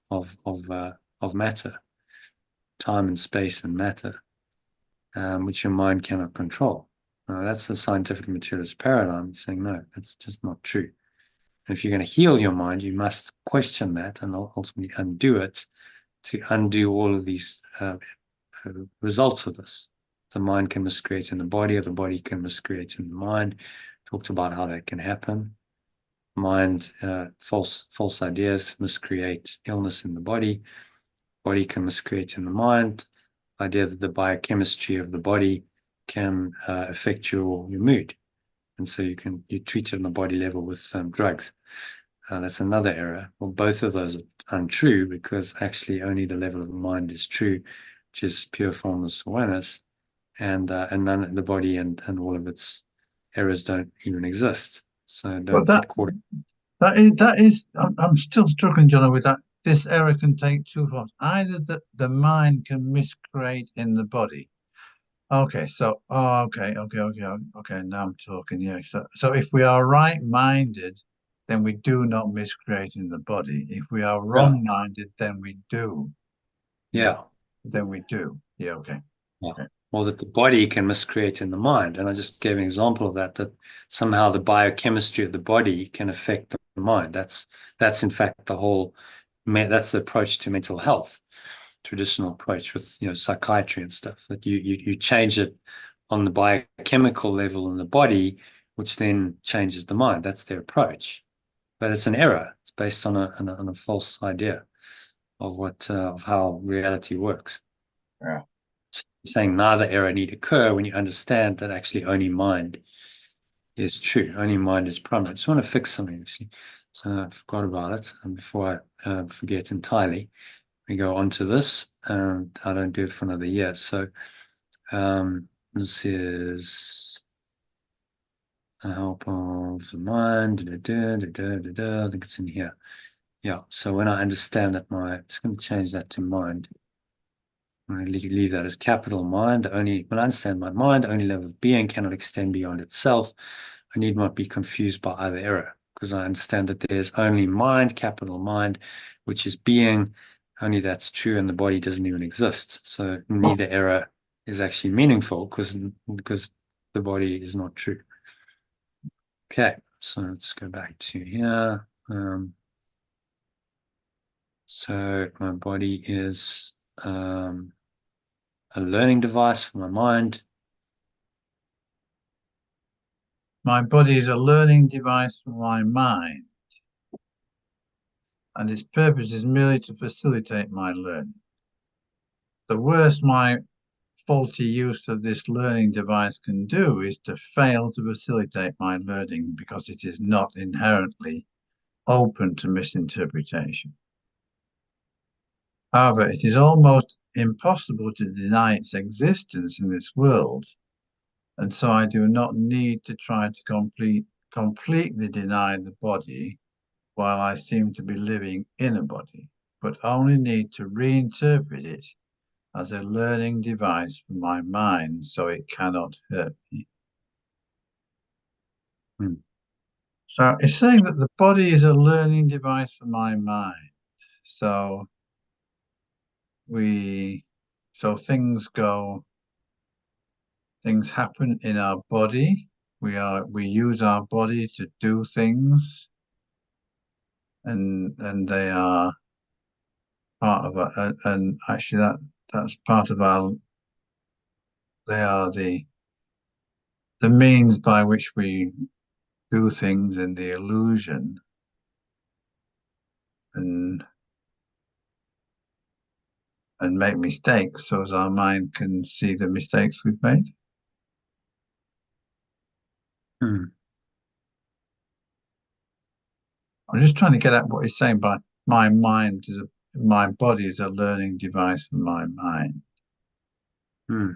matter, time and space and matter, which your mind cannot control. That's the scientific materialist paradigm, saying no, that's just not true. And if you're going to heal your mind, you must question that and ultimately undo it, to undo all of these results of this. The mind can miscreate in the body, or the body can miscreate in the mind. Talked about how that can happen. Mind, false ideas miscreate illness in the body. Body can miscreate in the mind. Idea that the biochemistry of the body can affect your mood, and so you treat it on the body level with drugs. That's another error. Well, both of those are untrue, because actually only the level of the mind is true, which is pure formless awareness, and none of the body and all of its errors don't even exist. So don't get caught. That is. I'm still struggling, John, with that. This error can take two forms. Either that the mind can miscreate in the body. Okay, so okay. Now I'm talking. Yeah. So if we are right-minded, then we do not miscreate in the body. If we are wrong-minded, then we do. Yeah. Then we do. Yeah. Okay. Yeah. Okay. Or that the body can miscreate in the mind. And I just gave an example of that somehow the biochemistry of the body can affect the mind. That's in fact that's the approach to mental health, traditional approach with psychiatry and stuff, that you change it on the biochemical level in the body, which then changes the mind. That's their approach. But it's an error. It's based on a false idea of how reality works. Yeah. Saying neither error need occur when you understand that actually only mind is true. Only mind is primary. I just want to fix something, actually. So I forgot about it. And before I forget entirely, we go on to this, and I don't do it for another year. So this is a help of the mind. I think it's in here. Yeah. So when I understand that I'm just going to change that to mind. I'm going to leave that as capital mind. When I understand my mind, only level of being cannot extend beyond itself. I need not be confused by either error, because I understand that there's only mind, capital mind, which is being. Only that's true, and the body doesn't even exist. So neither error is actually meaningful, because the body is not true. Okay, so let's go back to here. So my body is a learning device for my mind. My body is a learning device for my mind, and its purpose is merely to facilitate my learning. The worst my faulty use of this learning device can do is to fail to facilitate my learning, because it is not inherently open to misinterpretation. However, it is almost impossible to deny its existence in this world, and so I do not need to try to completely deny the body while I seem to be living in a body, but only need to reinterpret it as a learning device for my mind so it cannot hurt me. So it's saying that the body is a learning device for my mind. So things happen in our body. We use our body to do things, and they are part of and actually that's part of our. They are the means by which we do things in the illusion, and make mistakes, so as our mind can see the mistakes we've made. Hmm. I'm just trying to get at what he's saying by my body is a learning device for my mind. Hmm.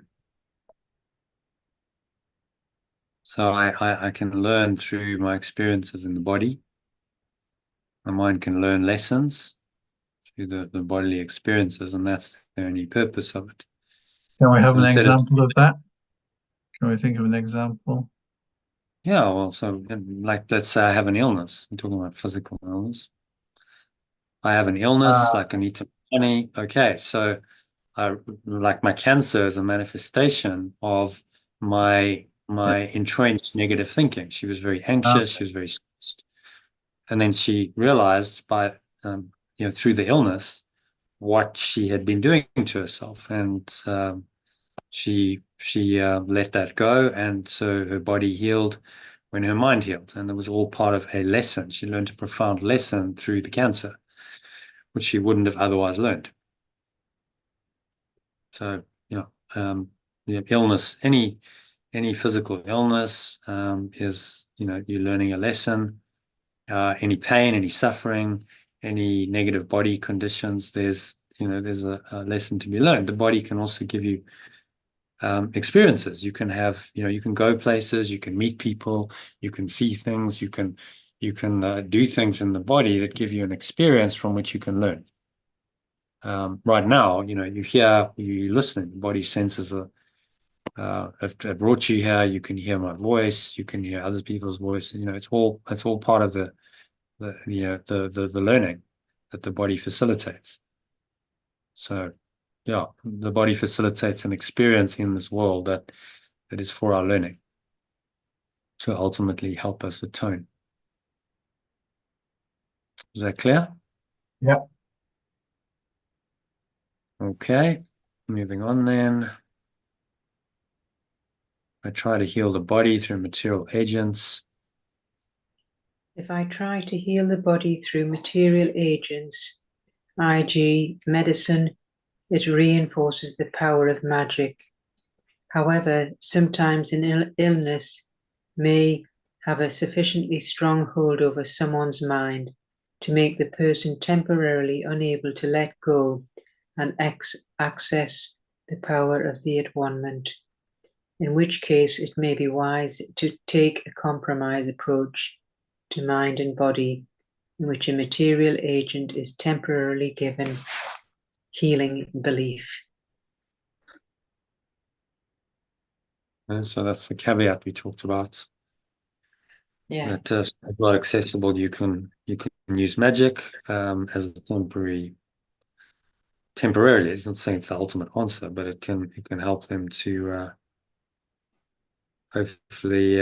So I can learn through my experiences in the body. My mind can learn lessons through the bodily experiences, and that's the only purpose of it. Can we have So an instead of, example of that? Can we think of an example? yeah, well, so like let's say I have an illness. I'm talking about physical illness. I have an illness, like I need to money. Okay, so like my cancer is a manifestation of my entrenched negative thinking. She was very anxious, she was very stressed, and then she realized by through the illness what she had been doing to herself, and she let that go, and so her body healed when her mind healed, and it was all part of a lesson. She learned a profound lesson through the cancer, which she wouldn't have otherwise learned. So, illness, any physical illness is, you're learning a lesson. Any pain, any suffering, any negative body conditions, there's a lesson to be learned. The body can also give you experiences. You can have, you can go places, you can meet people, you can see things, you can do things in the body that give you an experience from which you can learn. Right now, you hear, you listen, the body senses have brought you here. You can hear my voice, you can hear other people's voice. It's all part of the learning that the body facilitates. So yeah, the body facilitates an experience in this world that is for our learning to ultimately help us atone. Is that clear? Yeah. Okay, moving on then. I try to heal the body through material agents. If I try to heal the body through material agents, i.e., medicine, it reinforces the power of magic. However, sometimes an illness may have a sufficiently strong hold over someone's mind to make the person temporarily unable to let go and access the power of the at-one-ment, in which case it may be wise to take a compromise approach to mind and body, in which a material agent is temporarily given healing belief. And so that's the caveat we talked about. Yeah. That it's not accessible. You can use magic as a temporarily. It's not saying it's the ultimate answer, but it can help them to hopefully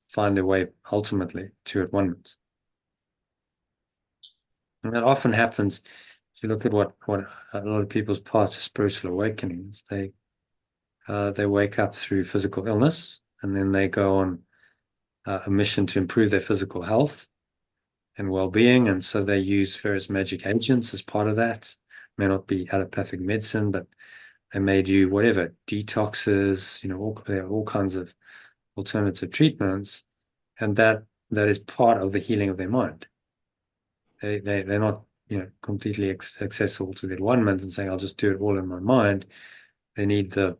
find their way ultimately to at-one-ment. And that often happens. If you look at what a lot of people's path to spiritual awakenings, they wake up through physical illness, and then they go on a mission to improve their physical health and well-being, and so they use various magic agents as part of that. May not be allopathic medicine, but they may do whatever detoxes. There are all kinds of alternative treatments, and that is part of the healing of their mind. They're not completely accessible to their one-ment and saying I'll just do it all in my mind. They need the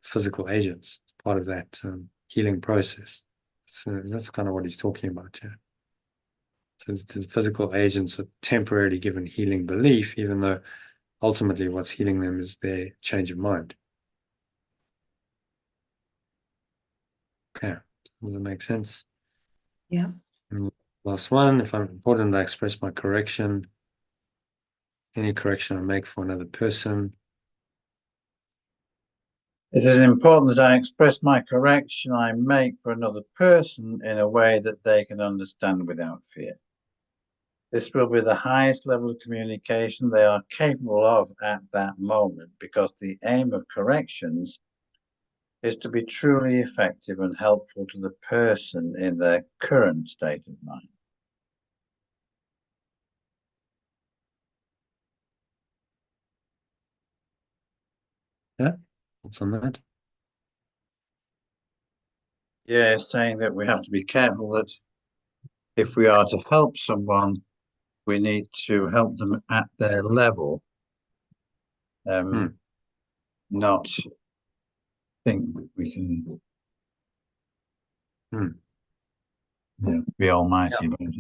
physical agents, part of that healing process. So that's kind of what he's talking about here. So the physical agents are temporarily given healing belief, even though ultimately what's healing them is their change of mind. Okay, does that make sense? Yeah. And last one, if I'm important, I express my correction. Any correction I make for another person. It is important that I express my correction I make for another person in a way that they can understand without fear. This will be the highest level of communication they are capable of at that moment, because the aim of corrections is to be truly effective and helpful to the person in their current state of mind. Yeah, what's on that? Yeah, saying that we have to be careful that if we are to help someone, we need to help them at their level, not think that we can be almighty about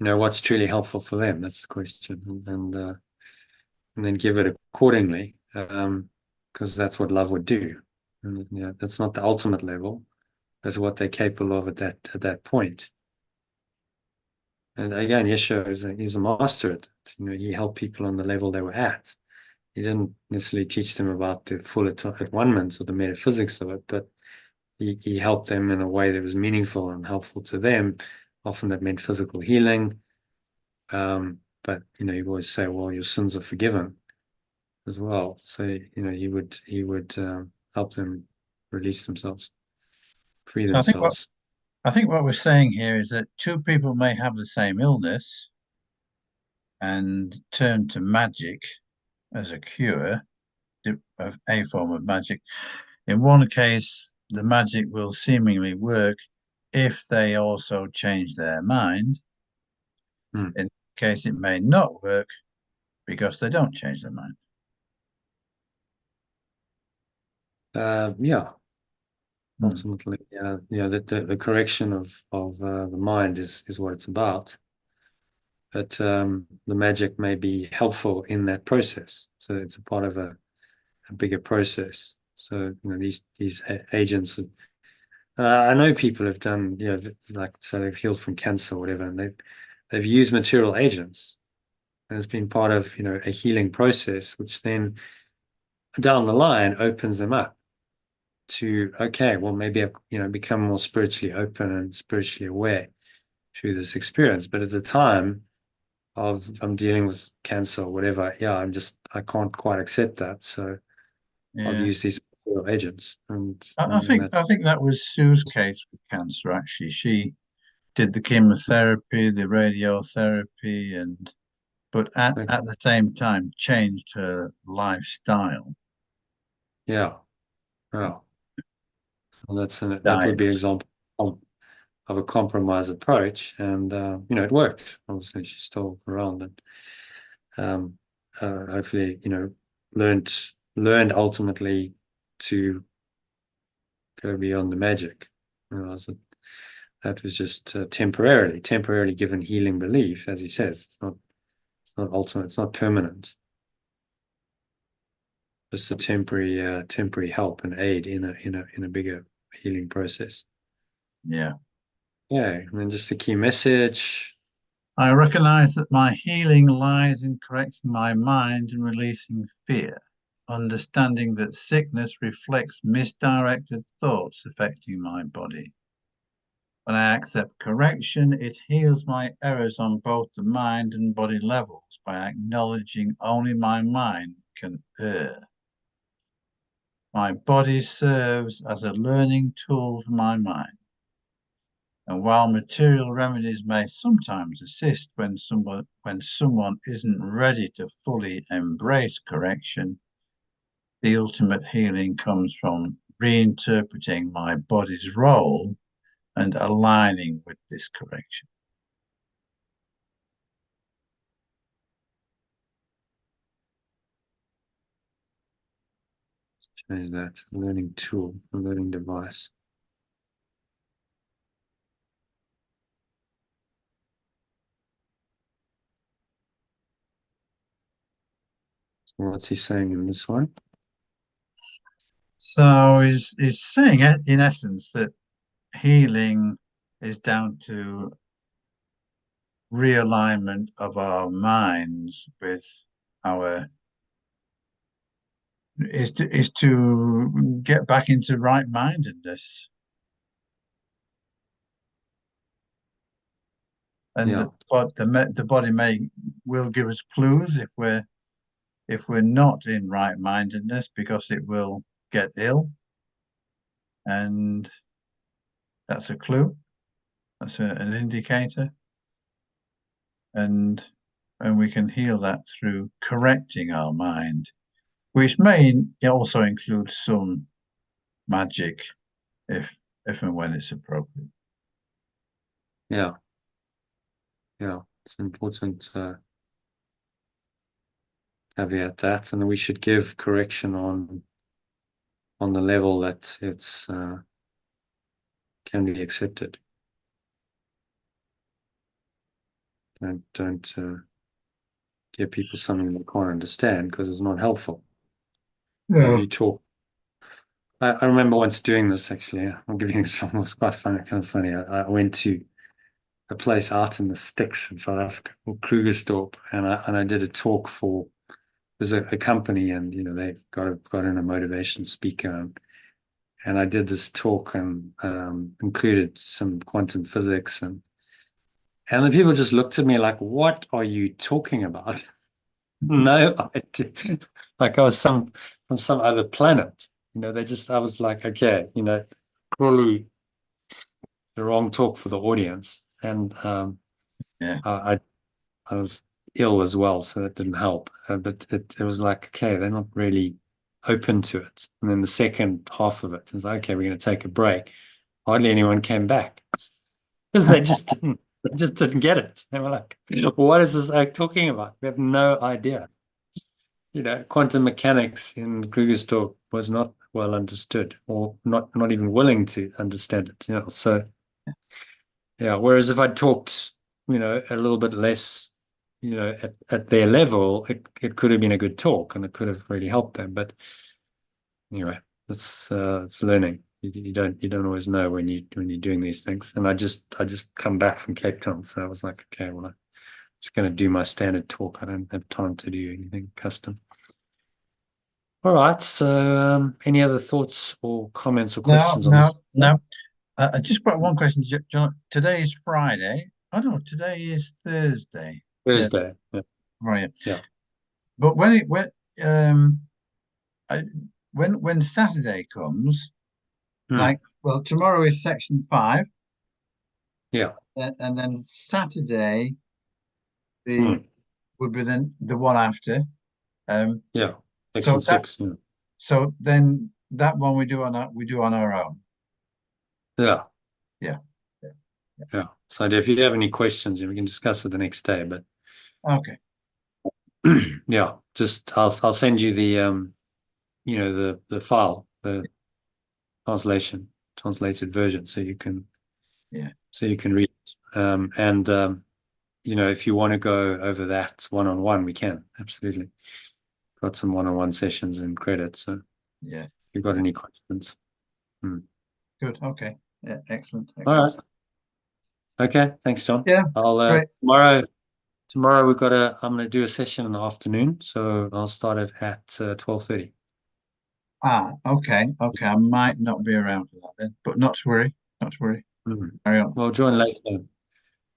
it. What's truly helpful for them? That's the question, and then give it accordingly, because that's what love would do. And that's not the ultimate level. That's what they're capable of at that point. And again, Yeshua he's a master at it. He helped people on the level they were at. He didn't necessarily teach them about the full at-one-ment or the metaphysics of it, but he helped them in a way that was meaningful and helpful to them. Often that meant physical healing. But you always say, well, your sins are forgiven as well. So he would help them release themselves, free themselves. I think what we're saying here is that two people may have the same illness and turn to magic as a cure, of a form of magic. In one case, the magic will seemingly work if they also change their mind. In this case, it may not work because they don't change their mind. Ultimately, the correction of the mind is what it's about. But the magic may be helpful in that process. So it's a part of a bigger process. So these agents. I know people have done like, so they've healed from cancer or whatever, and they've used material agents, and it's been part of a healing process, which then down the line opens them up to, okay, well, maybe I've become more spiritually open and spiritually aware through this experience. But at the time of I'm dealing with cancer or whatever, I can't quite accept that. So I'll use these agents. And I think that was Sue's case with cancer. Actually, she did the chemotherapy, the radiotherapy, but at the same time changed her lifestyle. Yeah. Well, that would be an example of a compromise approach, and it worked. Obviously, she's still around, and hopefully, learned ultimately to go beyond the magic. That was just temporarily given healing belief, as he says. It's not ultimate. It's not permanent. Just a temporary help and aid in a bigger healing process. Yeah. Yeah, and then just the key message. I recognize that my healing lies in correcting my mind and releasing fear, understanding that sickness reflects misdirected thoughts affecting my body. When I accept correction, it heals my errors on both the mind and body levels by acknowledging only my mind can err. My body serves as a learning tool for my mind. And while material remedies may sometimes assist when someone isn't ready to fully embrace correction, the ultimate healing comes from reinterpreting my body's role and aligning with this correction. Let's change that. Learning tool, a learning device. So what's he saying in this one? So he's saying, in essence, that healing is down to realignment of our minds with our is to get back into right-mindedness, and the body will give us clues if we're not in right-mindedness, because it will get ill, and that's a clue. That's an indicator, and we can heal that through correcting our mind, which may also include some magic if and when it's appropriate. Yeah. Yeah. It's important caveat that, and we should give correction on the level that it's can be accepted. Don't give people something they can't understand, because it's not helpful. No. You talk. I remember once doing this, actually. I'll give you an example. It's quite funny, kind of funny. I went to a place out in the sticks in South Africa called Krugersdorp, and I did a talk for, there's a company, and they got in a motivation speaker, and I did this talk and included some quantum physics, and the people just looked at me like, "What are you talking about?" No idea. Like I was from some other planet. I was like, okay, clearly the wrong talk for the audience, and Yeah. I was ill as well, so that didn't help. But it was like, okay, they're not really open to it. And then the second half of it was like, okay, we're going to take a break. Hardly anyone came back because they just didn't get it. They were like, what is this act talking about? We have no idea. Quantum mechanics in Krugersdorp was not well understood, or not even willing to understand it. So yeah. Whereas if I talked, a little bit less, at their level, it could have been a good talk, and it could have really helped them. But anyway, it's learning. You don't always know when you're doing these things. And I just come back from Cape Town, so I was like, okay, well, I'm just going to do my standard talk. I don't have time to do anything custom. All right. So, any other thoughts or comments or questions on this? No. I just got one question, John. Today is Friday. Oh no, today is Thursday. Thursday. Yeah. Right. Yeah. But when Saturday comes, tomorrow is section 5. Yeah. And then Saturday Mm. would be then the one after. Yeah. So Section 6. Yeah. So then that one we do on our own. Yeah. Yeah. Yeah. So if you have any questions, we can discuss it the next day. But Okay. yeah, just I'll send you the the file, the translated version, so you can read it. If you want to go over that one-on-one, we can absolutely. Got some one-on-one sessions and credit. So yeah, if you've got any questions. Good. Okay. Yeah. Excellent. All right. Okay. Thanks, John. Yeah. I'll tomorrow I'm going to do a session in the afternoon, so I'll start it at 12:30. Okay. I might not be around for that then, but not to worry. Carry on. Well, join later.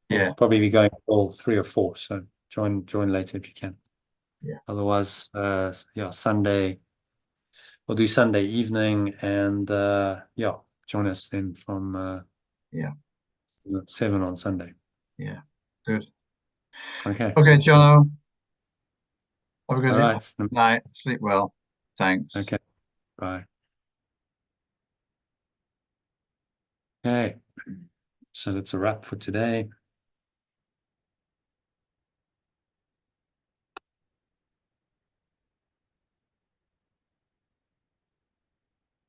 Yeah. We'll probably be going till 3 or 4, so join later if you can. Yeah. Otherwise, Sunday. We'll do Sunday evening, and join us then from 7 on Sunday. Yeah. Good. Okay. Okay, Jono. Have a good All right. night. Sleep well. Thanks. Okay. Bye. Okay. So that's a wrap for today.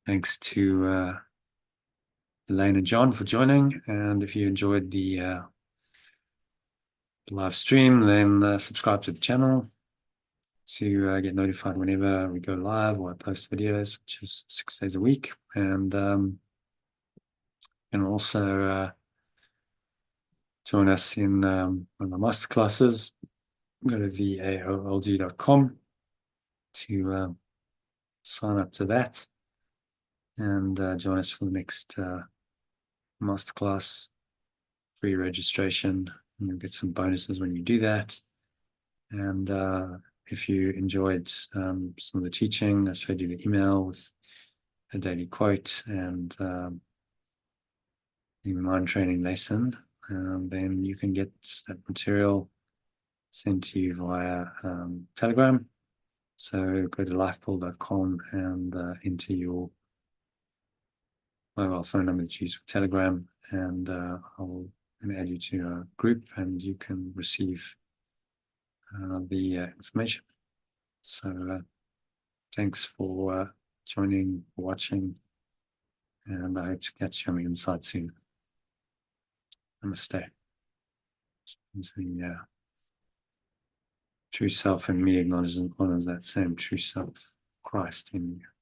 Thanks to Elaine and John for joining. And if you enjoyed the live stream, then subscribe to the channel to get notified whenever we go live or I post videos, which is 6 days a week. And also join us in one of my masterclasses. Go to theaolg.com to sign up to that and join us for the next masterclass. Free registration, and you'll get some bonuses when you do that. And if you enjoyed some of the teaching, I showed you the email with a daily quote and the mind training lesson, then you can get that material sent to you via Telegram. So go to lifepool.com and enter your mobile phone number to use for Telegram, and I'll add you to a group, and you can receive the information. So thanks for joining, watching, and I hope to catch you on the inside soon. Namaste. The true self in me acknowledges and honors that same true self, Christ in you.